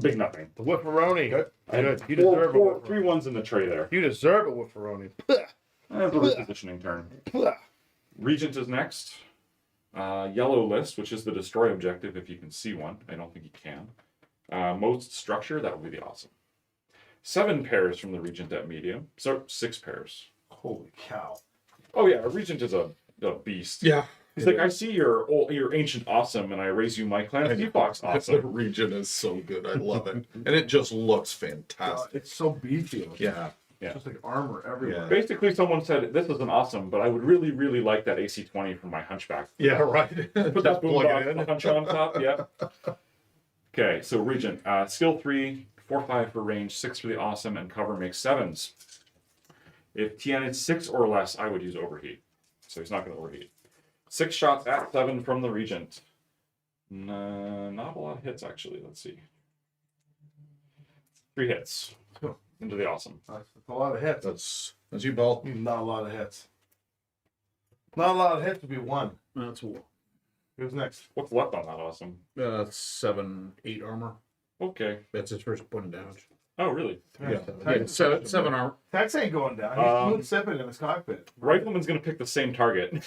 Big nothing. The Whiffaroni. Okay. Good. You deserve a Three Whiffaroni. ones in the tray there. You deserve a Whiffaroni. That's a repositioning turn. Regent is next. Yellow list, which is the destroy objective, if you can see one. I don't think you can. Most structure, that would be the awesome. 7 pairs from the Regent at medium. So 6 pairs. Holy cow. Oh yeah, a Regent is a beast. Yeah. He's like, I see your ancient awesome, and I raise you my clan Seafox The awesome. region is so good. I love it. And it just looks fantastic. It's so beefy. Yeah. Yeah. Just like armor everywhere. Yeah. Basically, someone said, this is an awesome, but I would really, really like that AC-20 from my Hunchback. Yeah, right. Put that Just boom plug box, it in. the hunch on top, yeah. Okay, so Regent, skill 3, 4-5 for range, 6 for the awesome, and cover makes 7s. If TN is 6 or less, I would use overheat. So he's not going to overheat. 6 shots at 7 from the Regent. Not a lot of hits, actually. Let's see. 3 hits into the awesome. That's a lot of hits. That's you, Bill. Not a lot of hits. Not a lot of hits would be 1. That's Who's next? What's left on that awesome? 7, 8 armor. Okay. That's his first point of damage. Oh, really? Yeah, 7 armor. Tex ain't going down. He's moon sipping in his cockpit. Rifleman's going to pick the same target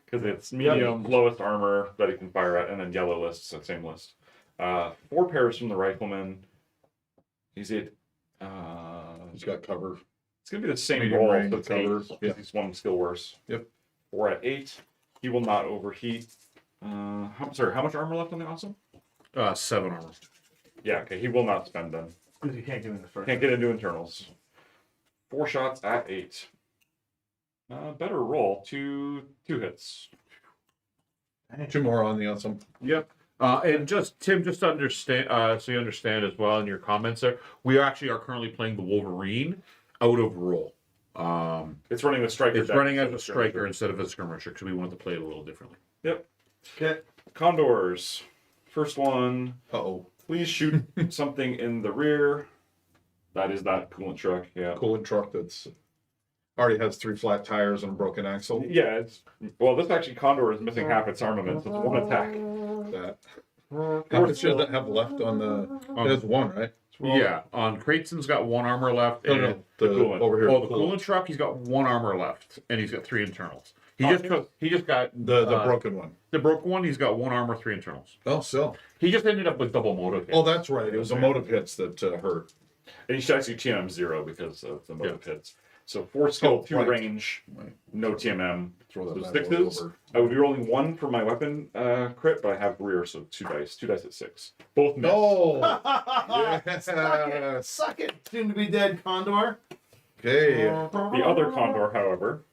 because it's medium, lowest armor that he can fire at, and then yellow list, so same list. 4 pairs from the Rifleman. He's at. He's got cover. It's going to be the same Medium roll, range but it's cover, 8 because yeah. he's 1 skill worse. Yep. 4 at 8. He will not overheat. How much armor left on the awesome? 7 armor. Yeah, okay, he will not spend them. Because you can't get in the first. Can't get into internals. 4 shots at 8. Better roll. 2 hits. 2 more on the awesome. Yep. And just Tim, just to understand, so you understand as well in your comments there, we actually are currently playing the Wolverine out of role. It's running the striker. It's deck running instead as a of striker instead of a skirmisher because we wanted to play it a little differently. Yep. Okay. Condors. First one. Uh-oh. Please shoot something in the rear. That is that coolant truck. Yeah. Coolant truck that's already has 3 flat tires and a broken axle. Yeah. This actually Condor is missing half its armament, so it's 1 attack. That. How much does that have left on the... It has 1, right? Yeah, on Creighton's got 1 armor left. No, And, no. the coolant. Over here. Oh, the coolant truck, he's got 1 armor left, and he's got 3 internals. He just got The broken one. the broken one. He's got 1 armor, 3 internals. Oh, still. He just ended up with double motive. hit. Oh, that's right. It was the motive hits that hurt. And you should actually TMM 0 because of the motive hits. So 4 skill, 2 right. range, Right. no TMM. Throw that So bad boy 6s. over. I would be rolling 1 for my weapon crit, but I have rear, so 2 dice. 2 dice at 6. Both miss. No! Suck it, soon to be dead Condor. Okay. The other Condor, however,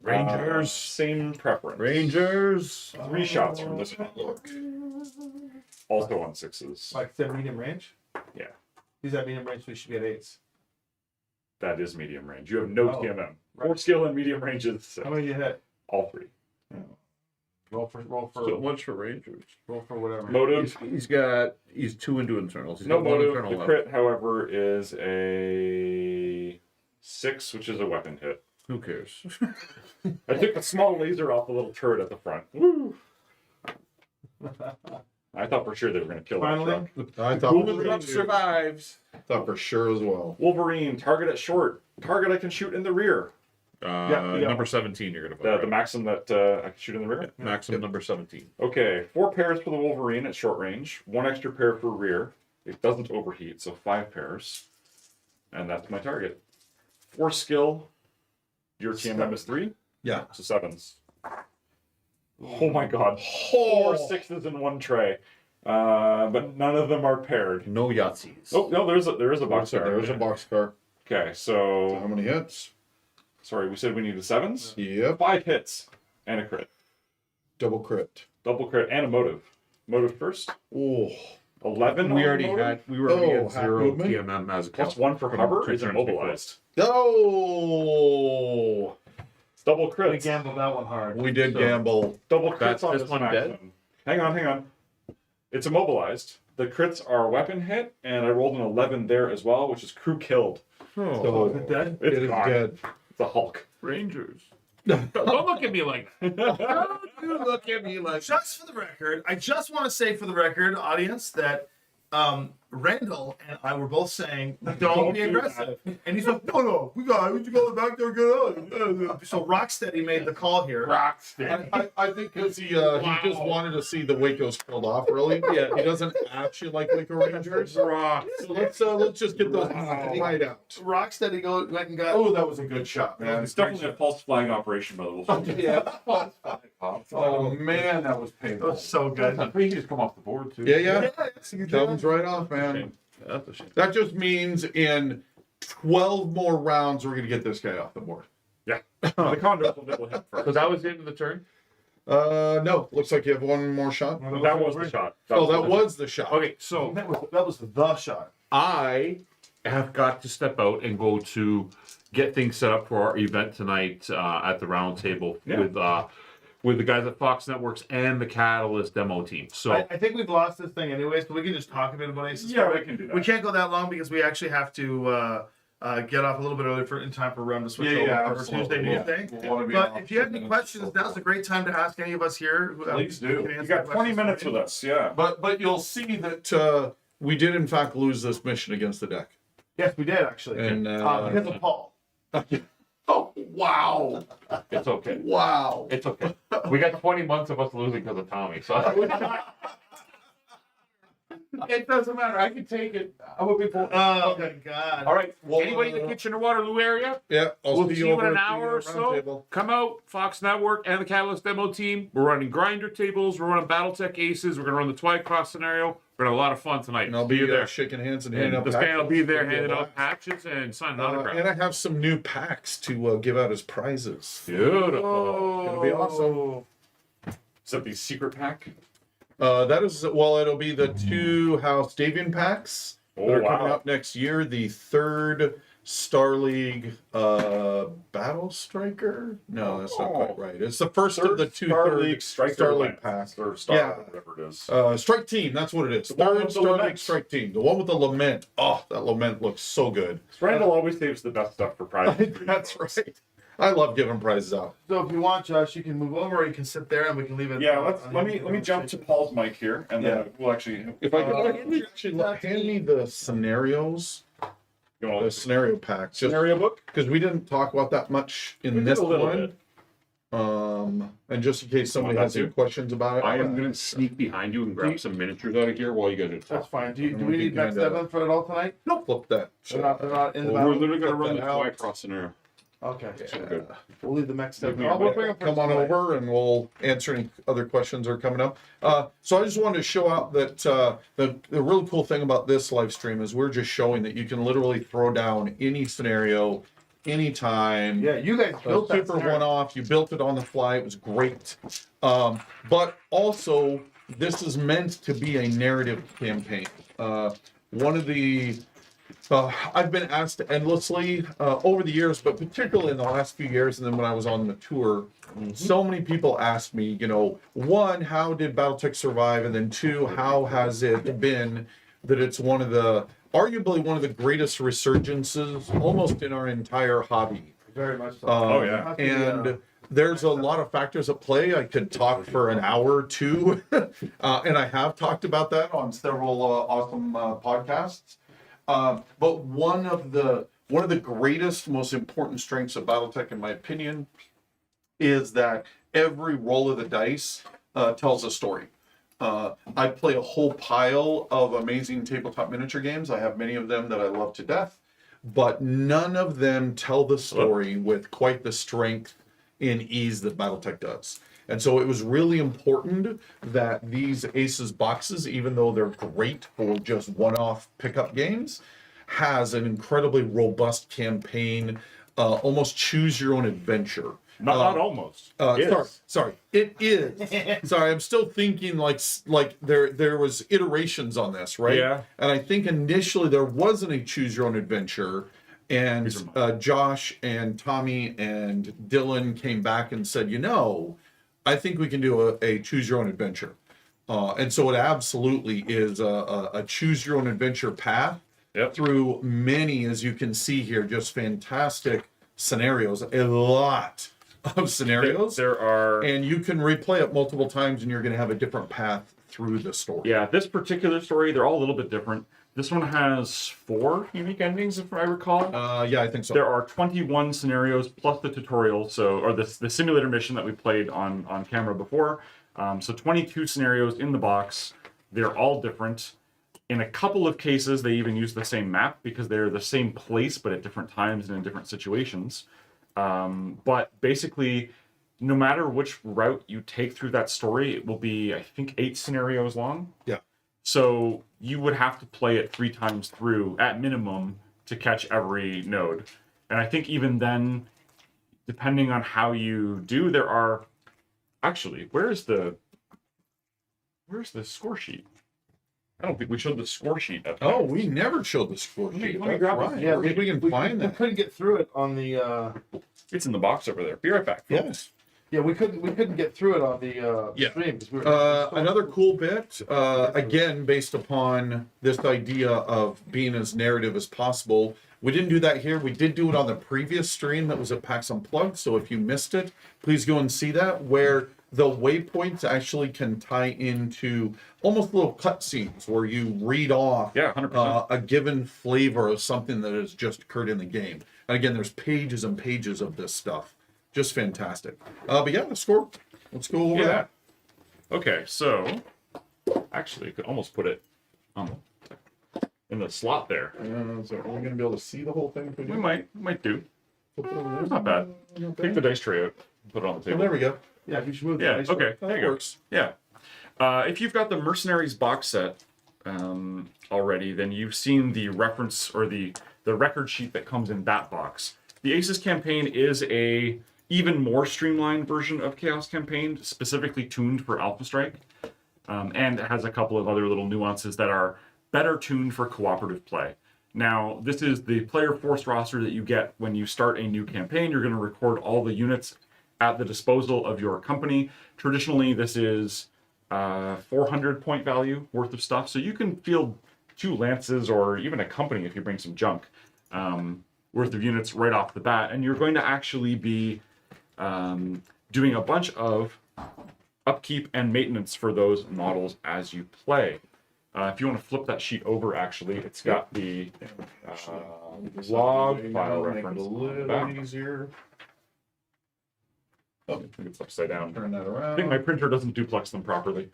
Rangers. same preference. Rangers. 3 shots from this one. Also on 6s. Like the medium range? Yeah. He's at medium range, so he should be at 8s. That is medium range. You have no Oh, TMM. right. 4 skill and medium ranges. 6. How many do you hit? All 3. Roll for So much for Rangers. whatever. Motive. He's 2 into internals. He's No got 1 motive. internal The left. crit, however, is a 6, which is a weapon hit. Who cares? I took the small laser off the little turret at the front. Woo! I thought for sure they were going to kill that Finally? truck. I thought, Coolant truck survives. thought for sure as well. Wolverine, target at short. Target I can shoot in the rear. Yeah. Number 17, you're gonna The vote. Maxim that I can shoot in the rear. Maximum number 17. Okay, 4 pairs for the Wolverine at short range. 1 extra pair for rear. It doesn't overheat, so 5 pairs. And that's my target. 4 skill. Your TMM is 3, Yeah. so 7s. Oh my god. 4 6s in 1 tray. But none of them are paired. No Yahtzees. Oh, no, there is a box So car. there's a boxcar. Okay, So how so many hits? sorry, we said we needed 7s? Yep. 5 hits and a crit. Double crit. Double crit and a motive. Motive first. Oh. 11. We on already motive? had 0 half movement? TMM as a Plus count. 1 for From cover 2 is turns immobilized. Oh. Double We crits. gambled that one hard. We did So- gamble. Double crits That's on this this one Maxim. dead? Hang on. It's immobilized. The crits are weapon hit, and I rolled an 11 there as well, which is crew killed. Oh, So Is it dead? It's it is gone. dead. It's a Hulk. Rangers. Don't look at me like that. Don't you look at me like that. Just for the record, I just want to say for the record, audience, that Randall and I were both saying, don't be do aggressive. And he's like, no, we to go back there, get out. So Rocksteady made the call here. Rocksteady. I think because he just wanted to see the Wacos killed off early. Yeah, he doesn't actually like Waco Rangers. Rock. So let's just get those right out. Rocksteady went and got. Oh, that was a good shot, man. It's definitely a false flag operation, by the way. Yeah. Oh man, that was That painful. was so good. I think he just come off the board too. Yeah. That Comes right off, man. That's a shame. That just means in 12 more rounds, we're gonna get this guy off the board. Yeah. The Condors will nibble him first. So that was the end of the turn. No. Looks like you have one more shot. That was the shot. Oh, that was the shot. Okay, so That was the shot. I have got to step out and go to get things set up for our event tonight at the round table with the guys at Fox Networks and the Catalyst demo team. So I think we've lost this thing anyway, so we can just talk a bit about ACES. Yeah, we can do that. We can't go that long because we actually have to get off a little bit early in time for Rem to switch Yeah, over for absolutely. Tuesday, Yeah. Tuesday. We'll wanna be But off if you have any 10 questions, minutes. now's a great time to ask any of us here. Please do. Can answer You got 20 questions minutes for with us, yeah. But you'll see that we did in fact lose this mission against the deck. Yes, we did actually. And Because of Paul. oh wow, it's okay. wow. It's okay. We got 20 months of us losing because of Tommy. So it doesn't matter. I can take it. I will be full. Oh my God. All right. Well, Anybody in the Kitchener Waterloo area? Yeah, I'll We'll see see you you over in an at the, hour or round so. table. Come out, Fox Network and the Catalyst demo team. We're running grinder tables. We're running BattleTech ACES. We're going to run the Twycross scenario. We're going to have a lot of fun tonight. And I'll See be you there. shaking hands and And handing out this packs. guy will be there It's gonna handing a out blast. patches and signing autographs. And I have some new packs to give out as prizes. Beautiful. Gonna be awesome. Is that the secret pack? That is, well, it'll be the 2 House Davian packs that are coming up next year. The 3rd Star League Battle Striker. No, that's not quite right. It's the first of the 2 Star third League Striker Star League Lance, packs. or Star, Yeah. whatever it is. Strike Team, that's what it is. one with 3rd the Star League lament. Strike Team. The one with the lament. Oh, that lament looks so good. Randall always saves the best stuff for prizes. for you That's folks. right. I love giving prizes out. So if you want, Josh, you can move over or you can sit there and we can leave it. Yeah, on let me jump to Paul's mic here, and then we'll actually. If I Uh, could actually hand me the scenarios, You know, the scenario packs, just scenario book. because we didn't talk about that much in We did this a little one. bit. And just in case somebody that has any too? questions about it, I am going to sneak behind you and grab some miniatures out of here while you guys are That's talking. fine. Do we We need can next kinda- 7 for it all tonight? flip that. They're not in the We're battle? literally going to Flip run the that out. Twycross scenario. Okay. Yeah. We'll leave the next 7. Yeah, We'll bring them Come for on tonight. over and we'll answer any other questions that are coming up. So I just wanted to show out that the really cool thing about this live stream is we're just showing that you can literally throw down any scenario, anytime. Yeah, you guys built that Super scenario. one-off. You built it on the fly. It was great. But also, this is meant to be a narrative campaign. One of the I've been asked endlessly over the years, but particularly in the last few years, and then when I was on the tour, so many people asked me, you know, 1, how did BattleTech survive? And then 2, how has it been that it's arguably one of the greatest resurgences almost in our entire hobby? Very much so. Oh, yeah. And there's a lot of factors at play. I could talk for an hour or 2, and I have talked about that on several awesome podcasts. But one of the greatest, most important strengths of BattleTech, in my opinion, is that every roll of the dice tells a story. I play a whole pile of amazing tabletop miniature games. I have many of them that I love to death, but none of them tell the story with quite the strength and ease that BattleTech does. And so it was really important that these ACES boxes, even though they're great for just one-off pickup games, has an incredibly robust campaign, almost choose your own adventure. Not almost. Sorry, it is. Sorry, I'm still thinking like there was iterations on this, right? Yeah. And I think initially there wasn't a choose your own adventure, and Josh and Tommy and Dylan came back and said, you know, I think we can do a choose your own adventure. And so it absolutely is a choose your own adventure path through many, as you can see here, just fantastic scenarios, a lot of scenarios. There are. And you can replay it multiple times and you're going to have a different path through the story. Yeah, this particular story, they're all a little bit different. This one has 4 unique endings, if I recall. Yeah, I think so. There are 21 scenarios plus the tutorial, or the simulator mission that we played on camera before. So 22 scenarios in the box. They're all different. In a couple of cases, they even use the same map because they're the same place, but at different times and in different situations. But basically, no matter which route you take through that story, it will be, I think, 8 scenarios long. Yeah. So you would have to play it 3 times through, at minimum, to catch every node. And I think even then, depending on how you do, there are... Actually, where's the score sheet? I don't think we showed the score sheet. Oh, we never showed the score sheet. let me That's grab it. right. Yeah, If we can find we that. couldn't get through it on the. It's in the box over there. Be right back. Yes. Yeah, we couldn't get through it on the Yeah. stream because we were. Another cool bit, again, based upon this idea of being as narrative as possible. We didn't do that here. We did do it on the previous stream that was at PAX Unplugged. So if you missed it, please go and see that, where the waypoints actually can tie into almost little cutscenes where you read off Yeah, 100%. a given flavor of something that has just occurred in the game. And again, there's pages and pages of this stuff. Just fantastic. But yeah, let's go over Yeah. that. Okay, so actually, you could almost put it on in the slot there. So are we going to be able to see the whole thing? We might do. It's not bad. Take the dice tray out, and put it on the Oh, table. there we go. Yeah, you should move. Yeah. the dice Okay. There That you go. works. Yeah. If you've got the Mercenaries box set already, then you've seen the reference or the record sheet that comes in that box. The ACES campaign is a even more streamlined version of Chaos Campaign, specifically tuned for Alpha Strike, and it has a couple of other little nuances that are better tuned for cooperative play. Now, this is the player force roster that you get when you start a new campaign. You're going to record all the units at the disposal of your company. Traditionally, this is 400 point value worth of stuff, so you can field 2 lances or even a company if you bring some junk worth of units right off the bat, and you're going to actually be doing a bunch of upkeep and maintenance for those models as you play. If you want to flip that sheet over, actually, it's got the log file Make it reference a on the little back. easier. I think it's upside down. Turn that I think my around. printer doesn't duplex them properly.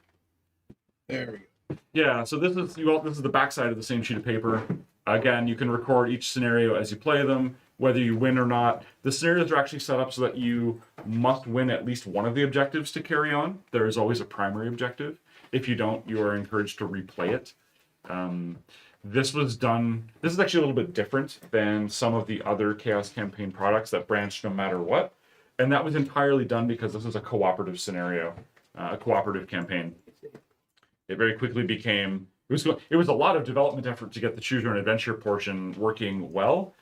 There we go. Yeah, so this is the backside of the same sheet of paper. Again, you can record each scenario as you play them, whether you win or not. The scenarios are actually set up so that you must win at least one of the objectives to carry on. There is always a primary objective. If you don't, you are encouraged to replay it. This is actually a little bit different than some of the other Chaos Campaign products that branch no matter what. And that was entirely done because this is a cooperative scenario, a cooperative campaign. It very quickly became, it was a lot of development effort to get the Choose Your Own Adventure portion working well.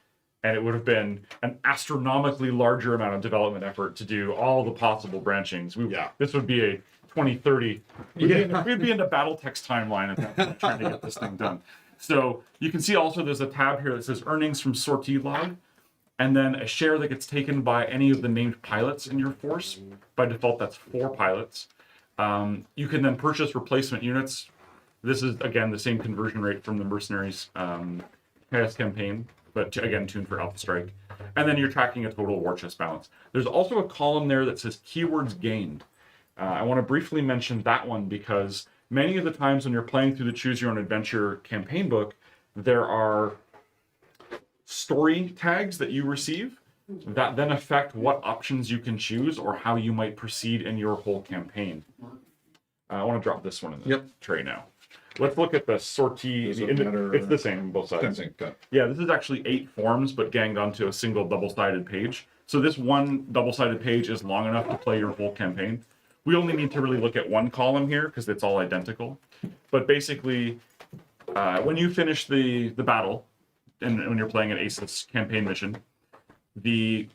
And it would have been an astronomically larger amount of development effort to do all the possible branchings. This would be a 2030. We'd be in the BattleTech's timeline at that point trying to get this thing done. So you can see also there's a tab here that says earnings from sortie log, and then a share that gets taken by any of the named pilots in your force. By default, that's 4 pilots. You can then purchase replacement units. This is, again, the same conversion rate from the Mercenaries Chaos Campaign, but again, tuned for Alpha Strike. And then you're tracking a total war chest balance. There's also a column there that says keywords gained. I want to briefly mention that one because many of the times when you're playing through the Choose Your Own Adventure campaign book, there are story tags that you receive that then affect what options you can choose or how you might proceed in your whole campaign. I want to drop this one in the tray now. Let's look at the sortie. Does it matter? It's the same on both sides. Yeah, this is actually 8 forms, but ganged onto a single double-sided page. So this one double-sided page is long enough to play your whole campaign. We only need to really look at one column here because it's all identical. But basically, when you finish the battle, and when you're playing an ACES campaign mission, the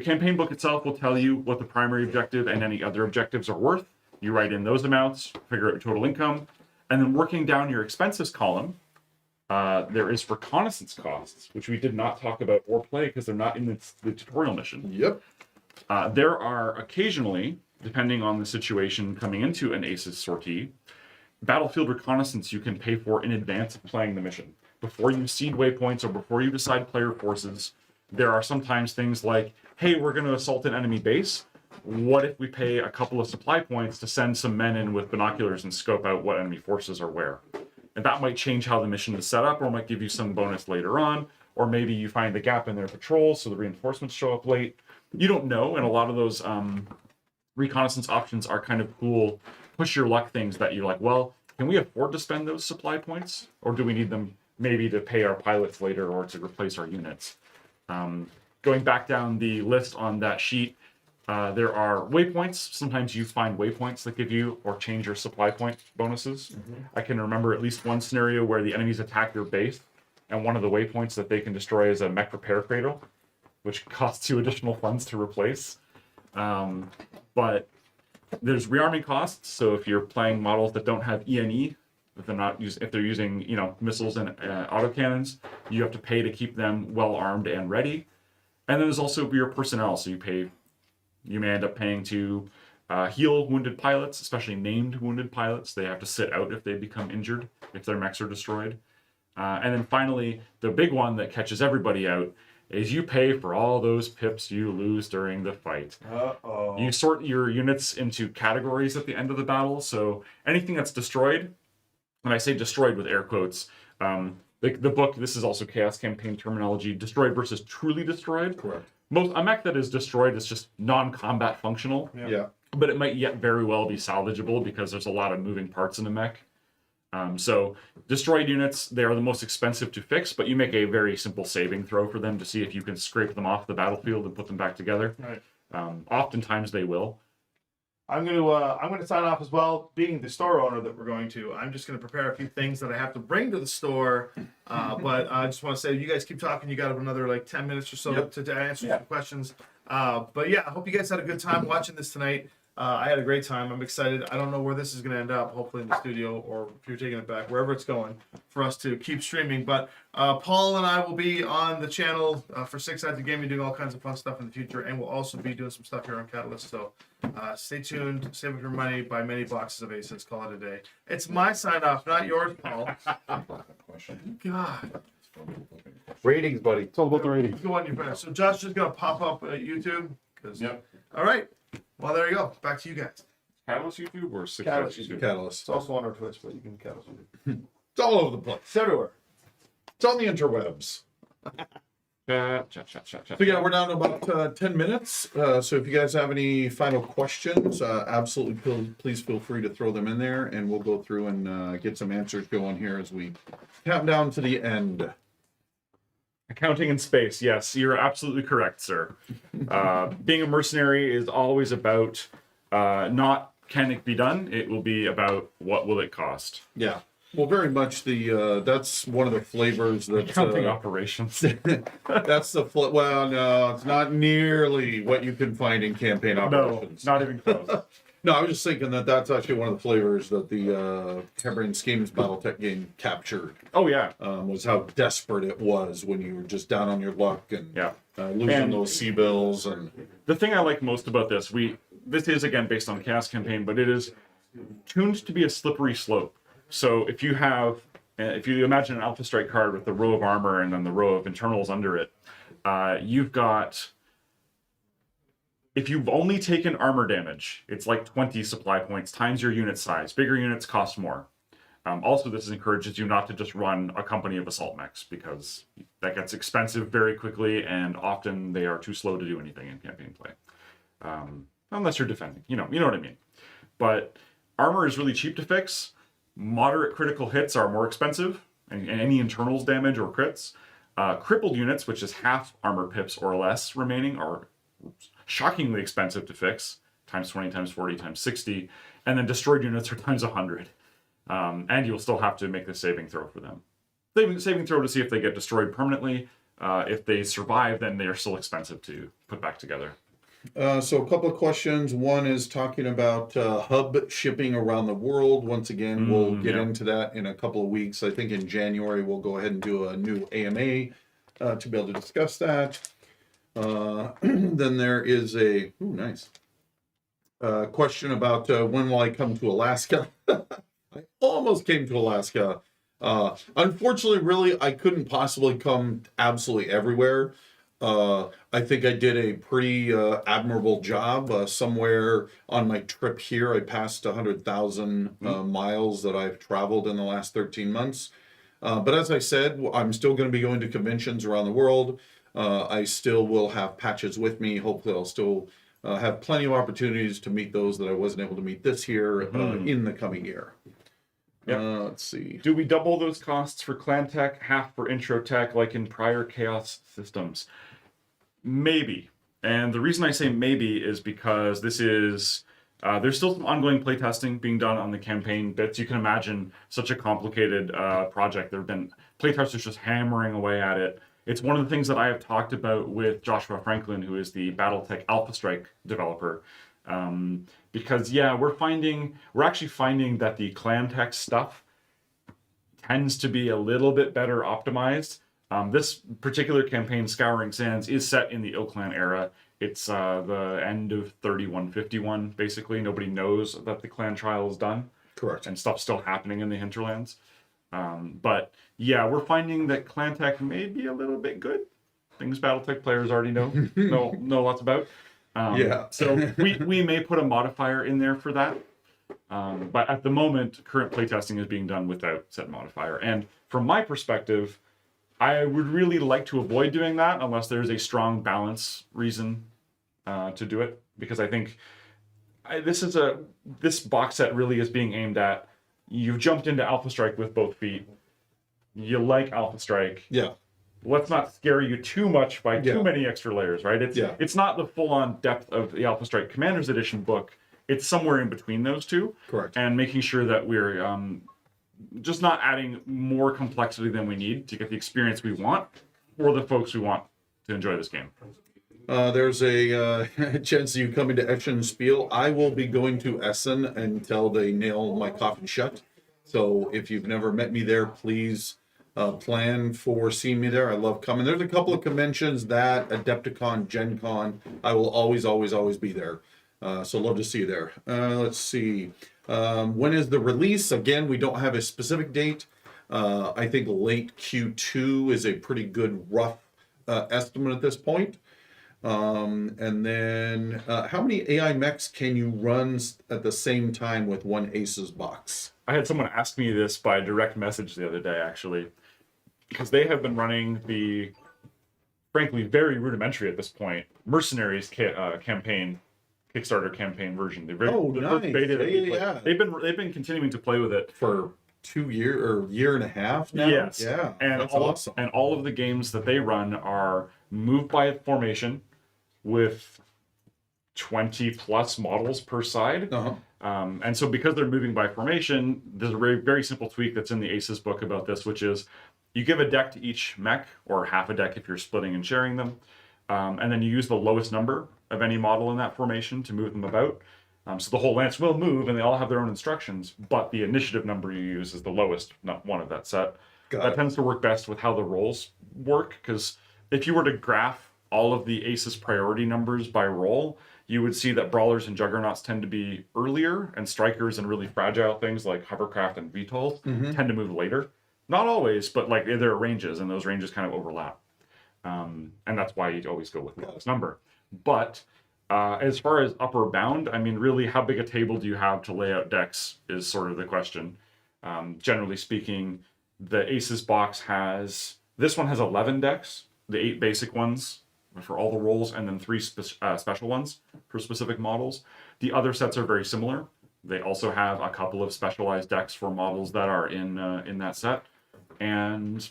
campaign book itself will tell you what the primary objective and any other objectives are worth. You write in those amounts, figure out your total income, and then working down your expenses column, there is reconnaissance costs, which we did not talk about or play because they're not in the tutorial mission. Yep. There are occasionally, depending on the situation coming into an ACES sortie, battlefield reconnaissance you can pay for in advance of playing the mission. Before you seed waypoints or before you decide player forces, there are sometimes things like, hey, we're going to assault an enemy base. What if we pay a couple of supply points to send some men in with binoculars and scope out what enemy forces are where? And that might change how the mission is set up, or might give you some bonus later on, or maybe you find the gap in their patrols so the reinforcements show up late. You don't know, and a lot of those reconnaissance options are kind of cool, push your luck things that you're like, well, can we afford to spend those supply points, or do we need them maybe to pay our pilots later or to replace our units? Going back down the list on that sheet, there are waypoints. Sometimes you find waypoints that give you or change your supply point bonuses. I can remember at least one scenario where the enemies attack your base, and one of the waypoints that they can destroy is a mech repair cradle, which costs you additional funds to replace. But there's rearming costs. So if you're playing models that don't have ENE, if they're using missiles and autocannons, you have to pay to keep them well armed and ready. And then there's also your personnel. So you may end up paying to heal wounded pilots, especially named wounded pilots. They have to sit out if they become injured, if their mechs are destroyed. And then finally, the big one that catches everybody out is you pay for all those pips you lose during the fight. Uh-oh. You sort your units into categories at the end of the battle. So anything that's destroyed, and I say destroyed with air quotes, the book, this is also Chaos Campaign terminology, destroyed versus truly destroyed. Correct. A mech that is destroyed is just non-combat functional, Yeah. but it might yet very well be salvageable because there's a lot of moving parts in a mech. So destroyed units, they are the most expensive to fix, but you make a very simple saving throw for them to see if you can scrape them off the battlefield and put them back together. Right. Oftentimes they will. I'm gonna sign off as well. Being the store owner that we're going to, I'm just gonna prepare a few things that I have to bring to the store. But I just want to say, you guys keep talking. You got another like 10 minutes or so Yep. to answer some questions. But yeah, I hope you guys had a good time watching this tonight. I had a great time. I'm excited. I don't know where this is going to end up, hopefully in the studio, or if you're taking it back, wherever it's going, for us to keep streaming. But Paul and I will be on the channel for Six Sides of Gaming, doing all kinds of fun stuff in the future, and we'll also be doing some stuff here on Catalyst. So stay tuned, save up your money, buy many boxes of ACES, call it a day. It's my sign off, not yours, Paul. God. Ratings, buddy. It's all about the ratings. Go on your best. So Josh is going to pop up at YouTube. Yep. All right. Well, there you go. Back to you guys. Catalyst YouTube or Six Catalyst Sides YouTube? Catalyst. It's also on our Twitch, but you can catch it. It's all over the place. It's everywhere. It's on the interwebs. Chat. So yeah, we're down to about 10 minutes. So if you guys have any final questions, absolutely please feel free to throw them in there, and we'll go through and get some answers going here as we count down to the end. Accounting in space, yes, you're absolutely correct, sir. Being a mercenary is always about not can it be done, it will be about what will it cost. Yeah. Well, very much that's one of the flavors that Accounting operations. that's the well, no, it's not nearly what you can find in campaign No, operations. not even close. No, I was just thinking that's actually one of the flavors that the Hammering Schemes BattleTech game captured. Oh yeah, Was how desperate it was when you were just down on your luck and yeah. losing And- those sea bills and The thing I like most about this, this is again based on the Chaos Campaign, but it is tuned to be a slippery slope. So if you imagine an Alpha Strike card with the row of armor and then the row of internals under it, you've got. If you've only taken armor damage, it's like 20 supply points times your unit size. Bigger units cost more. Also, this encourages you not to just run a company of assault mechs, because that gets expensive very quickly, and often they are too slow to do anything in campaign play. Unless you're defending, you know what I mean. But armor is really cheap to fix. Moderate critical hits are more expensive, and any internals damage or crits. Crippled units, which is half armor pips or less remaining, are shockingly expensive to fix, times 20, times 40, times 60, and then destroyed units are times 100. And you'll still have to make the saving throw for them. Saving throw to see if they get destroyed permanently. If they survive, then they are still expensive to put back together. so a couple of questions. One is talking about hub shipping around the world. Once again, we'll get into that in a couple of weeks. I think in January we'll go ahead and do a new AMA to be able to discuss that. Then there is a nice question about when will I come to Alaska? I almost came to Alaska. Unfortunately, really, I couldn't possibly come absolutely everywhere. I think I did a pretty admirable job. Somewhere on my trip here, I passed 100,000 miles that I've traveled in the last 13 months. But as I said, I'm still going to be going to conventions around the world. I still will have patches with me. Hopefully, I'll still have plenty of opportunities to meet those that I wasn't able to meet this year in the coming year. Yep. Let's see. Do we double those costs for Clan Tech, half for Intro Tech, like in prior Chaos systems? Maybe. And the reason I say maybe is because this is there's still some ongoing playtesting being done on the campaign bits. You can imagine such a complicated project. There have been playtesters just hammering away at it. It's one of the things that I have talked about with Joshua Franklin, who is the BattleTech Alpha Strike developer. Because we're actually finding that the Clan Tech stuff tends to be a little bit better optimized. This particular campaign, Scouring Sands, is set in the Ilklan era. It's the end of 3151, basically. Nobody knows that the clan trial is done. Correct. And stuff's still happening in the hinterlands. But yeah, we're finding that Clan Tech may be a little bit good. Things BattleTech players already know lots about. Yeah. So we may put a modifier in there for that. But at the moment, current playtesting is being done without said modifier. And from my perspective, I would really like to avoid doing that unless there's a strong balance reason to do it. Because I think this box set really is being aimed at, you've jumped into Alpha Strike with both feet. You like Alpha Strike. Yeah. Let's not scare you too much by too many extra layers, right? It's not the full-on depth of the Alpha Strike Commander's Edition book. It's somewhere in between those two. Correct. And making sure that we're just not adding more complexity than we need to get the experience we want for the folks who want to enjoy this game. There's a chance of you coming to Essen Spiel. I will be going to Essen until they nail my coffin shut. So if you've never met me there, please plan for seeing me there. I love coming. There's a couple of conventions, that Adepticon, Gen Con. I will always be there. So love to see you there. Let's see. When is the release? Again, we don't have a specific date. I think late Q2 is a pretty good rough estimate at this point. And then how many AI mechs can you run at the same time with one ACES box? I had someone ask me this by direct message the other day, actually, because they have been running the, frankly, very rudimentary at this point, Mercenaries campaign, Kickstarter campaign version. The first beta that we played. They've been continuing to play with it for 2 years or year and a half now. Yes. Yeah. And that's awesome. And all of the games that they run are moved by formation with 20 plus models per side. Uh-huh. And so because they're moving by formation, there's a very, very simple tweak that's in the ACES book about this, which is you give a deck to each mech, or half a deck if you're splitting and sharing them. And then you use the lowest number of any model in that formation to move them about. So the whole lance will move and they all have their own instructions, but the initiative number you use is the lowest, not one of that set. That tends to work best with how the rolls work, because if you were to graph all of the ACES priority numbers by role, you would see that brawlers and juggernauts tend to be earlier, and strikers and really fragile things like hovercraft and VTOLs tend to move later. Not always, but like there are ranges, and those ranges kind of overlap. And that's why you always go with the lowest number. But as far as upper bound, I mean, really, how big a table do you have to lay out decks is sort of the question. Generally speaking, the ACES box this one has 11 decks, the 8 basic ones for all the roles, and then 3 special ones for specific models. The other sets are very similar. They also have a couple of specialized decks for models that are in that set. And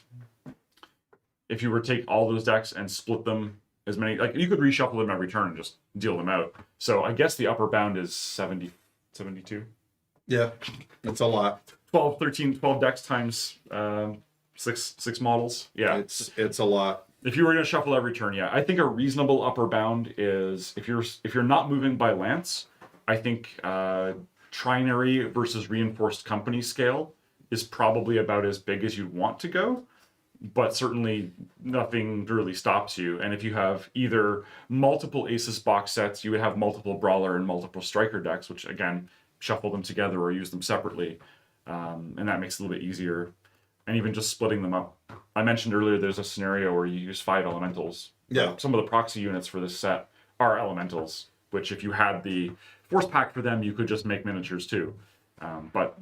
if you were to take all those decks and split them as many, like you could reshuffle them every turn and just deal them out. So I guess the upper bound is 72. Yeah, that's a lot. 12 decks times six models. Yeah, it's a lot. If you were going to shuffle every turn, yeah, I think a reasonable upper bound is if you're not moving by lance, I think trinary versus reinforced company scale is probably about as big as you'd want to go, but certainly nothing really stops you. And if you have either multiple ACES box sets, you would have multiple brawler and multiple striker decks, which again, shuffle them together or use them separately. and that makes it a little bit easier. And even just splitting them up. I mentioned earlier there's a scenario where you use 5 elementals. Yeah. Some of the proxy units for this set are elementals, which if you had the force pack for them, you could just make miniatures too. But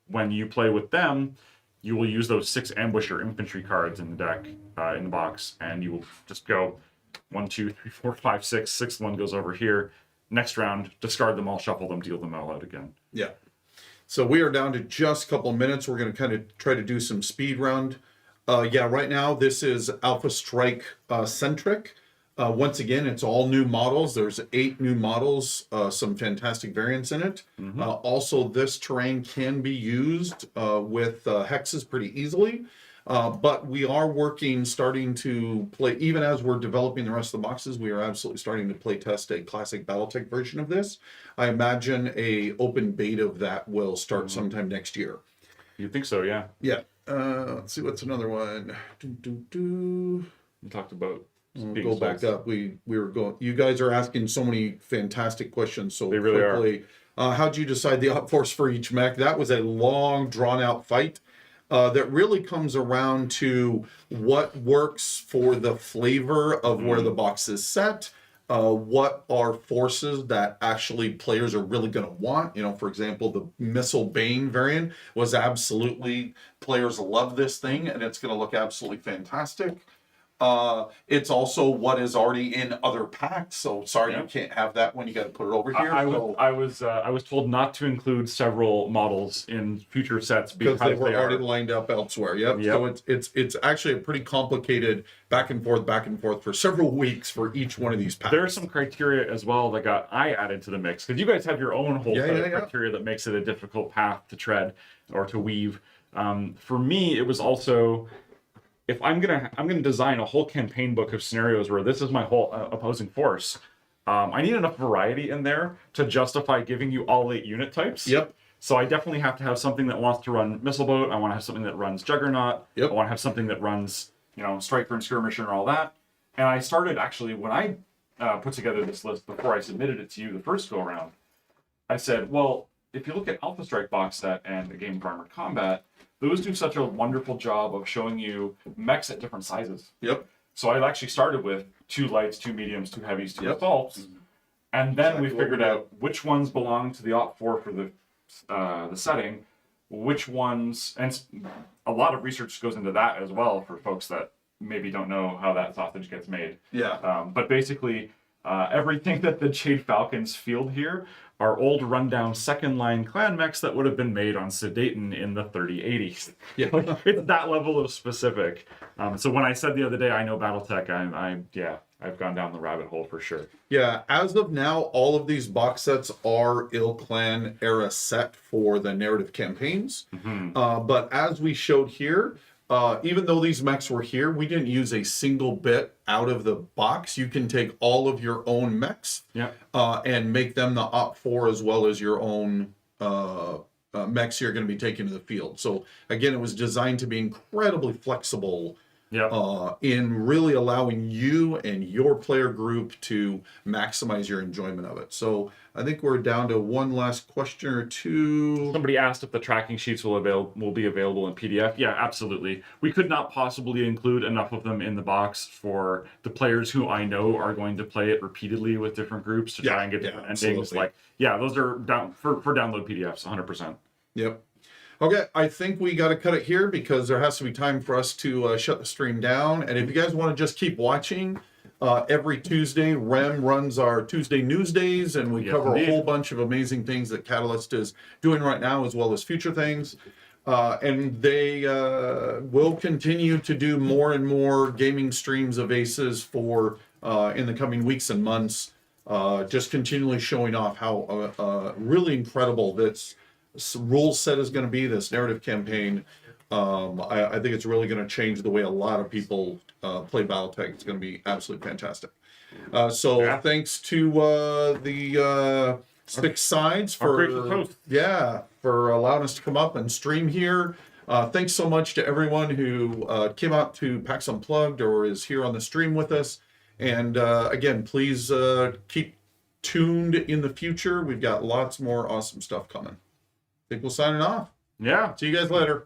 when you play with them, you will use those 6 ambusher infantry cards in the deck, in the box, and you will just go 1, 2, 3, 4, 5, 6. Sixth one goes over here. Next round, discard them all, shuffle them, deal them all out again. Yeah. So we are down to just a couple of minutes. We're going to kind of try to do some speed round. Right now this is Alpha Strike centric. Once again, it's all new models. There's 8 new models, some fantastic variants in it. Also, this terrain can be used with hexes pretty easily. But we are starting to play, even as we're developing the rest of the boxes, we are absolutely starting to play test a classic BattleTech version of this. I imagine a open beta of that will start sometime next year. You think so, yeah. Yeah. Let's see, what's another one? You talked about Go back up. We were going. You guys are asking so many fantastic questions. So they really quickly, how'd you decide the op force for each mech? That was a long, drawn out fight. That really comes around to what works for the flavor of where the box is set. What are forces that actually players are really going to want? You know, for example, the Missile Bane variant was absolutely, players love this thing and it's going to look absolutely fantastic. It's also what is already in other packs. So sorry, you can't have that one. You got to put it over here. I was told not to include several models in future sets because they were already lined up elsewhere. Yep. So it's actually a pretty complicated back and forth for several weeks for each one of these packs. There are some criteria as well that I added to the mix because you guys have your own whole set of criteria that makes it a difficult path to tread or to weave. For me, it was also, if I'm gonna design a whole campaign book of scenarios where this is my whole opposing force, I need enough variety in there to justify giving you all 8 unit types. Yep. So I definitely have to have something that wants to run Missile Boat. I want to have something that runs Juggernaut. Yep. I want to have something that runs, Striker and Skirmisher and all that. And I started actually when I put together this list before I submitted it to you the first go around. I said, well, if you look at Alpha Strike box set and the Game of Armored Combat, those do such a wonderful job of showing you mechs at different sizes. Yep. So I actually started with 2 lights, 2 mediums, 2 heavies, 2 assaults, and then we figured out which ones belong to the Op 4 for the setting, which ones, and a lot of research goes into that as well for folks that maybe don't know how that sausage gets made. Yeah. But basically, everything that the Jade Falcons field here are old rundown second line clan mechs that would have been made on Sedaten in the 3080s. Yeah. It's that level of specific. So when I said the other day, I know BattleTech, I've gone down the rabbit hole for sure. Yeah, as of now, all of these box sets are Clan era set for the narrative campaigns. But as we showed here, even though these mechs were here, we didn't use a single bit out of the box. You can take all of your own mechs and make them the Op 4 as well as your own mechs you're going to be taking to the field. So again, it was designed to be incredibly flexible in really allowing you and your player group to maximize your enjoyment of it. So I think we're down to one last question or two. Somebody asked if the tracking sheets will be available in PDF. Yeah, absolutely. We could not possibly include enough of them in the box for the players who I know are going to play it repeatedly with different groups to try and get different endings. Those are down for download PDFs, 100%. Yep. Okay, I think we got to cut it here because there has to be time for us to shut the stream down. And if you guys want to just keep watching, every Tuesday, Rem runs our Tuesday News Days, and we cover a whole bunch of amazing things that Catalyst is doing right now, as well as future things. And they will continue to do more and more gaming streams of ACES for in the coming weeks and months, just continually showing off how really incredible this rule set is going to be, this narrative campaign. I think it's really going to change the way a lot of people play BattleTech. It's going to be absolutely fantastic. Thanks to the Six Sides for allowing us to come up and stream here. Thanks so much to everyone who came out to PAX Unplugged or is here on the stream with us. And again, please keep tuned in the future. We've got lots more awesome stuff coming. I think we'll sign it off. Yeah. See you guys later.